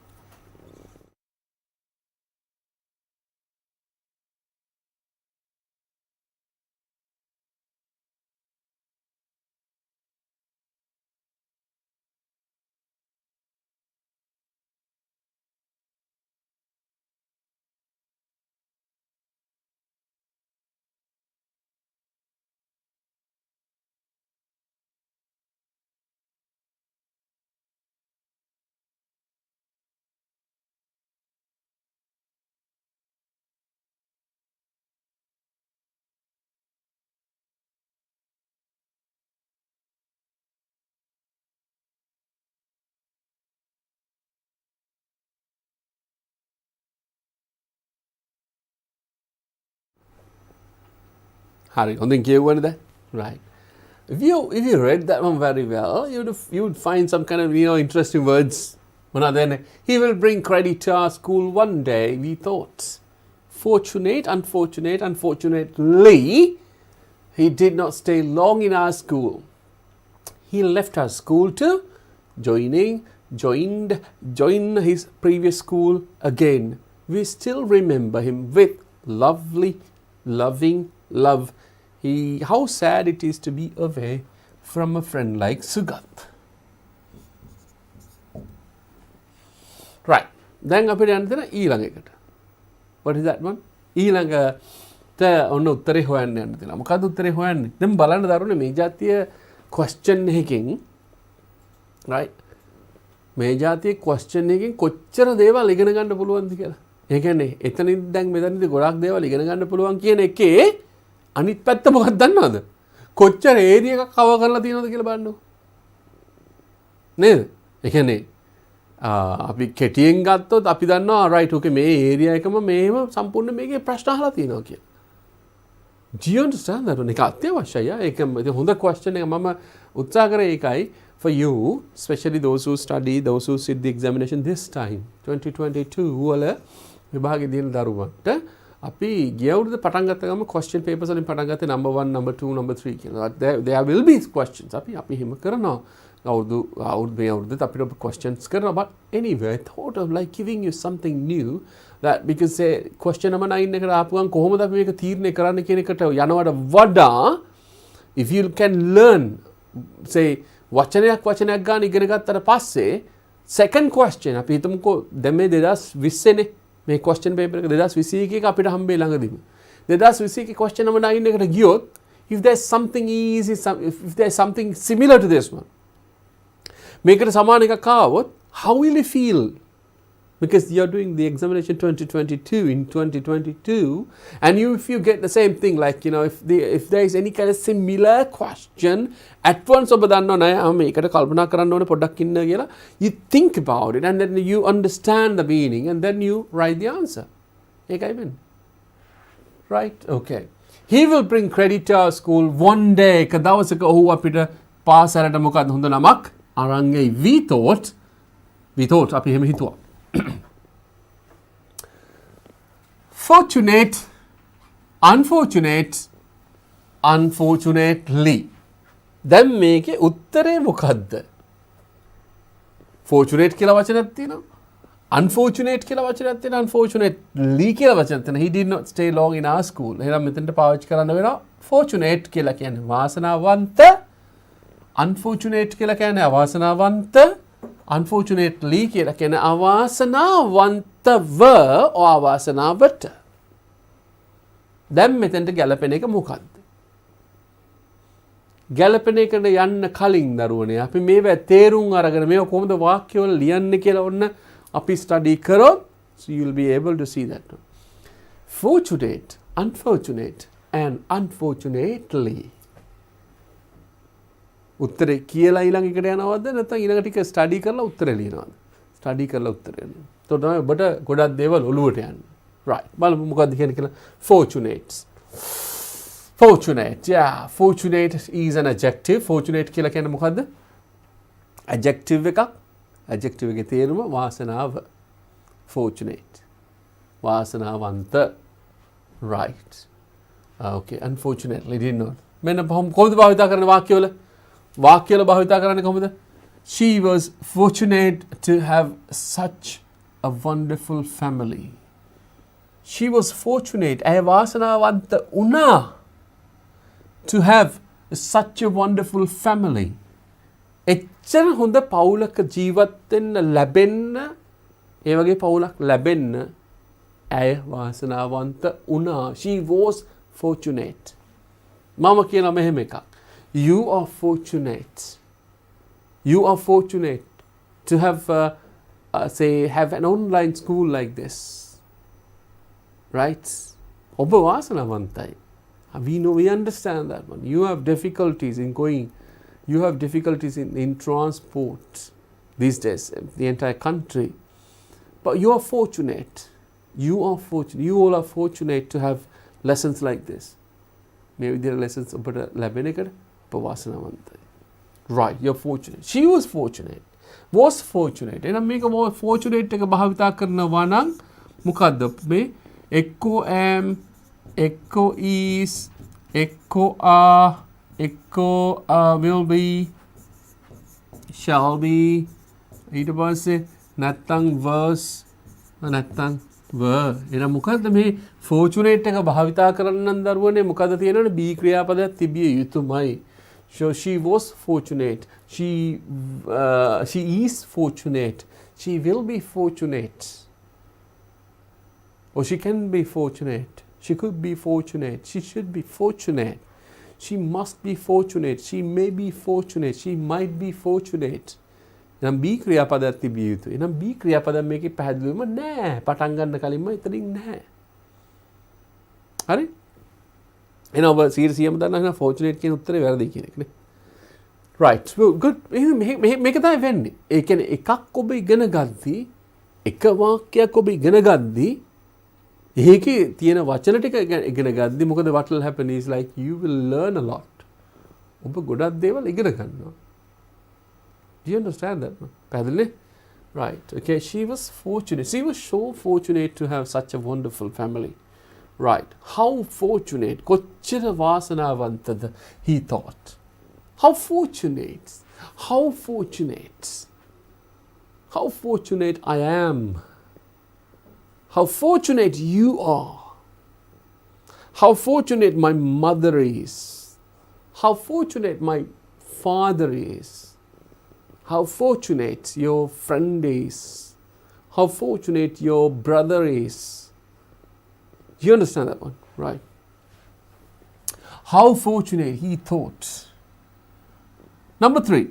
Hari, hondin කියවුවනේ දැන්. Right. If you read that one very well, you would find some kind of interesting words. Then he will bring credit to our school one day, we thought. Fortunate, unfortunate, unfortunately, he did not stay long in our school. He left our school to join his previous school again. We still remember him with loving love. How sad it is to be away from a friend like Sugat. Right. දැන් අපිට යන්න තියෙන ඊළඟ එකට. What is that one? ඊළඟට ඔන්න උත්තරේ හොයන්න යන්න තියෙනවා. මොකද්ද උත්තරේ හොයන්නේ? දැන් බලන්න දරුවනේ මේ જાතිය question එකකින් right මේ જાතිය question එකකින් කොච්චර දේවල් ඉගෙන ගන්න පුළුවන්ද කියලා. ඒ කියන්නේ එතනින් දැන් මෙතනදී ගොඩක් දේවල් ඉගෙන ගන්න පුළුවන් කියන එකේ අනිත් පැත්ත මොකක්ද දන්නවද? කොච්චර ඒරියා එකක් කවර් කරලා තියෙනවද කියලා බලන්න. නේද? ඒ කියන්නේ අපි කෙටියෙන් ගත්තොත් අපි දන්නවා right okay මේ ඒරියා එකම මේව සම්පූර්ණ මේකේ ප්‍රශ්න අහලා තියෙනවා කියලා. Do you understand that? ඒක අත්‍යවශ්‍යයි. ඒක හොඳ question එක මම උත්සාහ කරේ ඒකයි for you, especially those who study, those who sit the examination this time 2022 වල විභාගෙ දින දරුවන්ට අපි ගිය අවුරුද්ද පටන් ගත්ත ගම question papers වලින් පටන් ගත්තේ number 1, number 2, number 3 කියලා. There will be questions. අපි හිම කරනවා. අවුරුද්දේ අපිට questions කරනවා. But anyway, I thought of like giving you something new that because say question number 9 එකට ආපු ගමන් කොහොමද අපි මේක තීරණය කරන්න කියන එකට යනවට වඩා if you can learn say වචනයක් ගන්න ඉගෙන ගත්තට පස්සේ second question අපි හිතමුකෝ දැන් මේ 2020 නේ මේ question paper එක 2021 එක අපිට හම්බෙයි ළඟදීම 2021 question number 9 එකට ගියොත් if there's something easy if there's something similar to this one මේකට සමාන එකක් ආවොත් how will you feel because you're doing the examination 2022 in 2022 and if you get the same thing like if there is any kind of similar question at once ඔබ දන්නව නෑ මේකට කල්පනා කරන්න ඕනේ පොඩ්ඩක් ඉන්න කියලා you think about it and then you understand the meaning and then you write the answer ඒකයි වෙන්නේ right okay he will bring credit to our school one day එක දවසක ඔහු අපිට පාසලට මොකක්ද හොඳ නමක් අරන් එයි we thought අපි එහෙම හිතුවා fortunate, unfortunately. දැන් මේකේ උත්තරේ මොකද්ද? fortunate කියලා වචනයක් තියෙනවා. unfortunate කියලා වචනයක් තියෙනවා. unfortunately කියලා වචනයක් තියෙනවා. he did not stay long in our school. එහෙනම් මෙතනට පාවිච්චි කරන්න වෙනවා fortunate කියලා කියන්නේ වාසනාවන්ත. unfortunate කියලා කියන්නේ අවාසනාවන්ත. unfortunately කියලා කියන අවාසනාවන්තව අවාසනාවට දැන් මෙතෙන්ට ගැලපෙන එක මොකක්ද ගැලපෙන එකට යන්න කලින් දරුවනේ අපි මේවා තේරුම් අරගෙන මේව කොහොමද වාක්‍යවල ලියන්නේ කියලා ඔන්න අපි ස්ටඩි කරොත් so you will be able to see that fortunate unfortunate and unfortunately උත්තරේ කියලා ඊළඟ එකට යනවද නැත්නම් ඊළඟ ටික ස්ටඩි කරලා උත්තරේ ලියනවද ස්ටඩි කරලා උත්තරේ ලියනවා එතකොට තමයි ඔබට ගොඩක් දේවල් ඔලුවට යන්නේ right බලමු මොකක්ද කියන්නේ කියලා fortunate fortunate is an adjective fortunate කියලා කියන්නේ මොකද්ද adjective එකක් adjective එකේ තේරුම වාසනාව fortunate වාසනාවන්ත right okay unfortunately did not මෙන්න කොහොමද භාවිත කරන වාක්‍යවල වාක්‍යවල භාවිත කරන්නේ කොහොමද she was fortunate to have such a wonderful family she was fortunate ay වාසනාවන්ත වුණා to have such a wonderful family එච්චර හොඳ පවුලක ජීවත් වෙන්න ලැබෙන්න ඒ වගේ පවුලක් ලැබෙන්න ඇය වාසනාවන්ත වුණා she was fortunate මම කියනවා මෙහෙම එකක් you are fortunate to have have an online school like this right ඔබ වාසනාවන්තයි we understand that one you have difficulties in going you have difficulties in transport these days the entire country but you are fortunate you all are fortunate to have lessons like this මේ විදිහට lessons ඔබට ලැබෙන එකට ඔබ වාසනාවන්තයි. Right, you're fortunate. She was fortunate. Was fortunate. එහෙනම් මේක fortunate එක භාවිතා කරනවා නම් මොකද්ද මේ එක්කෝ am එක්කෝ is එක්කෝ are එක්කෝ will be shall be ඊට පස්සේ නැත්තම් was නැත්තම් were. එහෙනම් මොකද්ද මේ fortunate එක භාවිතා කරන්න නම් දරුවනේ මොකද්ද තියෙනවනේ be ක්‍රියාපදයක් තිබිය යුතුමයි. So she was fortunate. She is fortunate. She will be fortunate. Or she can be fortunate. She could be fortunate. She should be fortunate. She must be fortunate. She may be fortunate. She might be fortunate. නම් B ක්‍රියාපදයක් තිබිය යුතුයි. නම් B ක්‍රියාපදයක් මේකේ පැහැදිලිවම නැහැ. පටන් ගන්න කලින්ම එතනින් නැහැ. හරි? එහෙනම් ඔබ 100%ම දන්නවා fortunate කියන උත්තරේ වැරදි කියන එක නේ. Right. Well, good. මේක තමයි වෙන්නේ. ඒ කියන්නේ එකක් ඔබ ඉගෙන ගද්දී එක වාක්‍යයක් ඔබ ඉගෙන ගද්දී ඒකේ තියෙන වචන ටික ඉගෙන ගද්දී මොකද what will happen is like you will learn a lot. ඔබ ගොඩක් දේවල් ඉගෙන ගන්නවා. Do you understand that? පැහැදිලිනේ? Right. Okay, she was fortunate. She was so fortunate to have such a wonderful family. Right. How fortunate. කොච්චර වාසනාවන්තද he thought. How fortunate. How fortunate. How fortunate I am. How fortunate you are. How fortunate my mother is. How fortunate my father is. How fortunate your friend is. How fortunate your brother is. You understand that one, right? How fortunate he thought. Number 3.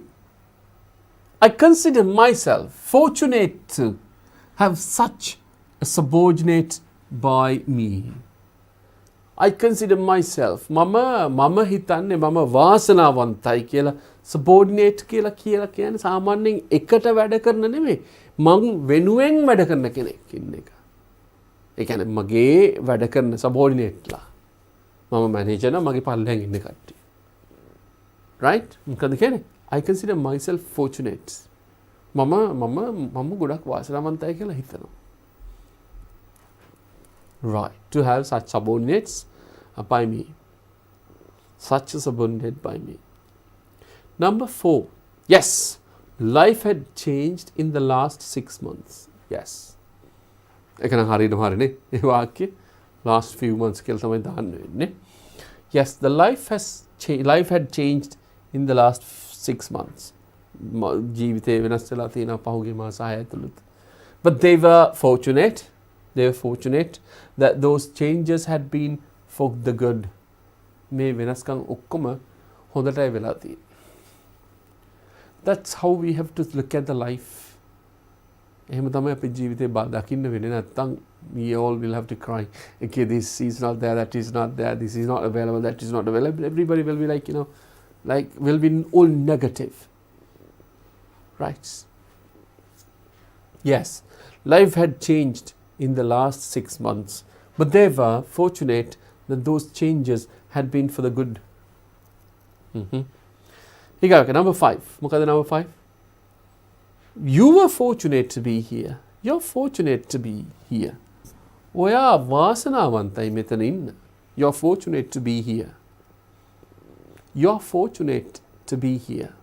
I consider myself fortunate to have such a subordinate by me. I consider myself මම හිතන්නේ මම වාසනාවන්තයි කියලා subordinate කියලා කියන්නේ සාමාන්‍යයෙන් එකට වැඩ කරන නෙමෙයි මං වෙනුවෙන් වැඩ කරන කෙනෙක් ඉන්න එක. ඒ කියන්නේ මගේ වැඩ කරන subordinateලා මම manager නම් මගේ පල්ලෙන් ඉන්න කට්ටිය. Right? මොකද කියන්නේ? I consider myself fortunate. මම ගොඩක් වාසනාවන්තයි කියලා හිතනවා. Right. To have such subordinates by me. Such a subordinate by me. Number 4. Yes. Life had changed in the last 6 months. Yes. එකන හරියටම හරිනේ. ඒ වාක්‍ය last few months කියලා තමයි දාන්න වෙන්නේ. Yes, the life had changed in the last 6 months. ජීවිතේ වෙනස් වෙලා තියෙනවා පහුගිය මාස 6 ඇතුළත. But they were fortunate that those changes had been for the good. මේ වෙනස්කම් ඔක්කොම හොඳටයි වෙලා තියෙන්නේ. That's how we have to look at the life. එහෙම තමයි අපේ ජීවිතේ දකින්න වෙන්නේ නැත්තම් we all will have to cry. Okay, this is not there, that is not there, this is not available, that is not available. Everybody will be like, will be all negative. Right? Yes, life had changed in the last 6 months, but they were fortunate that those changes had been for the good. Number 5. මොකද number 5? You were fortunate to be here. You're fortunate to be here. ඔයා වාසනාවන්තයි මෙතන ඉන්න. You're fortunate to be here. You're fortunate to be here.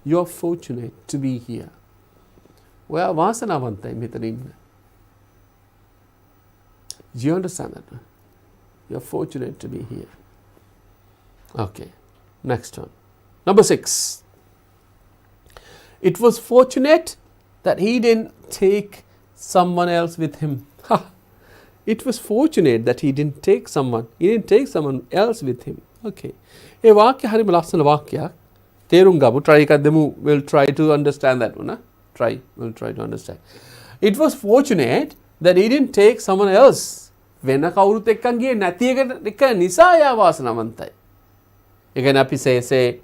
You're fortunate to be here. ඔයා වාසනාවන්තයි මෙතන ඉන්න. Do you understand that? You're fortunate to be here. Okay. Next one. Number 6. It was fortunate that he didn't take someone else with him. It was fortunate that he didn't take someone else with him. Okay. ඒ වාක්‍ය හරිම ලස්සන වාක්‍යයක්. තේරුම් ගමු. try එකක් දෙමු. We'll try to understand that one. We'll try to understand. It was fortunate that he didn't take someone else. වෙන කවුරුත් එක්කන් ගියේ නැති එක නිසා යා වාසනාවන්තයි. ඒ කියන්නේ අපි say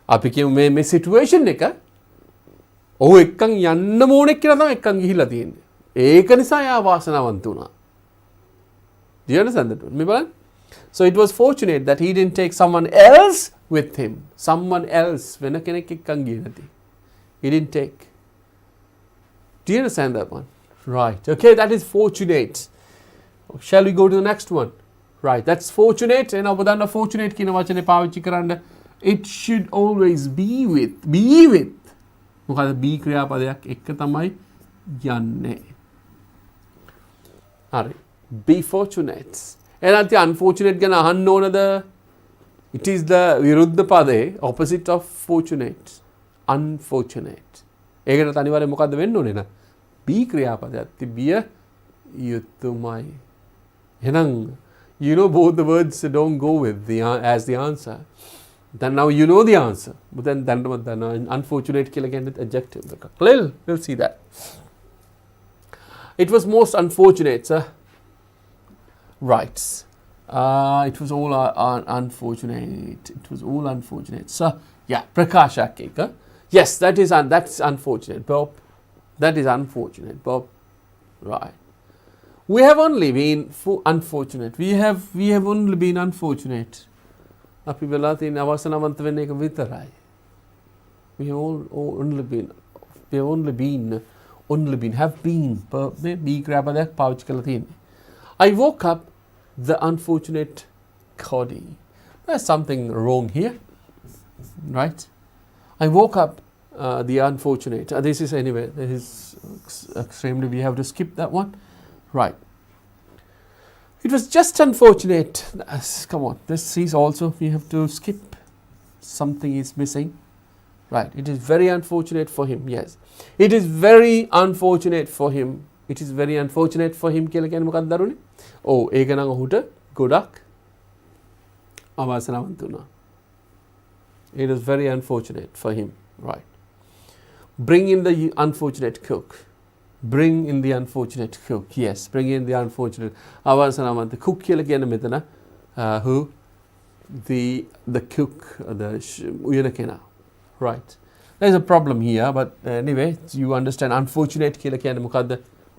අපි කියමු මේ සිටුේෂන් එක ඔහු එක්කන් යන්න ඕනේ කියලා තමයි එක්කන් ගිහිල්ලා තියෙන්නේ. ඒක නිසා යා වාසනාවන්ත වුණා. Do you understand that? මේ බලන්න. So it was fortunate that he didn't take someone else with him. Someone else. He didn't take. Do you understand that one? Right. Okay, that is fortunate. Shall we go to the next one? Right, that's fortunate. And now fortunate කියන වචනේ පාවිච්චි කරන්න. It should always be with. Be with. මොකද be ක්‍රියාපදයක් එක්ක තමයි යන්නේ. හරි. Be fortunate. එහෙනම් unfortunate ගැන අහන්න ඕනද? It is the විරුද්ධ පදේ opposite of fortunate. Unfortunate. ඒකට අනිවාර්යයෙන් මොකද්ද වෙන්න ඕනේ නේ? be ක්‍රියාපදයක් තිබිය යුතුමයි. එහෙනම් you know both the words don't go with the as the answer. Then now you know the answer. But then unfortunate කියලා කියන්නේ adjective. We'll see that. It was most unfortunate, sir. Right. It was all unfortunate. It was all unfortunate. Sir, yeah, Prakashak. Yes, that's unfortunate, Bob. That is unfortunate, Bob. Right. We have only been unfortunate. We have only been unfortunate. අපි වෙලා තියෙන අවසනවන්ත වෙන්න එක විතරයි. We have been be ක්‍රියාපදයක් පාවිච්චි කරලා තියෙන්නේ. I woke up the unfortunate Cody. There's something wrong here. Right? I woke up the unfortunate. This is anyway. This is extremely. We have to skip that one. Right. It was just unfortunate. Come on. This is also. We have to skip. Something is missing. Right. It is very unfortunate for him. Yes. It is very unfortunate for him. It is very unfortunate for him. කියලා කියන්නේ මොකක්ද දරුනේ? ඔව් ඒක නම් ඔහුට ගොඩක් අවාසනාවන්ත වුණා. It is very unfortunate for him. Right. Bring in the unfortunate cook. Bring in the unfortunate cook. Yes, bring in the unfortunate. අවාසනාවන්ත cook කියලා කියන්නේ මෙතන who the cook the උයන කෙනා. Right. There's a problem here, but anyway, you understand unfortunate කියලා කියන්නේ මොකද්ද?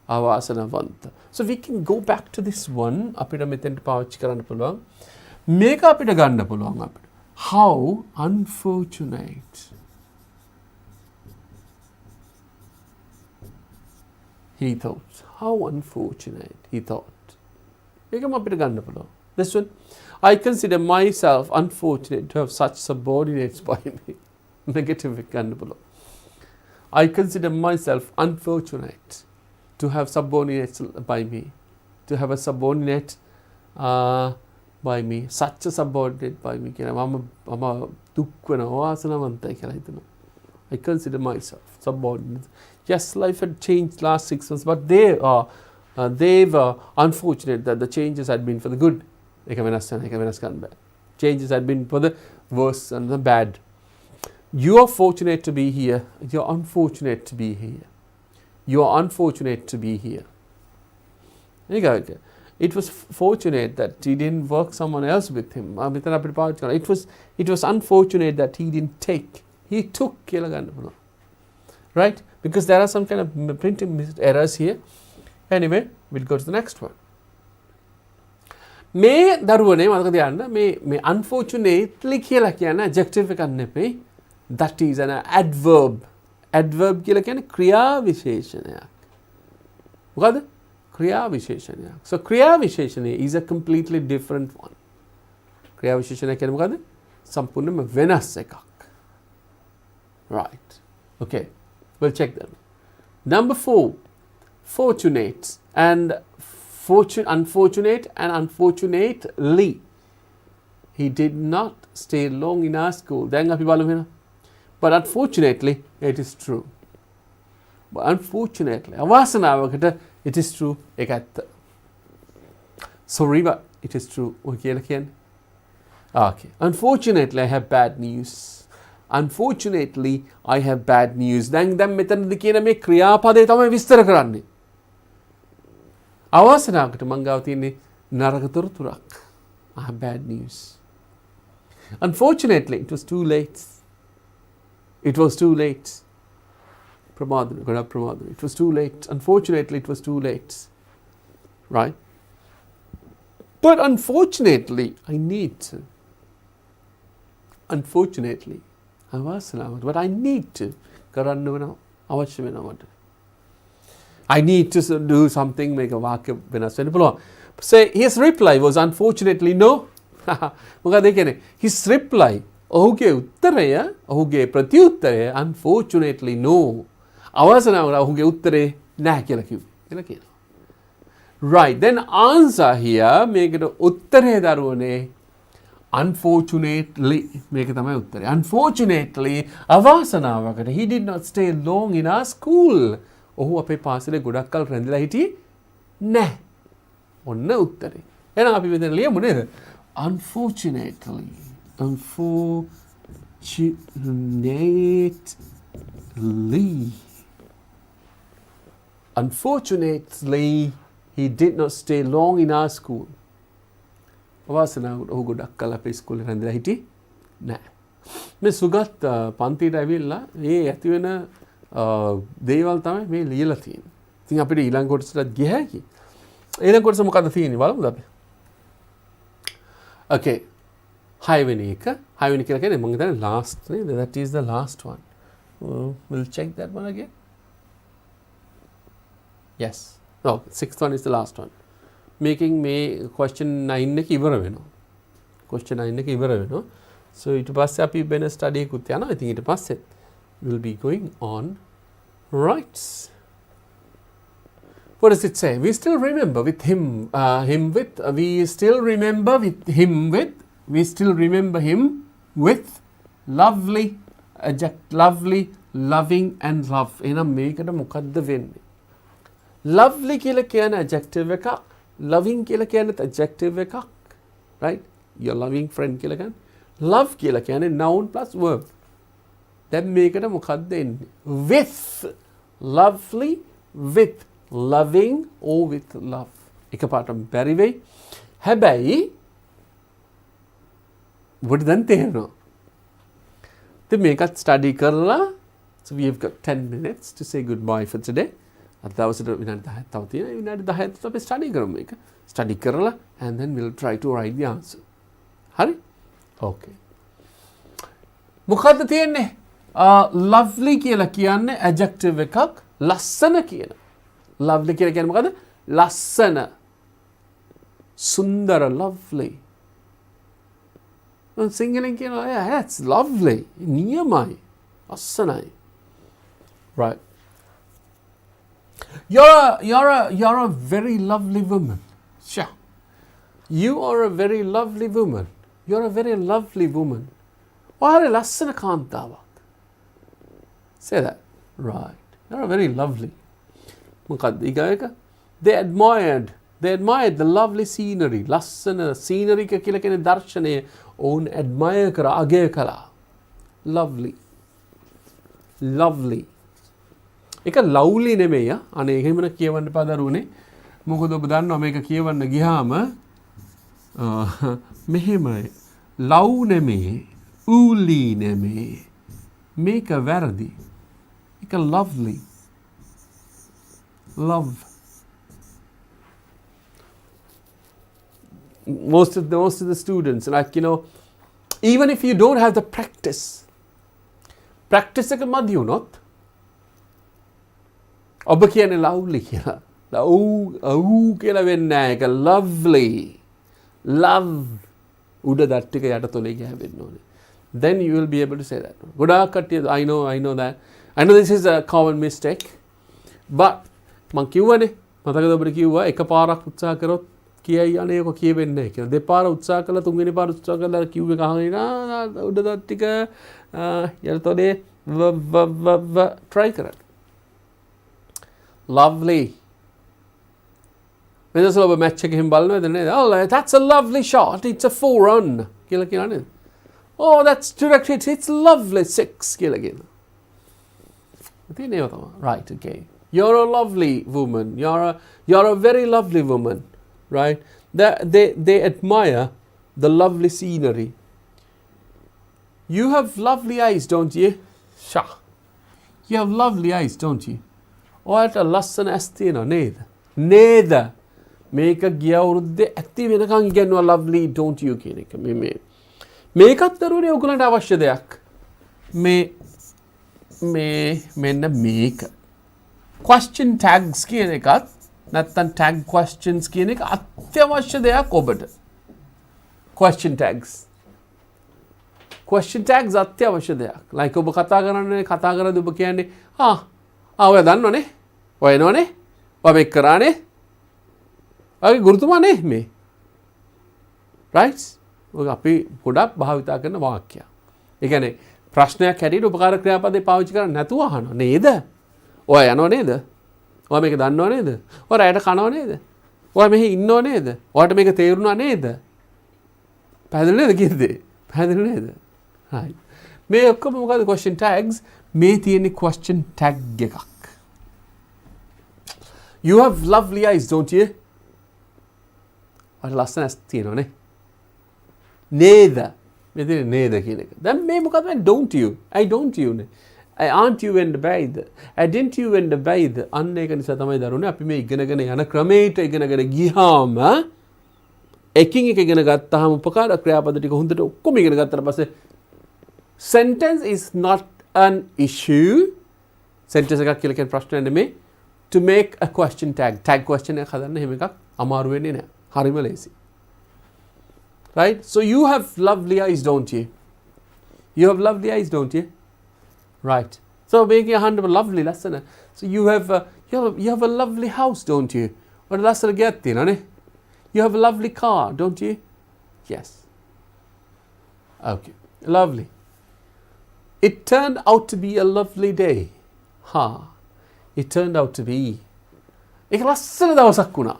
අවාසනාවන්ත. So we can go back to this one. අපිට මෙතෙන්ට පාවිච්චි කරන්න පුළුවන්. මේක අපිට ගන්න පුළුවන් අපිට. How unfortunate. He thought. How unfortunate, he thought. ඒකම අපිට ගන්න පුළුවන්. This one. I consider myself unfortunate to have such subordinates by me. Negative ගන්න පුළුවන්. I consider myself unfortunate to have subordinates by me. To have a subordinate by me. Such a subordinate by me. මම දුක් වෙනවා වාසනාවන්තයි කියලා හිතනවා. I consider myself subordinate. Yes, life had changed last 6 months, but they were unfortunate that the changes had been for the good. Changes had been for the worse and the bad. You are fortunate to be here. You are unfortunate to be here. You are unfortunate to be here. It was fortunate that he didn't work someone else with him. It was unfortunate that he didn't take. He took. Right? Because there are some kind of printing errors here. Anyway, we'll go to the next one. මේ දරුවනේ මතක තියාගන්න මේ unfortunately කියලා කියන්නේ adjective එකක් නෙමෙයි. That is an adverb. Adverb කියලා කියන්නේ ක්‍රියා විශේෂණයක්. මොකද? ක්‍රියා විශේෂණයක්. So ක්‍රියා විශේෂණය is a completely different one. ක්‍රියා විශේෂණය කියන්නේ මොකද? සම්පූර්ණයෙන්ම වෙනස් එකක්. Right. Okay. We'll check them. Number 4. Fortunate and unfortunate and unfortunately. He did not stay long in our school. But unfortunately, it is true. But unfortunately, it is true. Sorry, but it is true. Okay. Unfortunately, I have bad news. Unfortunately, I have bad news. දැන් මෙතනදී කියන මේ ක්‍රියාපදේ තමයි විස්තර කරන්නේ. අවසනාවකට මං ගාව තියෙන්නේ නරක තොරතුරක්. I have bad news. Unfortunately, it was too late. It was too late. It was too late. Unfortunately, it was too late. Right? But unfortunately, I need to. Unfortunately, අවාසනාවට. But I need to. කරන්න වෙනවා. අවශ්‍ය වෙනවා මට. I need to do something, මේක වාක්‍ය වෙනස් වෙන්න පුළුවන්. Say his reply was unfortunately no. මොකද ඒ කියන්නේ his reply ඔහුගේ උත්තරය ඔහුගේ ප්‍රතිඋත්තරය unfortunately no. අවසනාවට ඔහුගේ උත්තරේ නැහැ කියලා කියනවා. Right, then answer here මේකට උත්තරේ දරුවනේ unfortunately මේක තමයි උත්තරේ. Unfortunately අවසනාවකට he did not stay long in our school. ඔහු අපේ පාසලේ ගොඩක් කල් රැඳිලා හිටියේ නැහැ. ඔන්න උත්තරේ. එහෙනම් අපි මෙතන ලියමු නේද? Unfortunately he did not stay long in our school. අවසනාවට ඔහු ගොඩක් කල් අපේ ඉස්කෝලේ රැඳිලා හිටියේ නැහැ. මේ සුගත් පන්තියට ඇවිල්ලා මේ ඇති වෙන දේවල් තමයි මේ ලියලා තියෙන්නේ. ඉතින් අපිට ඊළඟ කොටසට ගිය හැකි. ඊළඟ කොටස මොකද්ද තියෙන්නේ බලමුද අපි? Okay. 6 වෙනි එක. 6 වෙනි කියලා කියන්නේ මම හිතන්නේ last නේද? That is the last one. We'll check that one again. Yes. No, 6th one is the last one. Making මේ question 9 එක ඉවර වෙනවා. question 9 එක ඉවර වෙනවා. So ඊට පස්සේ අපි වෙන study එකකුත් යනවා. ඉතින් ඊට පස්සේ we'll be going on. Right. What does it say? We still remember with him, we still remember him with lovely, lovely, loving and love. එහෙනම් මේකට මොකද්ද වෙන්නේ? Lovely කියලා කියන adjective එකක්, loving කියලා කියන adjective එකක්, right? Your loving friend කියලා කියන්නේ. Love කියලා කියන්නේ noun plus verb. දැන් මේකට මොකද්ද එන්නේ? With, lovely, with, loving or with love. එකපාරටම බැරි වෙයි. හැබැයි ඔබට දැන් තේරෙනවා. ඉතින් මේකත් study කරලා, so we have got 10 minutes to say goodbye for today. අද දවසට විනාඩි 10ක් තව තියෙනවා. විනාඩි 10ක් අපි study කරමු මේක. study කරලා and then we'll try to write the answer. හරි? Okay. මොකද්ද තියෙන්නේ? lovely කියලා කියන්නේ adjective එකක්, ලස්සන කියන. lovely කියලා කියන්නේ මොකද්ද? ලස්සන. සුන්දර, lovely. සිංහලෙන් කියනවා yeah, that's lovely. නියමයි. ලස්සනයි. Right. You're a very lovely woman. Sure. You are a very lovely woman. You're a very lovely woman. ඔයාලා ලස්සන කාන්තාවක්. Say that. Right. You're a very lovely. මොකක්ද ඊගායක? They admired the lovely scenery. ලස්සන scenery කියලා කියන දර්ශනය ඔවුන් admire කරා, අගය කළා. Lovely. Lovely. ඒක lovely නෙමෙයි. අනේ එහෙමන කියවන්න එපා දරුවනේ. මොකද ඔබ දන්නවා මේක කියවන්න ගියාම මෙහෙමයි. love නෙමෙයි, uli නෙමෙයි. මේක වැරදි. ඒක lovely. Love. Most of the students, like, you know, even if you don't have the practice එක මදි වුණොත් ඔබ කියන්නේ lovely කියලා. කියලා වෙන්නේ නැහැ. ඒක lovely. Love. උඩ දත් ටික යට තොලේ ගෑවෙන්න ඕනේ. Then you will be able to say that. ගොඩාක් කට්ටිය I know that. I know this is a common mistake. But මං කිව්වනේ මතකද ඔබට කිව්වා එකපාරක් උත්සාහ කරොත් කියයි අනේ ඔක කියෙන්නේ නැහැ කියලා. දෙපාර උත්සාහ කළා තුන්වෙනි පාර උත්සාහ කළා කිව් එක අහගෙන උඩ දත් ටික යල්තෝනේ try කරන්න. Lovely. වෙනස ඔබ මැච් එකකින් බලනවද නේද? Oh, that's a lovely shot. It's a 4-run කියලා කියනවා නේද? Oh, that's directed. It's lovely 6 කියලා කියනවා. ඉතින් ඒව තමයි. Right, okay. You're a lovely woman. You're a very lovely woman, right? They admire the lovely scenery. You have lovely eyes, don't you? Sure. You have lovely eyes, don't you? ඔයාට ලස්සන ඇස් තියෙනවා නේද? නේද? මේක ගිය අවුරුද්දේ ඇති වෙනකන් ඉගෙනුවා lovely don't you කියන එක. මේකත් දරුවනේ ඔයගලන්ට අවශ්‍ය දෙයක්. මෙන්න මේක. question tags කියන එකත් නැත්තම් tag questions කියන එක අත්‍යවශ්‍ය දෙයක් ඔබට. question tags අත්‍යවශ්‍ය දෙයක්. like ඔබ කතා කරද්දී ඔබ කියන්නේ ඔය දන්නවනේ. ඔය එනවනේ. ඔය මේක කරානේ. ඔයගේ ගුරුතුමානේ මේ. right? ඔය අපි ගොඩක් භාවිතා කරන වාක්‍යයක්. ඒ කියන්නේ ප්‍රශ්නයක් හැටියට උපකාර ක්‍රියාපදේ පාවිච්චි කරන්නේ නැතුව අහනවා නේද? ඔය යනව නේද? ඔය මේක දන්නව නේද? ඔය රැයට කනව නේද? ඔය මෙහි ඉන්නව නේද? ඔයාලට මේක තේරුණා නේද? පැහැදිලි නේද කිව්වේ? පැහැදිලි නේද? right. මේ ඔක්කොම මොකද question tags? මේ තියෙන්නේ question tag එකක්. You have lovely eyes, don't you? ඔය ලස්සන ඇස් තියෙනවනේ. නේද? මෙතන නේද කියන එක. දැන් මේ මොකද මේ don't you? I don't you නේ. aren't you and බැයිද? didn't you and බැයිද? අන්න ඒක නිසා තමයි දරුවනේ අපි මේ ඉගෙනගෙන යන ක්‍රමයට ඉගෙනගෙන ගියාම එකින් එක ඉගෙන ගත්තාම උපකාර ක්‍රියාපද ටික හොඳට ඔක්කොම ඉගෙන ගත්තාට පස්සේ sentence is not an issue. sentence එකක් කියලා කියන ප්‍රශ්නයක් නෙමෙයි. to make a question tag question එකක් හදන්න එහෙම එකක් අමාරු වෙන්නේ නැහැ. හරිම ලේසි. right? So you have lovely eyes, don't you? You have lovely eyes, don't you? Right. So making a hand of a lovely lesson. So you have a lovely house, don't you? Or lesson get you have a lovely car, don't you? Yes. Okay. Lovely. It turned out to be a lovely day. It turned out to be. ඒක ලස්සන දවසක් වුණා.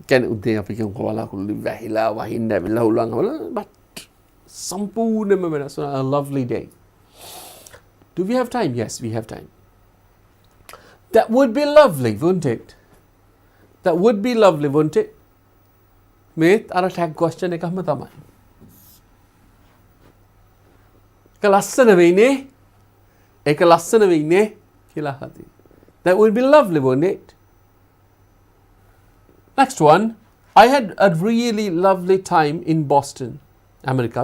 කියන්නේ උදේ අපි කියමු කොලාකුළු වැහිලා වහින්න ඇවිල්ලා උලන් වල but සම්පූර්ණයෙන්ම වෙනස් වුණා. A lovely day. Do we have time? Yes, we have time. That would be lovely, wouldn't it? That would be lovely, wouldn't it? මේත් අර tag question එකම තමයි. ඒක ලස්සන වෙයිනේ. ඒක ලස්සන වෙයිනේ කියලා හදි. That would be lovely, wouldn't it? Next one. I had a really lovely time in Boston, America.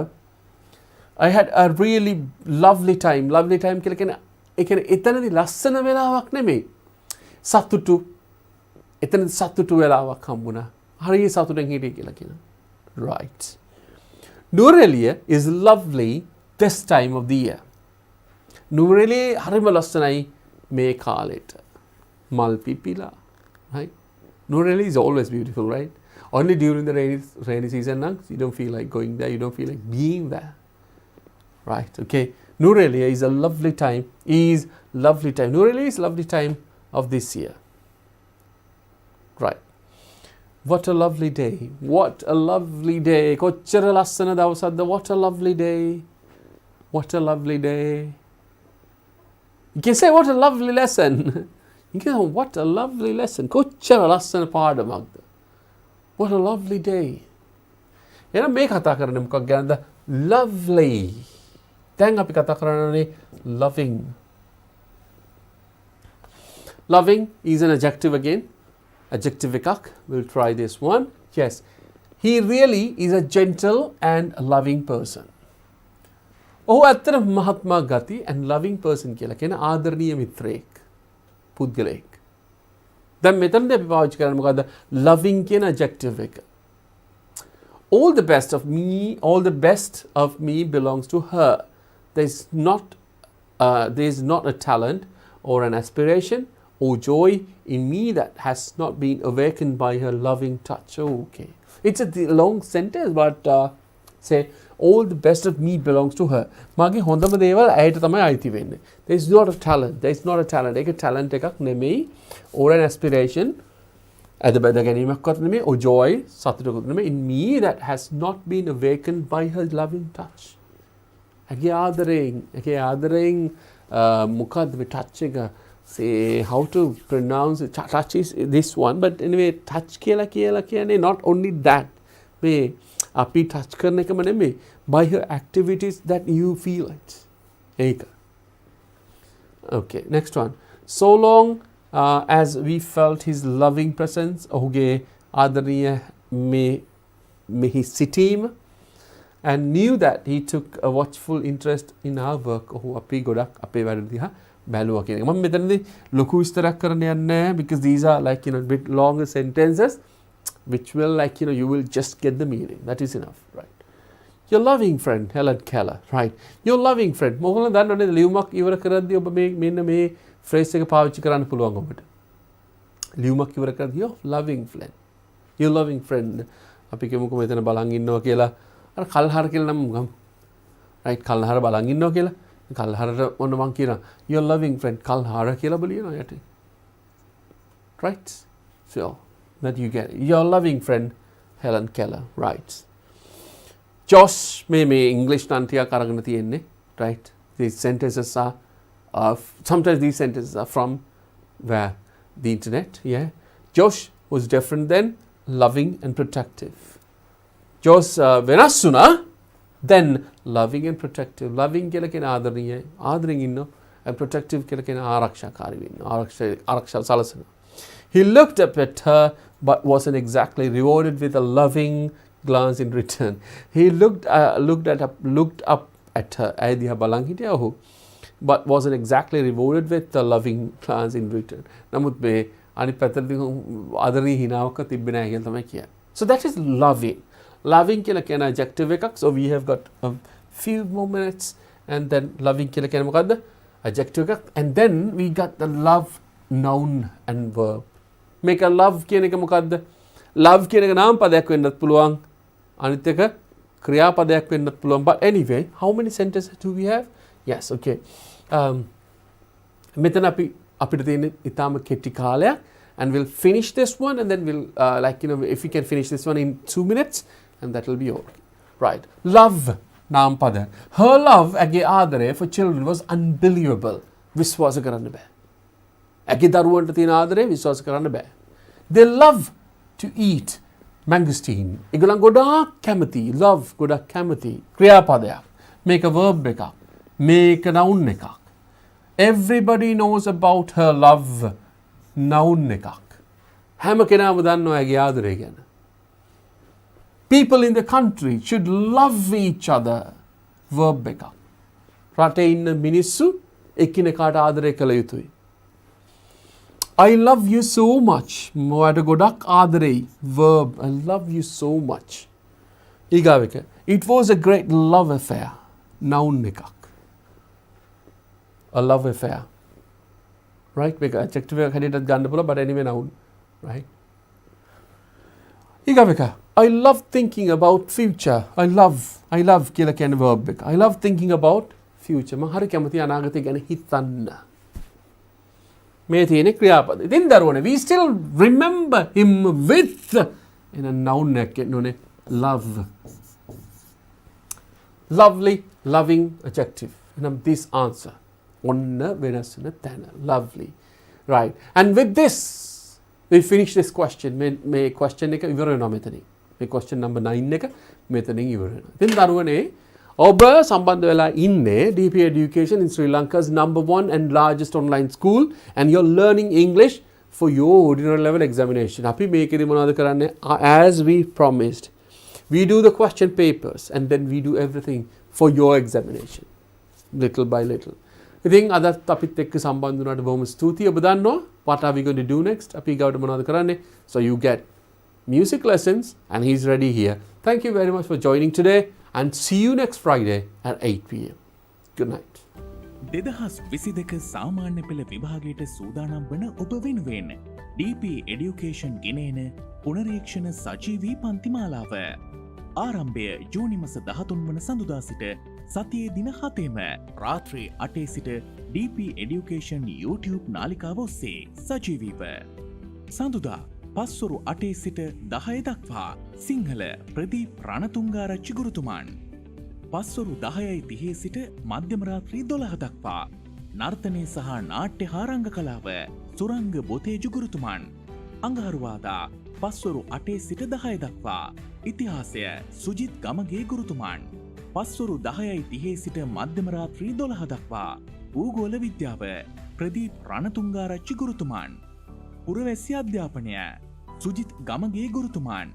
I had a really lovely time. Lovely time කියලා කියන්නේ ඒ කියන්නේ එතනදී ලස්සන වෙලාවක් නෙමෙයි. සතුටු. එතනදී සතුටු වෙලාවක් හම්බුණා. හරිය සතුටෙන් හිටියේ කියලා කියනවා. Right. Nurelia is lovely this time of the year. Nurelia හරිම ලස්සනයි මේ කාලෙට. මල් පිපිලා. Right? Nurelia is always beautiful, right? Only during the rainy season, you don't feel like going there. You don't feel like being there. Right, okay. Nurelia is a lovely time. Nurelia is lovely time of this year. Right. What a lovely day. What a lovely day. Kochchara lassana dawasakda. What a lovely day. What a lovely day. You can say what a lovely lesson. You can say what a lovely lesson. Kochchara lassana පාඩමක්ද. What a lovely day. එහෙනම් මේ කතා කරන්නේ මොකක් ගැනද? Lovely. දැන් අපි කතා කරන්නේ loving. Loving is an adjective again. Adjective එකක්. We'll try this one. Yes. He really is a gentle and loving person. ඔහු ඇත්තට මහත්මා ගති and loving person කියලා කියන ආදරණීය මිත්‍රයෙක්. පුද්ගලයෙක්. දැන් මෙතනදී අපි පාවිච්චි කරන්නේ මොකද්ද? loving කියන adjective එක. All the best of me belongs to her. There is not a talent or an aspiration or joy in me that has not been awakened by her loving touch. Okay. It's a long sentence, but say, all the best of me belongs to her. මගේ හොඳම දේවල් ඇයට තමයි අයිති වෙන්නේ. There is not a talent. ඒක talent එකක් නෙමෙයි. Or an aspiration. අද බද ගැනීමක්වත් නෙමෙයි. Or joy. සතුටකුත් නෙමෙයි. In me that has not been awakened by her loving touch. ඇගේ ආදරයෙන් මොකද්ද මේ touch එක? Say how to pronounce it. Touch is this one, but anyway touch කියලා කියන්නේ not only that. මේ අපි touch කරන එකම නෙමෙයි. By her activities that you feel it. ඒක. Okay, next one. So long as we felt his loving presence ඔහුගේ ආදරණීය මෙහි සිටීම and knew that he took a watchful interest in our work. ඔහු අපි ගොඩක් අපේ වැඩ දිහා බැලුවා කියන එක. මම මෙතනදී ලොකු විස්තරයක් කරන්න යන්නේ නැහැ because these are like bit longer sentences which will you will just get the meaning. That is enough, right? Your loving friend Helen Keller, right? Your loving friend. මොකද දන්නවනේ ලියුමක් ඉවර කරද්දී ඔබ මෙන්න මේ phrase එක පාවිච්චි කරන්න පුළුවන් ඔබට. ලියුමක් ඉවර කරද්දී your loving friend. Your loving friend. අපි කියමුකෝ මෙතන බලන් ඉන්නවා කියලා අර කල්හර කියලා නම් ගමු. right? කල්හර බලන් ඉන්නවා කියලා. කල්හරට මොන මං කියනවා your loving friend කල්හර කියලා බලනවා යටි. right? So that you get it. Your loving friend Helen Keller, right? Josh මේ English නම් ටිකක් අරගෙන තියෙන්නේ, right? These sentences are sometimes these sentences are from where the internet, yeah. Josh was different then, loving and protective. Josh වෙනස් වුණා, then loving and protective. Loving කියලා කියන ආදරෙන් ඉන්නවා, and protective කියලා කියන ආරක්ෂාකාරී වෙනවා, ආරක්ෂා සලසනවා. He looked up at her but wasn't exactly rewarded with a loving glance in return. He looked up at her aydiha balan hitiya ohu but wasn't exactly rewarded with a loving glance in return. Namuth me anith pattadi adari hinawaka tibbe naha kiyala thamai kiyanne. So that is loving. Loving kiyala kiyana adjective ekak. So we have got a few more minutes and then loving kiyala kiyana mokadda adjective ekak and then we got the love noun and verb. Make a love කියන එක මොකද්ද? love කියන එක නාම පදයක් වෙන්නත් පුළුවන්. අනිත් එක ක්‍රියාපදයක් වෙන්නත් පුළුවන්. But anyway, how many sentences do we have? Yes, okay. මෙතන අපිට තියෙන ඊටාම කෙටි කාලයක් and we'll finish this one and then we'll if we can finish this one in 2 minutes and that will be all. Right. Love නාම පදයක්. Her love ඇගේ ආදරය for children was unbelievable. විශ්වාස කරන්න බෑ. ඇගේ දරුවන්ට තියෙන ආදරේ විශ්වාස කරන්න බෑ. They love to eat mangosteen. ඒගොල්ලන් ගොඩාක් කැමති. Love ගොඩාක් කැමති. ක්‍රියාපදයක්. මේක verb එකක්. මේක noun එකක්. Everybody knows about her love. noun එකක්. හැම කෙනාම දන්නවා ඇගේ ආදරය ගැන. People in the country should love each other. verb එකක්. රටේ ඉන්න මිනිස්සු එකිනෙකාට ආදරය කළ යුතුයි. I love you so much. මොයට ගොඩක් ආදරෙයි. verb. I love you so much. ඊගාව එක. It was a great love affair. noun එකක්. A love affair. Right? මේක adjective එකක් හැටියටත් ගන්න පුළුවන් but anyway noun. Right? ඊගාව එක. I love thinking about future. I love කියලා කියන verb එක. I love thinking about future. මම හරි කැමති අනාගතය ගැන හිතන්න. මේ තියෙන ක්‍රියාපද. ඉතින් දරුවනේ we still remember him with in a noun එකක් එන්නේ love. Lovely, loving adjective. And this answer. ඔන්න වෙනස් වෙන තැන. Lovely. Right. And with this we finish this question. මේ question එක ඉවර වෙනවා මෙතනින්. මේ question number 9 එක මෙතනින් ඉවර වෙනවා. ඉතින් දරුවනේ ඔබ සම්බන්ධ වෙලා ඉන්නේ DP Education in Sri Lanka's #1 and largest online school and you're learning English for your ordinary level examination. අපි මේකෙදි මොනවද කරන්නේ? As we promised, we do the question papers and then we do everything for your examination. Little by little. ඉතින් අදත් අපිත් එක්ක සම්බන්ධ වුණාට බොහොම ස්තුතියි. ඔබ දන්නවා what are we going to do next? අපි ගාවට මොනවද කරන්නේ? So you get music lessons and he's ready here. Thank you very much for joining today. And see you next Friday at 8 p.m. Good night. 2022 සාමාන්‍ය පෙළ විභාගයට සූදානම් වන ඔබ වෙනුවෙන් DP Education ගෙනෙන පුනරීක්ෂණ සජීවී පන්තිමාලාව ආරම්භය ජූනි මාස 13 වන සඳුදා සිට සතියේ දින 7ම රාත්‍රී 8 සිට DP Education YouTube නාලිකාව ඔස්සේ සජීවීව සඳුදා පස්වරු 8 සිට 10 දක්වා සිංහල ප්‍රදීප් රණතුංගාරච්චි ගුරුතුමන් පස්වරු 10:30 සිට මධ්‍යම රාත්‍රී 12 දක්වා නර්තනය සහ නාට්‍ය හා රංග කලාව සුරංග බොතේජු ගුරුතුමන් අඟහරුවාදා පස්වරු 8 සිට 10 දක්වා ඉතිහාසය සුජිත් ගමගේ ගුරුතුමන් පස්වරු 10:30 සිට මධ්‍යම රාත්‍රී 12 දක්වා භූගෝල විද්‍යාව ප්‍රදීප් රණතුංගාරච්චි ගුරුතුමාන්. පුරවැසි අධ්‍යාපනය සුජිත් ගමගේ ගුරුතුමාන්.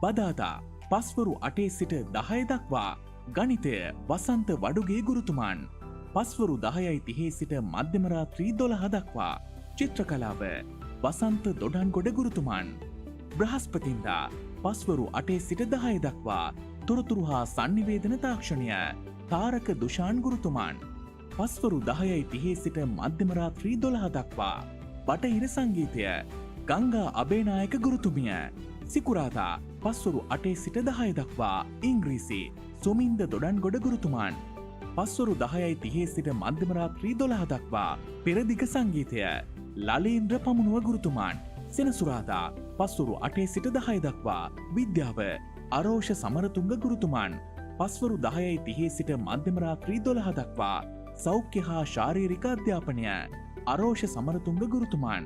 බදාදා පස්වරු 8 සිට 10 දක්වා ගණිතය වසන්ත වඩුගේ ගුරුතුමාන්. පස්වරු 10:30 සිට මධ්‍යම රාත්‍රී 12 දක්වා චිත්‍රකලාව වසන්ත දොඩන්ගොඩ ගුරුතුමාන්. බ්‍රහස්පතින්දා පස්වරු 8 සිට 10 දක්වා තොරතුරු හා සංනිවේදන තාක්ෂණය තාරක දුෂාන් ගුරුතුමාන්. පස්වරු 10:30 සිට මධ්‍යම රාත්‍රී 12 දක්වා බටහිර සංගීතය ගංගා අබේනායක ගුරුතුමිය. සිකුරාදා පස්වරු 8 සිට 10 දක්වා ඉංග්‍රීසි සුමින්ද දොඩන්ගොඩ ගුරුතුමාන්. පස්වරු 10:30 සිට මධ්‍යම රාත්‍රී 12 දක්වා පෙරදිග සංගීතය ලලේන්ද්‍ර පමුණුව ගුරුතුමාන්. සෙනසුරාදා පස්වරු 8 සිට 10 දක්වා විද්‍යාව අරෝෂ සමරතුංග ගුරුතුමාන්. පස්වරු 10:30 සිට මධ්‍යම රාත්‍රී 12 දක්වා සෞඛ්‍ය හා ශාරීරික අධ්‍යාපනය අරෝෂ සමරතුංග ගුරුතුමාන්.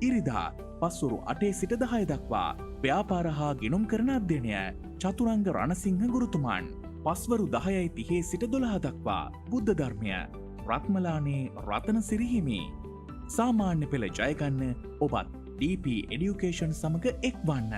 ඉරිදා පස්වරු 8 සිට 10 දක්වා ව්‍යාපාර හා ගිණුම් කරන අධ්‍යයනය චතුරංග රණසිංහ ගුරුතුමාන්. පස්වරු 10:30 සිට 12 දක්වා බුද්ධ ධර්මය රත්මලානේ රතනසිරි හිමි. සාමාන්‍ය පෙළ ජයගන්න ඔබත් DP Education සමග එක්වන්න.